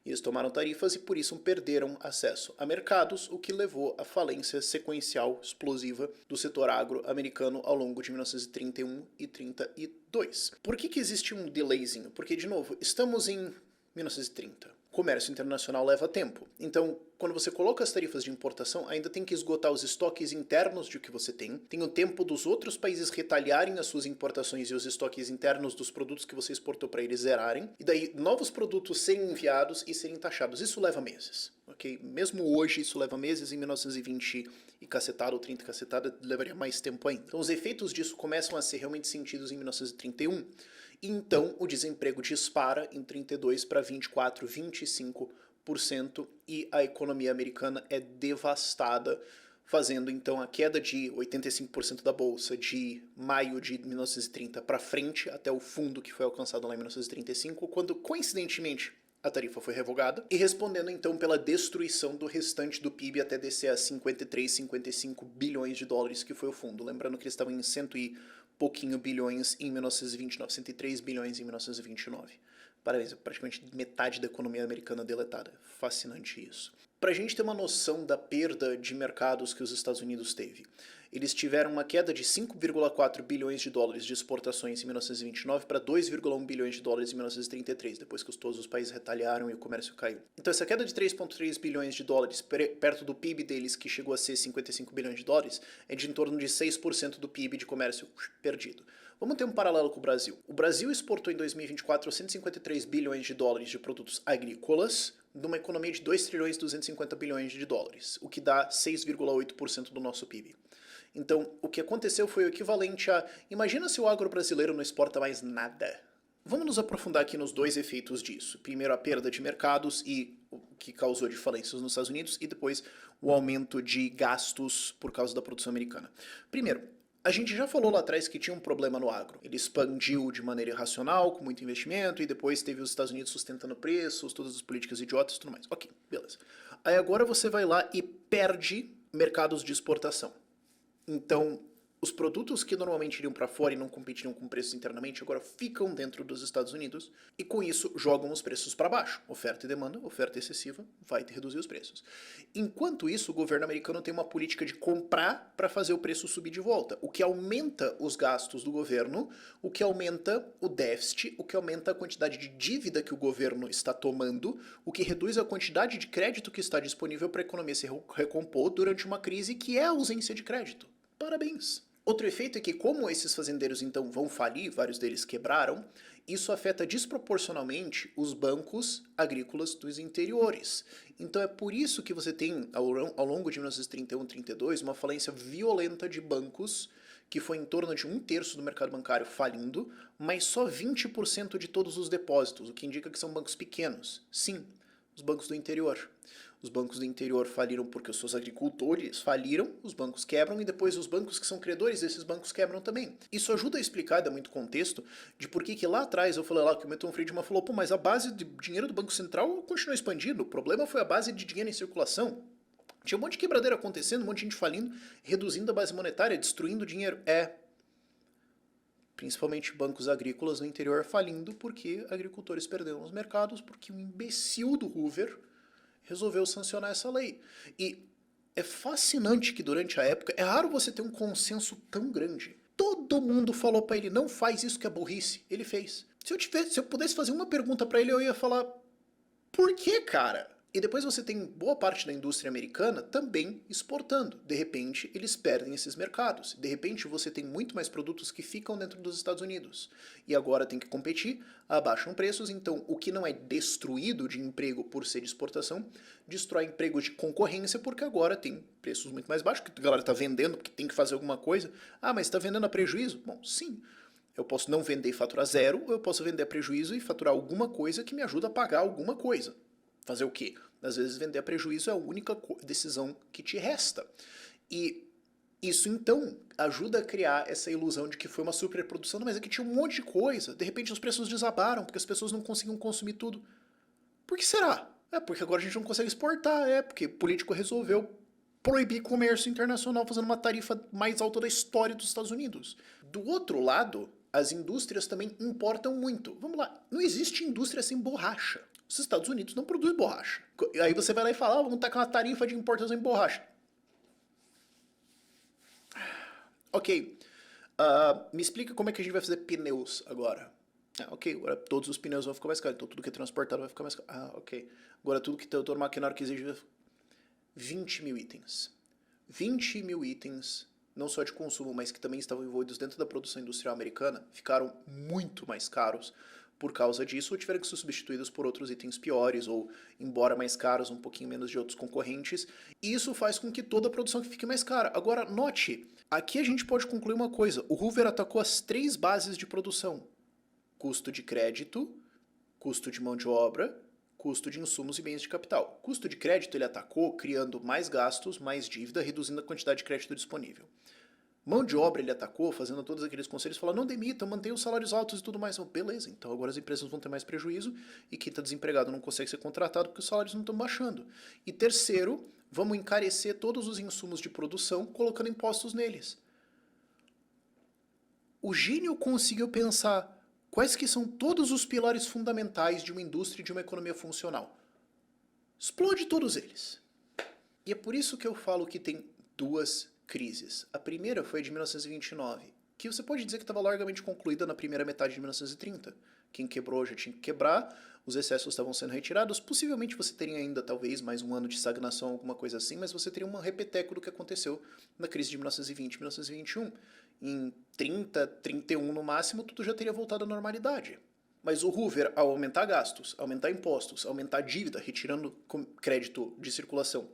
E eles tomaram tarifas e por isso perderam acesso a mercados, o que levou à falência sequencial explosiva do setor agro-americano ao longo de 1931 e 32. Por que existe um delayzinho? Porque, de novo, estamos em 1930. Comércio internacional leva tempo. Então, quando você coloca as tarifas de importação, ainda tem que esgotar os estoques internos de que você tem. Tem o tempo dos outros países retaliarem as suas importações e os estoques internos dos produtos que você exportou para eles zerarem. E daí, novos produtos serem enviados e serem taxados. Isso leva meses, ok? Mesmo hoje, isso leva meses. Em 1920 e cacetada, ou 30 cacetada, levaria mais tempo ainda. Então, os efeitos disso começam a ser realmente sentidos em 1931. Então, o desemprego dispara em 32 para 24, 25% e a economia americana é devastada, fazendo então a queda de 85% da bolsa de maio de 1930 para frente, até o fundo que foi alcançado lá em 1935, quando coincidentemente a tarifa foi revogada, e respondendo então pela destruição do restante do PIB até descer a 53, 55 bilhões de dólares, que foi o fundo. Lembrando que eles estavam em pouquinho bilhões em 1929, 103 bilhões em 1929. Parabéns, praticamente metade da economia americana deletada. Fascinante isso. Para a gente ter uma noção da perda de mercados que os Estados Unidos teve, eles tiveram uma queda de 5,4 bilhões de dólares de exportações em 1929 para 2,1 bilhões de dólares em 1933, depois que todos os países retaliaram e o comércio caiu. Então essa queda de 3,3 bilhões de dólares perto do PIB deles, que chegou a ser 55 bilhões de dólares, é de em torno de 6% do PIB de comércio perdido. Vamos ter um paralelo com o Brasil. O Brasil exportou em 2024 153 bilhões de dólares de produtos agrícolas, numa economia de 2 trilhões e 250 bilhões de dólares, o que dá 6,8% do nosso PIB. Então, o que aconteceu foi o equivalente a... Imagina se o agro brasileiro não exporta mais nada. Vamos nos aprofundar aqui nos dois efeitos disso. Primeiro, a perda de mercados e o que causou de falências nos Estados Unidos e depois o aumento de gastos por causa da produção americana. Primeiro, a gente já falou lá atrás que tinha um problema no agro. Ele expandiu de maneira irracional, com muito investimento, e depois teve os Estados Unidos sustentando preços, todas as políticas idiotas e tudo mais. Ok, beleza. Aí agora você vai lá e perde mercados de exportação. Então, os produtos que normalmente iriam para fora e não competiriam com preços internamente agora ficam dentro dos Estados Unidos e com isso jogam os preços para baixo. Oferta e demanda, oferta excessiva vai reduzir os preços. Enquanto isso, o governo americano tem uma política de comprar para fazer o preço subir de volta, o que aumenta os gastos do governo, o que aumenta o déficit, o que aumenta a quantidade de dívida que o governo está tomando, o que reduz a quantidade de crédito que está disponível para a economia se recompor durante uma crise que é a ausência de crédito. Parabéns! Outro efeito é que, como esses fazendeiros então vão falir, vários deles quebraram, isso afeta desproporcionalmente os bancos agrícolas dos interiores. Então é por isso que você tem, ao longo de 1931 e 32, uma falência violenta de bancos, que foi em torno de 1/3 do mercado bancário falindo, mas só 20% de todos os depósitos, o que indica que são bancos pequenos. Sim, os bancos do interior. Os bancos do interior faliram porque os seus agricultores faliram, os bancos quebram e depois os bancos que são credores desses bancos quebram também. Isso ajuda a explicar, dá muito contexto, de por que lá atrás eu falei lá que o Milton Friedman falou, pô, mas a base de dinheiro do Banco Central continuou expandindo, o problema foi a base de dinheiro em circulação. Tinha um monte de quebradeira acontecendo, um monte de gente falindo, reduzindo a base monetária, destruindo o dinheiro. Principalmente bancos agrícolas no interior falindo porque agricultores perderam os mercados, porque o imbecil do Hoover resolveu sancionar essa lei. E é fascinante que durante a época, é raro você ter um consenso tão grande. Todo mundo falou pra ele, não faz isso que é burrice. Ele fez. Se eu pudesse fazer uma pergunta pra ele, eu ia falar, por que, cara? E depois você tem boa parte da indústria americana também exportando. De repente, eles perdem esses mercados. De repente, você tem muito mais produtos que ficam dentro dos Estados Unidos. E agora tem que competir, abaixam preços. Então, o que não é destruído de emprego por ser de exportação, destrói empregos de concorrência, porque agora tem preços muito mais baixos, que a galera está vendendo porque tem que fazer alguma coisa. Ah, mas está vendendo a prejuízo? Bom, sim. Eu posso não vender e faturar zero, ou eu posso vender a prejuízo e faturar alguma coisa que me ajuda a pagar alguma coisa. Fazer o quê? Às vezes vender a prejuízo é a única decisão que te resta. E isso então ajuda a criar essa ilusão de que foi uma superprodução, mas é que tinha um monte de coisa. De repente os preços desabaram porque as pessoas não conseguiam consumir tudo. Por que será? É porque agora a gente não consegue exportar, porque o político resolveu proibir comércio internacional fazendo uma tarifa mais alta da história dos Estados Unidos. Do outro lado, as indústrias também importam muito. Vamos lá, não existe indústria sem borracha. Os Estados Unidos não produzem borracha. Aí você vai lá e fala, vamos tacar uma tarifa de importação em borracha. Ok, me explica como é que a gente vai fazer pneus agora. Ok, agora todos os pneus vão ficar mais caros, então tudo que é transportado vai ficar mais caro. Ok, agora tudo que tem todo maquinário que exige 20 mil itens. 20 mil itens, não só de consumo, mas que também estavam envolvidos dentro da produção industrial americana, ficaram muito mais caros por causa disso, ou tiveram que ser substituídos por outros itens piores, ou, embora mais caros, um pouquinho menos de outros concorrentes. E isso faz com que toda a produção fique mais cara. Agora, note, aqui a gente pode concluir uma coisa. O Hoover atacou as 3 bases de produção. Custo de crédito, custo de mão de obra, custo de insumos e bens de capital. Custo de crédito ele atacou criando mais gastos, mais dívida, reduzindo a quantidade de crédito disponível. Mão de obra ele atacou, fazendo todos aqueles conselhos, falando, não demitam, mantenham os salários altos e tudo mais. Beleza, então agora as empresas vão ter mais prejuízo e quem está desempregado não consegue ser contratado porque os salários não estão baixando. E terceiro, vamos encarecer todos os insumos de produção colocando impostos neles. O gênio conseguiu pensar quais que são todos os pilares fundamentais de uma indústria e de uma economia funcional. Explode todos eles. E é por isso que eu falo que tem 2 crises. A primeira foi a de 1929, que você pode dizer que estava largamente concluída na primeira metade de 1930. Quem quebrou já tinha que quebrar, os excessos estavam sendo retirados, possivelmente você teria ainda talvez mais um ano de estagnação, alguma coisa assim, mas você teria uma repeteco do que aconteceu na crise de 1920 e 1921. Em 30, 31 no máximo, tudo já teria voltado à normalidade. Mas o Hoover, ao aumentar gastos, aumentar impostos, aumentar dívida, retirando crédito de circulação,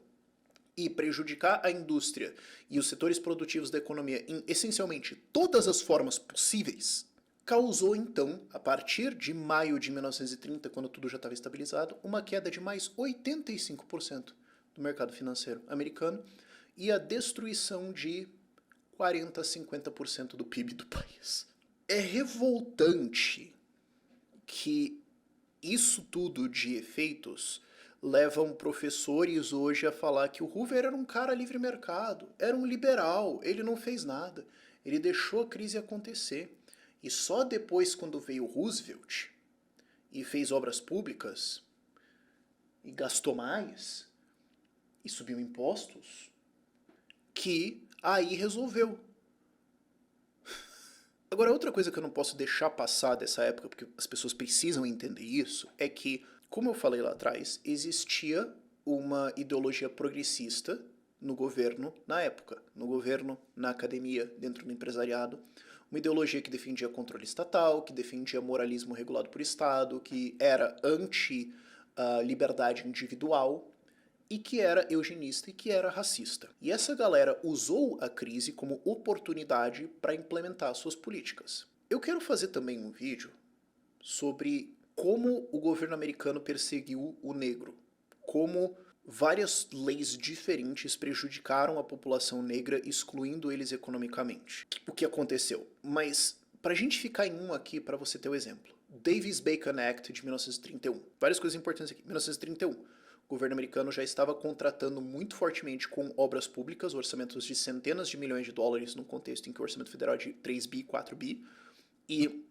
e prejudicar a indústria e os setores produtivos da economia em essencialmente todas as formas possíveis, causou então, a partir de maio de 1930, quando tudo já estava estabilizado, uma queda de mais 85% do mercado financeiro americano e a destruição de 40 a 50% do PIB do país. É revoltante que isso tudo de efeitos levam professores hoje a falar que o Hoover era um cara livre mercado, era um liberal, ele não fez nada, ele deixou a crise acontecer. E só depois, quando veio Roosevelt e fez obras públicas e gastou mais e subiu impostos, que aí resolveu. Agora, outra coisa que eu não posso deixar passar dessa época, porque as pessoas precisam entender isso, é que, como eu falei lá atrás, existia uma ideologia progressista no governo na época, no governo, na academia, dentro do empresariado, uma ideologia que defendia controle estatal, que defendia moralismo regulado por Estado, que era anti-liberdade individual, e que era eugenista e que era racista. E essa galera usou a crise como oportunidade para implementar suas políticas. Eu quero fazer também um vídeo sobre como o governo americano perseguiu o negro, como várias leis diferentes prejudicaram a população negra, excluindo eles economicamente. O que aconteceu? Mas, para a gente ficar em um aqui, para você ter o exemplo. Davis-Bacon Act de 1931. Várias coisas importantes aqui. 1931. O governo americano já estava contratando muito fortemente com obras públicas, orçamentos de centenas de milhões de dólares, num contexto em que o orçamento federal é de 3 bi, 4 bi, e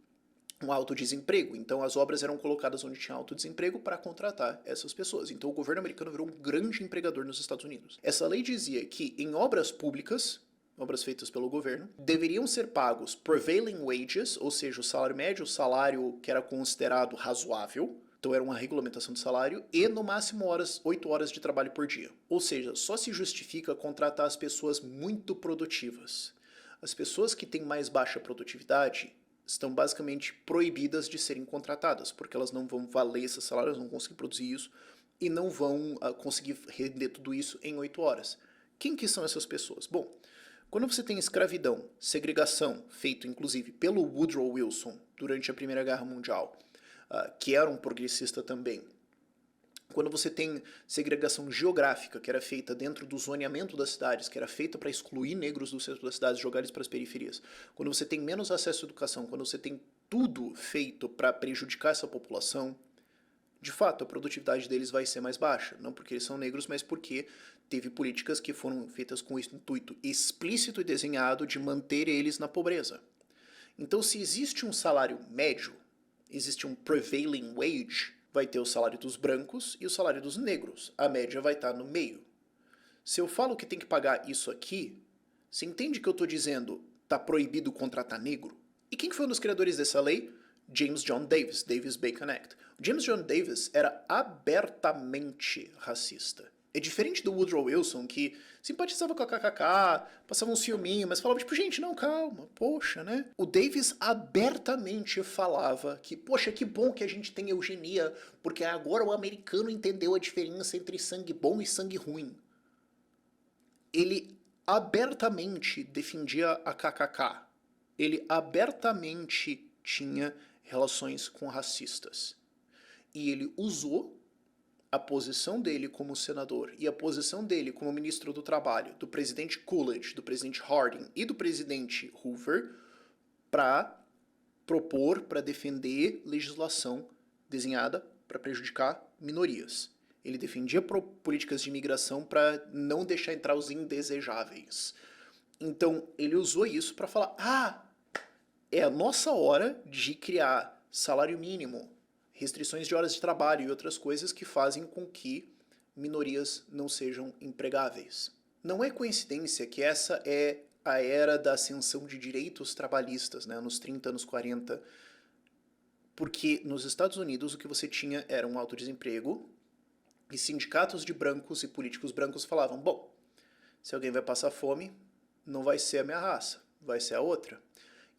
um alto desemprego. Então as obras eram colocadas onde tinha alto desemprego para contratar essas pessoas. Então o governo americano virou um grande empregador nos Estados Unidos. Essa lei dizia que em obras públicas, obras feitas pelo governo, deveriam ser pagos prevailing wages, ou seja, o salário médio, o salário que era considerado razoável, então era uma regulamentação de salário, e no máximo 8 horas de trabalho por dia. Ou seja, só se justifica contratar as pessoas muito produtivas. As pessoas que têm mais baixa produtividade estão basicamente proibidas de serem contratadas, porque elas não vão valer esse salário, elas não vão conseguir produzir isso, e não vão conseguir render tudo isso em 8 horas. Quem que são essas pessoas? Bom, quando você tem escravidão, segregação, feito inclusive pelo Woodrow Wilson durante a Primeira Guerra Mundial, que era um progressista também, quando você tem segregação geográfica, que era feita dentro do zoneamento das cidades, que era feita para excluir negros do centro das cidades e jogar eles para as periferias, quando você tem menos acesso à educação, quando você tem tudo feito para prejudicar essa população, de fato a produtividade deles vai ser mais baixa. Não porque eles são negros, mas porque teve políticas que foram feitas com o intuito explícito e desenhado de manter eles na pobreza. Então, se existe um salário médio, existe um prevailing wage, vai ter o salário dos brancos e o salário dos negros. A média vai estar no meio. Se eu falo que tem que pagar isso aqui, você entende que eu estou dizendo tá proibido contratar negro? E quem foi um dos criadores dessa lei? James John Davis, Davis-Bacon Act. James John Davis era abertamente racista. É diferente do Woodrow Wilson, que simpatizava com a KKK, passava um filminho, mas falava tipo, gente, não, calma, poxa, né? O Davis abertamente falava que, poxa, que bom que a gente tem eugenia, porque agora o americano entendeu a diferença entre sangue bom e sangue ruim. Ele abertamente defendia a KKK. Ele abertamente tinha relações com racistas. E ele usou a posição dele como senador e a posição dele como ministro do Trabalho, do presidente Coolidge, do presidente Harding e do presidente Hoover para propor, para defender legislação desenhada para prejudicar minorias. Ele defendia políticas de imigração para não deixar entrar os indesejáveis. Então, ele usou isso para falar, é a nossa hora de criar salário mínimo, restrições de horas de trabalho e outras coisas que fazem com que minorias não sejam empregáveis. Não é coincidência que essa é a era da ascensão de direitos trabalhistas, né, nos 30, anos 40, porque nos Estados Unidos o que você tinha era um alto desemprego e sindicatos de brancos e políticos brancos falavam, bom, se alguém vai passar fome, não vai ser a minha raça, vai ser a outra.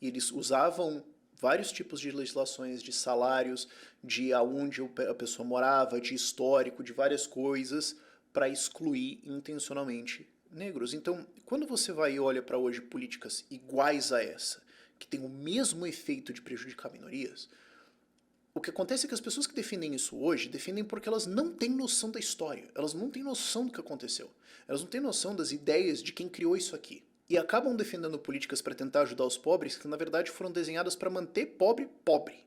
E eles usavam vários tipos de legislações, de salários, de aonde a pessoa morava, de histórico, de várias coisas, para excluir intencionalmente negros. Então, quando você vai e olha para hoje políticas iguais a essa, que tem o mesmo efeito de prejudicar minorias, o que acontece é que as pessoas que defendem isso hoje defendem porque elas não têm noção da história, elas não têm noção do que aconteceu, elas não têm noção das ideias de quem criou isso aqui. E acabam defendendo políticas para tentar ajudar os pobres que na verdade foram desenhadas para manter pobre pobre.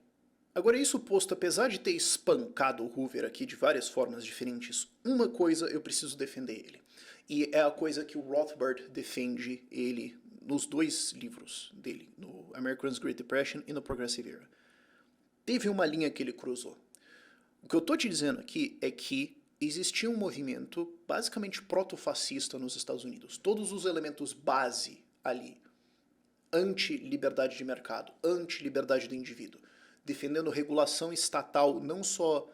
Agora, isso posto, apesar de ter espancado o Hoover aqui de várias formas diferentes, uma coisa eu preciso defender ele. E é a coisa que o Rothbard defende ele nos 2 livros dele, no American's Great Depression e no Progressive Era. Teve uma linha que ele cruzou. O que eu tô te dizendo aqui é que existia um movimento basicamente proto-fascista nos Estados Unidos. Todos os elementos base ali, anti-liberdade de mercado, anti-liberdade do indivíduo, defendendo regulação estatal não só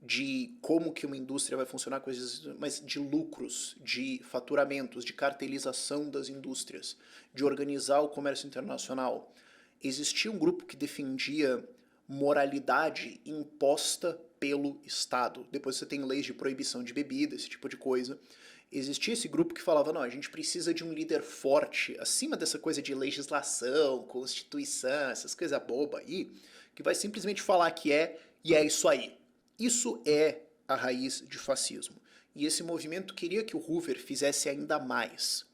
de como que uma indústria vai funcionar, coisas, mas de lucros, de faturamentos, de cartelização das indústrias, de organizar o comércio internacional. Existia um grupo que defendia moralidade imposta pelo Estado. Depois você tem leis de proibição de bebida, esse tipo de coisa. Existia esse grupo que falava, não, a gente precisa de um líder forte, acima dessa coisa de legislação, constituição, essas coisas bobas aí, que vai simplesmente falar que é, e é isso aí. Isso é a raiz de fascismo. E esse movimento queria que o Hoover fizesse ainda mais.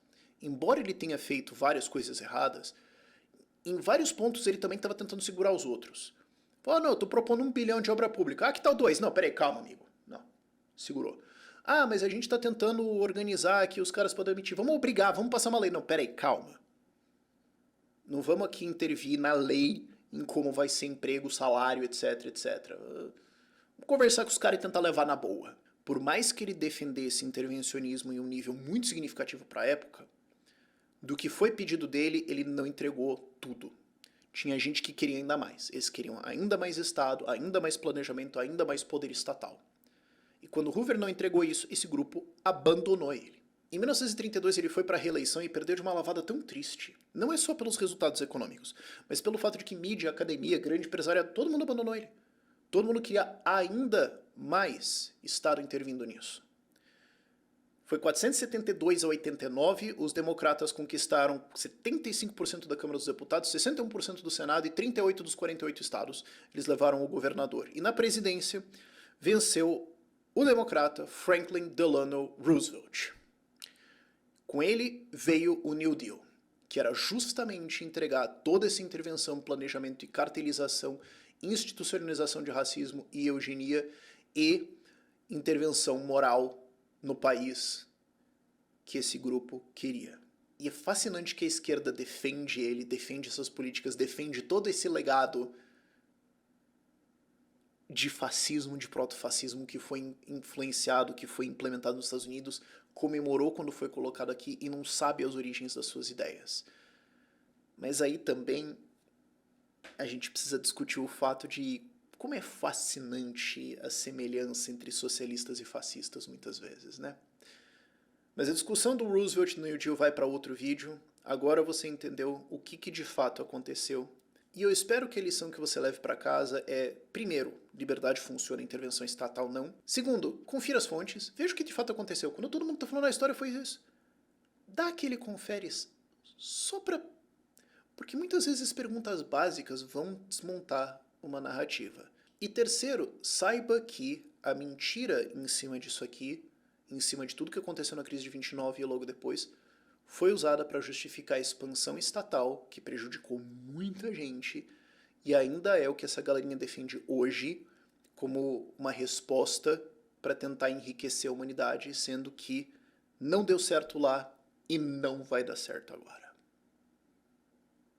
Embora ele tenha feito várias coisas erradas, em vários pontos ele também estava tentando segurar os outros. Falou, não, eu tô propondo 1 bilhão de obra pública. Ah, que tal 2? Não, peraí, calma, amigo. Não, segurou. Ah, mas a gente tá tentando organizar aqui, os caras podem emitir. Vamos obrigar, vamos passar uma lei. Não, peraí, calma. Não vamos aqui intervir na lei em como vai ser emprego, salário, etc, etc. Vamos conversar com os caras e tentar levar na boa. Por mais que ele defendesse intervencionismo em um nível muito significativo para a época, do que foi pedido dele, ele não entregou tudo. Tinha gente que queria ainda mais. Eles queriam ainda mais Estado, ainda mais planejamento, ainda mais poder estatal. E quando Hoover não entregou isso, esse grupo abandonou ele. Em 1932 ele foi para a reeleição e perdeu de uma lavada tão triste. Não é só pelos resultados econômicos, mas pelo fato de que mídia, academia, grande empresária, todo mundo abandonou ele. Todo mundo queria ainda mais Estado intervindo nisso. Foi 472 a 89, os democratas conquistaram 75% da Câmara dos Deputados, 61% do Senado e 38 dos 48 estados. Eles levaram o governador. E na presidência venceu o democrata Franklin Delano Roosevelt. Com ele veio o New Deal, que era justamente entregar toda essa intervenção, planejamento e cartelização, institucionalização de racismo e eugenia e intervenção moral no país que esse grupo queria. E é fascinante que a esquerda defende ele, defende essas políticas, defende todo esse legado de fascismo, de proto-fascismo que foi influenciado, que foi implementado nos Estados Unidos, comemorou quando foi colocado aqui e não sabe as origens das suas ideias. Mas aí também a gente precisa discutir o fato de como é fascinante a semelhança entre socialistas e fascistas muitas vezes, né? Mas a discussão do Roosevelt no New Deal vai para outro vídeo. Agora você entendeu o que de fato aconteceu. E eu espero que a lição que você leve para casa é, primeiro, liberdade funciona, intervenção estatal não. Segundo, confira as fontes, veja o que de fato aconteceu. Quando todo mundo está falando a história foi isso. Dá aquele confere só para... Porque muitas vezes perguntas básicas vão desmontar uma narrativa. E terceiro, saiba que a mentira em cima disso aqui, em cima de tudo que aconteceu na crise de 29 e logo depois, foi usada para justificar a expansão estatal, que prejudicou muita gente, e ainda é o que essa galerinha defende hoje como uma resposta para tentar enriquecer a humanidade, sendo que não deu certo lá e não vai dar certo agora.